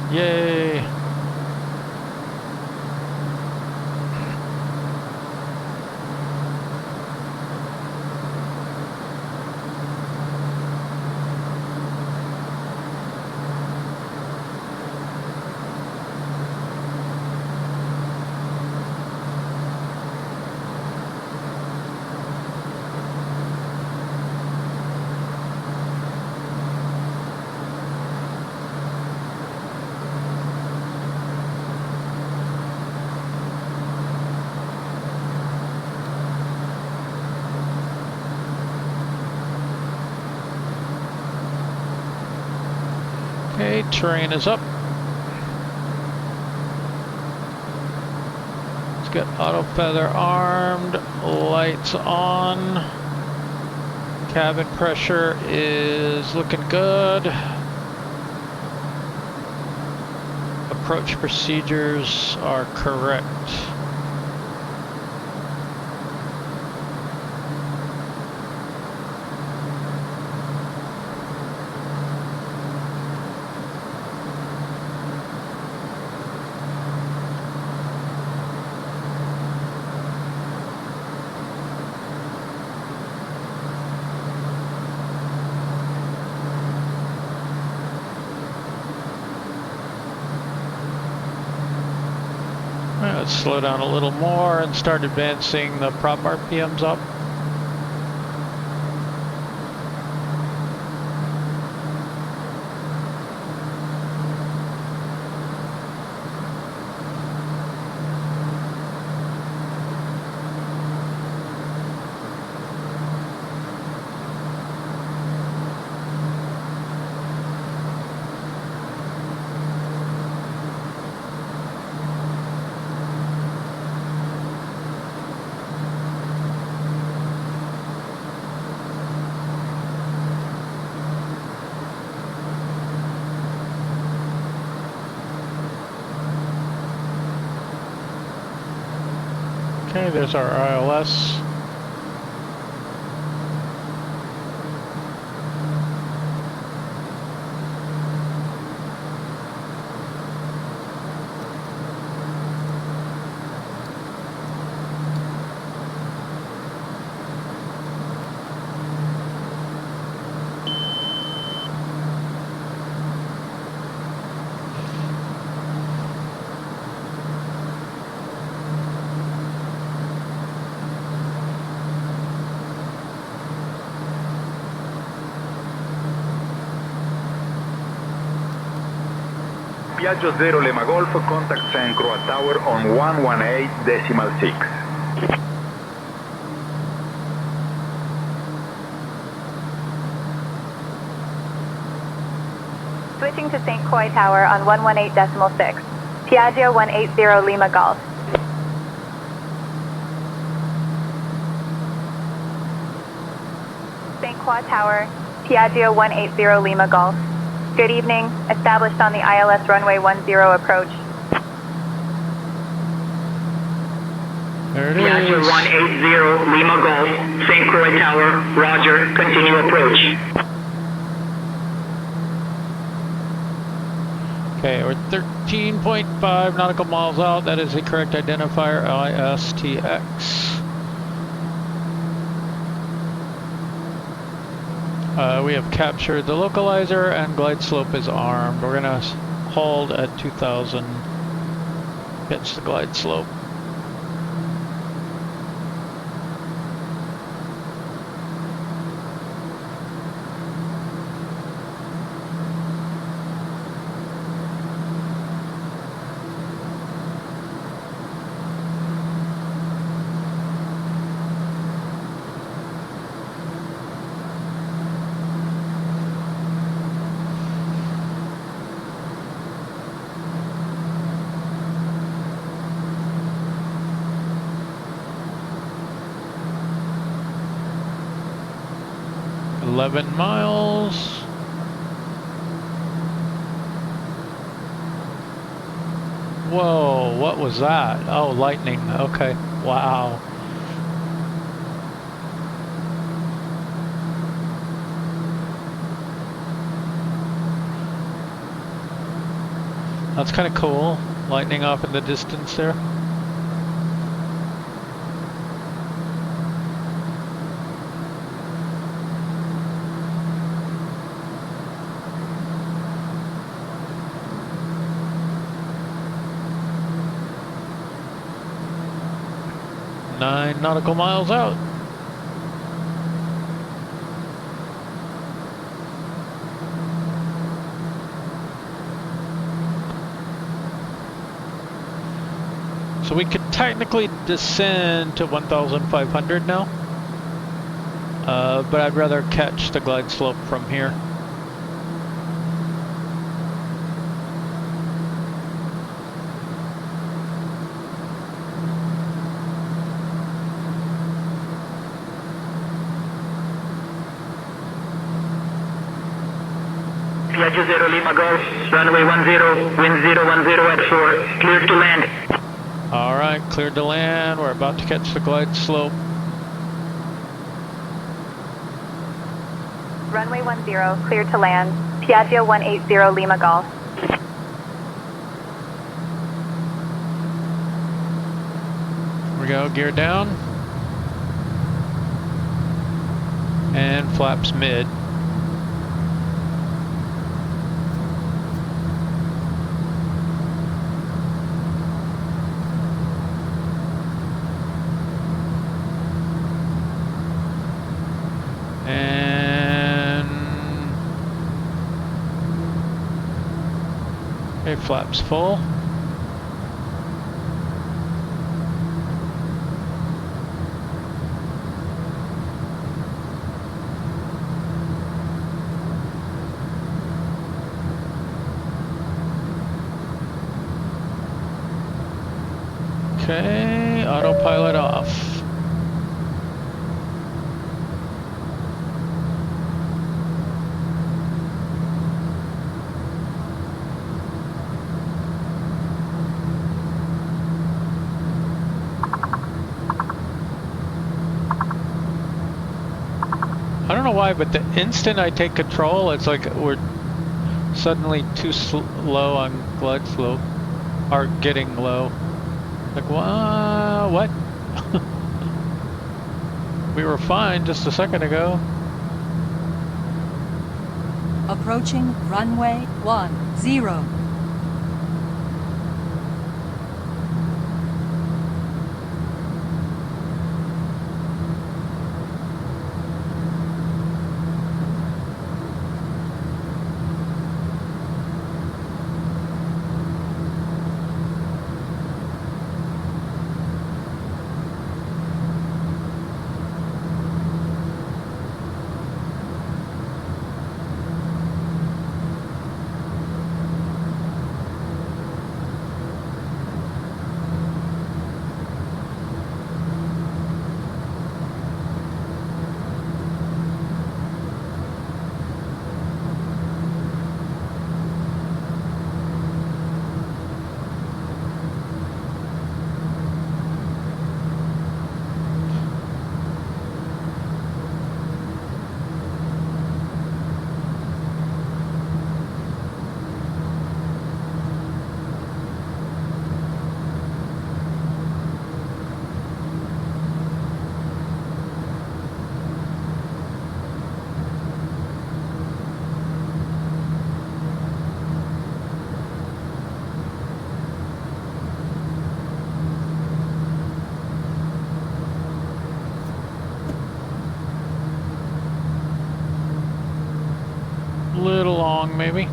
Yay! Okay, terrain is up. Let's get auto feather armed, lights on. Cabin pressure is looking good. Approach procedures are correct. Let's slow down a little more and start advancing the prop RPMs up. Okay, there's our ILS. Piaggio 0 Lima Golf, contact Croix Tower on 118.6. Switching to St. Croix Tower on 118.6. Piaggio 180 Lima Golf. St. Croix Tower, Piaggio 180 Lima Golf. Good evening. Established on the ILS runway 10 approach. There it Piaggio is. 180 Lima Golf, St. Croix Tower, roger, continue approach. Okay, we're 13.5 nautical miles out. That is the correct identifier, ISTX. We have captured the localizer and glide slope is armed. We're gonna hold at 2000, pitch the glide slope. Miles. Whoa, what was that? Oh, lightning. Okay, wow. That's kind of cool. Lightning off in the distance there. Nine nautical miles out. So we could technically descend to 1,500 now, but I'd rather catch the glide slope from here. Piaggio 0 Lima Golf, runway 10, wind 010 at 4, cleared to land. Alright, cleared to land. We're about to catch the glide slope. Runway 10, cleared to land. Piaggio 180 Lima Golf. Here we go, gear down. And flaps mid. Okay, flaps full. Okay, autopilot off. I don't know why, but the instant I take control, it's like we're suddenly too low on glide slope, or getting low. Like, wow, what? We were fine just a second ago. Approaching runway 10. long, maybe.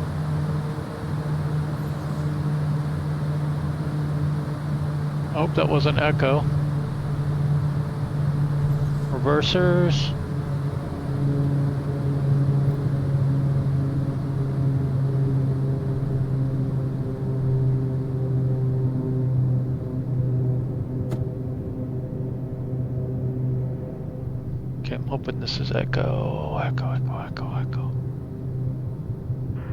Oh, that was an echo. Reversers. Okay, I'm hoping this is echo, echo, echo, echo, echo.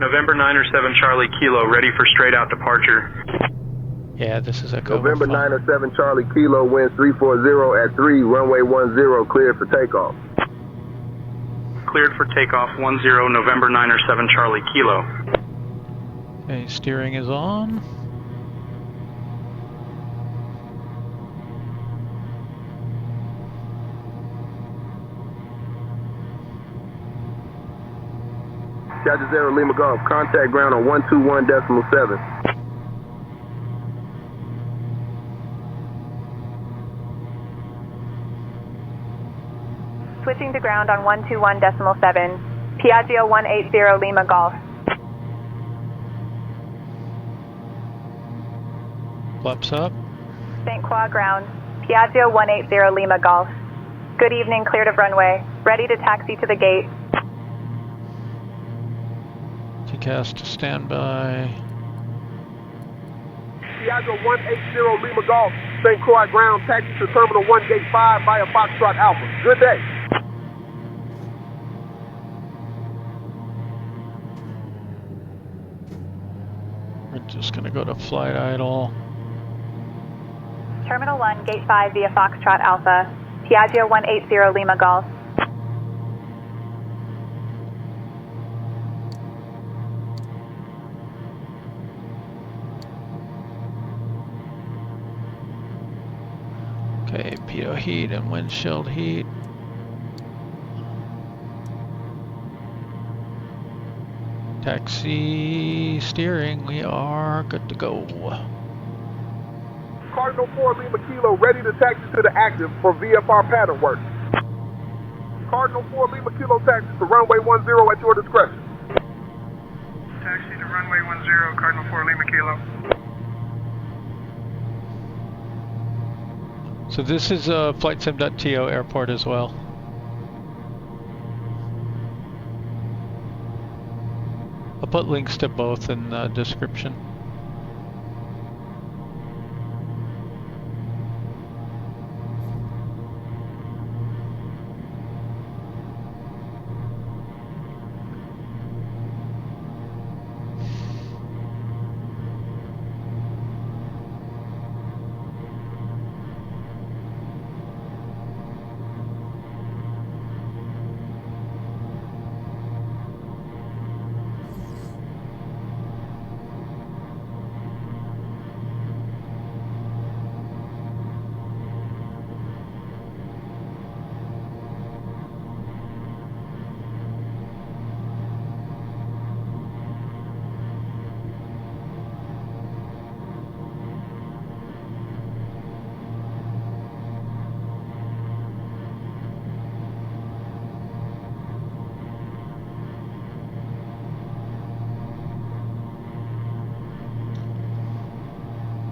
November 9 or 7 Charlie Kilo, ready for straight out departure. Yeah, this is echo. November 9 or 7 Charlie Kilo, winds 340 at 3, runway 10, cleared for takeoff. Cleared for takeoff 10, November 9 or 7 Charlie Kilo. Okay, steering is on. Piaggio 0 Lima Golf, contact ground on 121.7. Switching to ground on 121.7. Piaggio 180 Lima Golf. Flaps up. St. Croix ground. Piaggio 180 Lima Golf. Good evening, cleared of runway. Ready to taxi to the gate. TCAS to standby. Piaggio 180 Lima Golf, St. Croix ground, taxi to Terminal 1, Gate 5 via Foxtrot Alpha. Good day. We're just gonna go to flight idle. Terminal 1, Gate 5 via Foxtrot Alpha. Piaggio 180 Lima Golf. Okay, pitot heat and windshield heat. Taxi steering, we are good to go. Cardinal 4 Lima Kilo, ready to taxi to the active for VFR pattern work. Cardinal 4 Lima Kilo, taxi to runway 10 at your discretion. Taxi to runway 10, Cardinal 4 Lima Kilo. So this is flightsim.to airport as well. I'll put links to both in the description.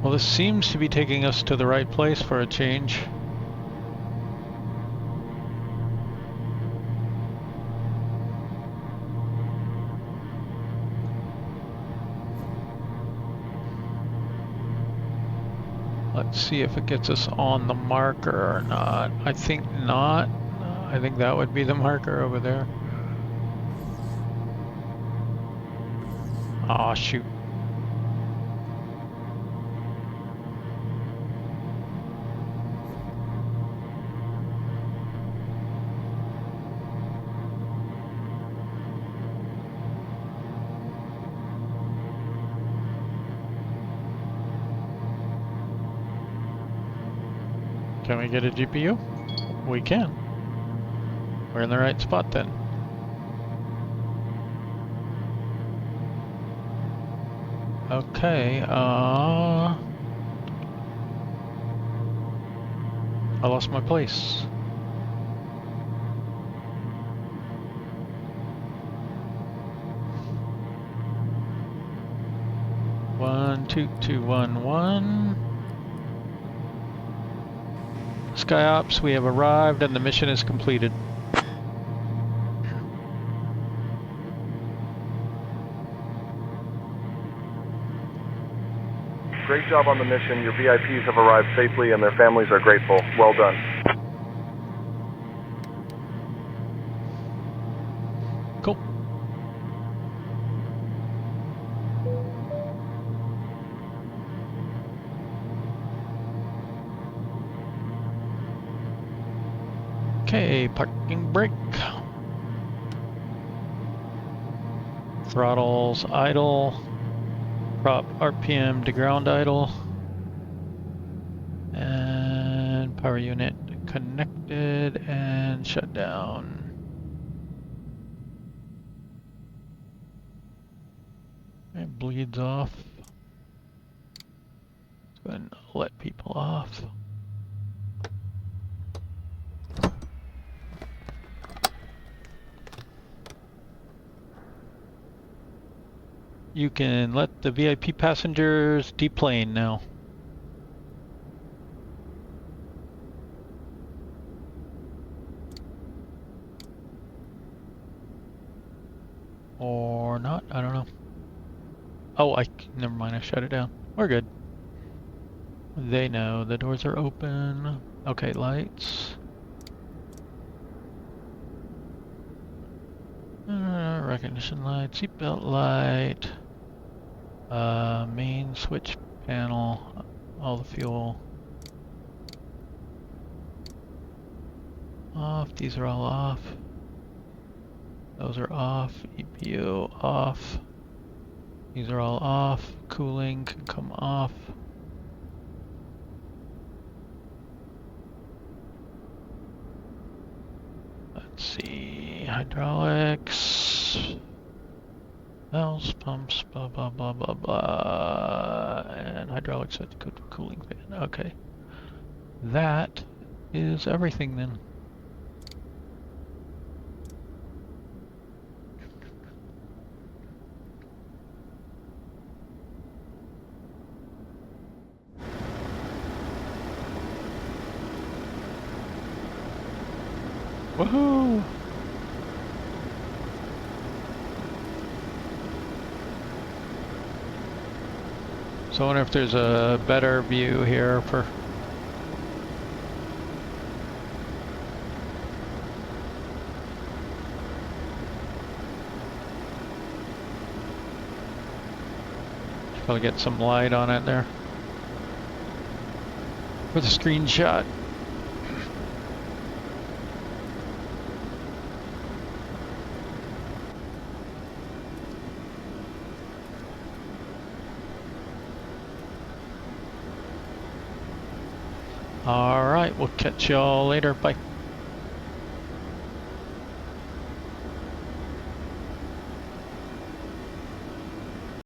Well, this seems to be taking us to the right place for a change. Let's see if it gets us on the marker or not. I think not. I think that would be the marker over there. Aw, shoot. Can we get a GPU? We can. We're in the right spot then. Okay, I lost my place. 12211. SkyOps, we have arrived and the mission is completed. Great job on the mission. Your VIPs have arrived safely and their families are grateful. Well done. Cool. Okay, parking brake. Throttles idle. Prop RPM to ground idle. And power unit connected and shut down. It bleeds off. Let's go ahead and let people off. You can let the VIP passengers deplane now. Or not, I don't know. Oh, never mind, I shut it down. We're good. They know the doors are open. Okay, lights. Recognition light, seatbelt light. Main switch panel, all the fuel. Off, these are all off. Those are off, EPU off. These are all off, cooling can come off. Let's see, hydraulics, valves, pumps, blah blah blah blah blah, and hydraulics set to go to cooling fan. Okay, that is everything then. Woohoo! So I wonder if there's a better view here for... Should probably get some light on it there for the screenshot. Alright, we'll catch y'all later. Bye.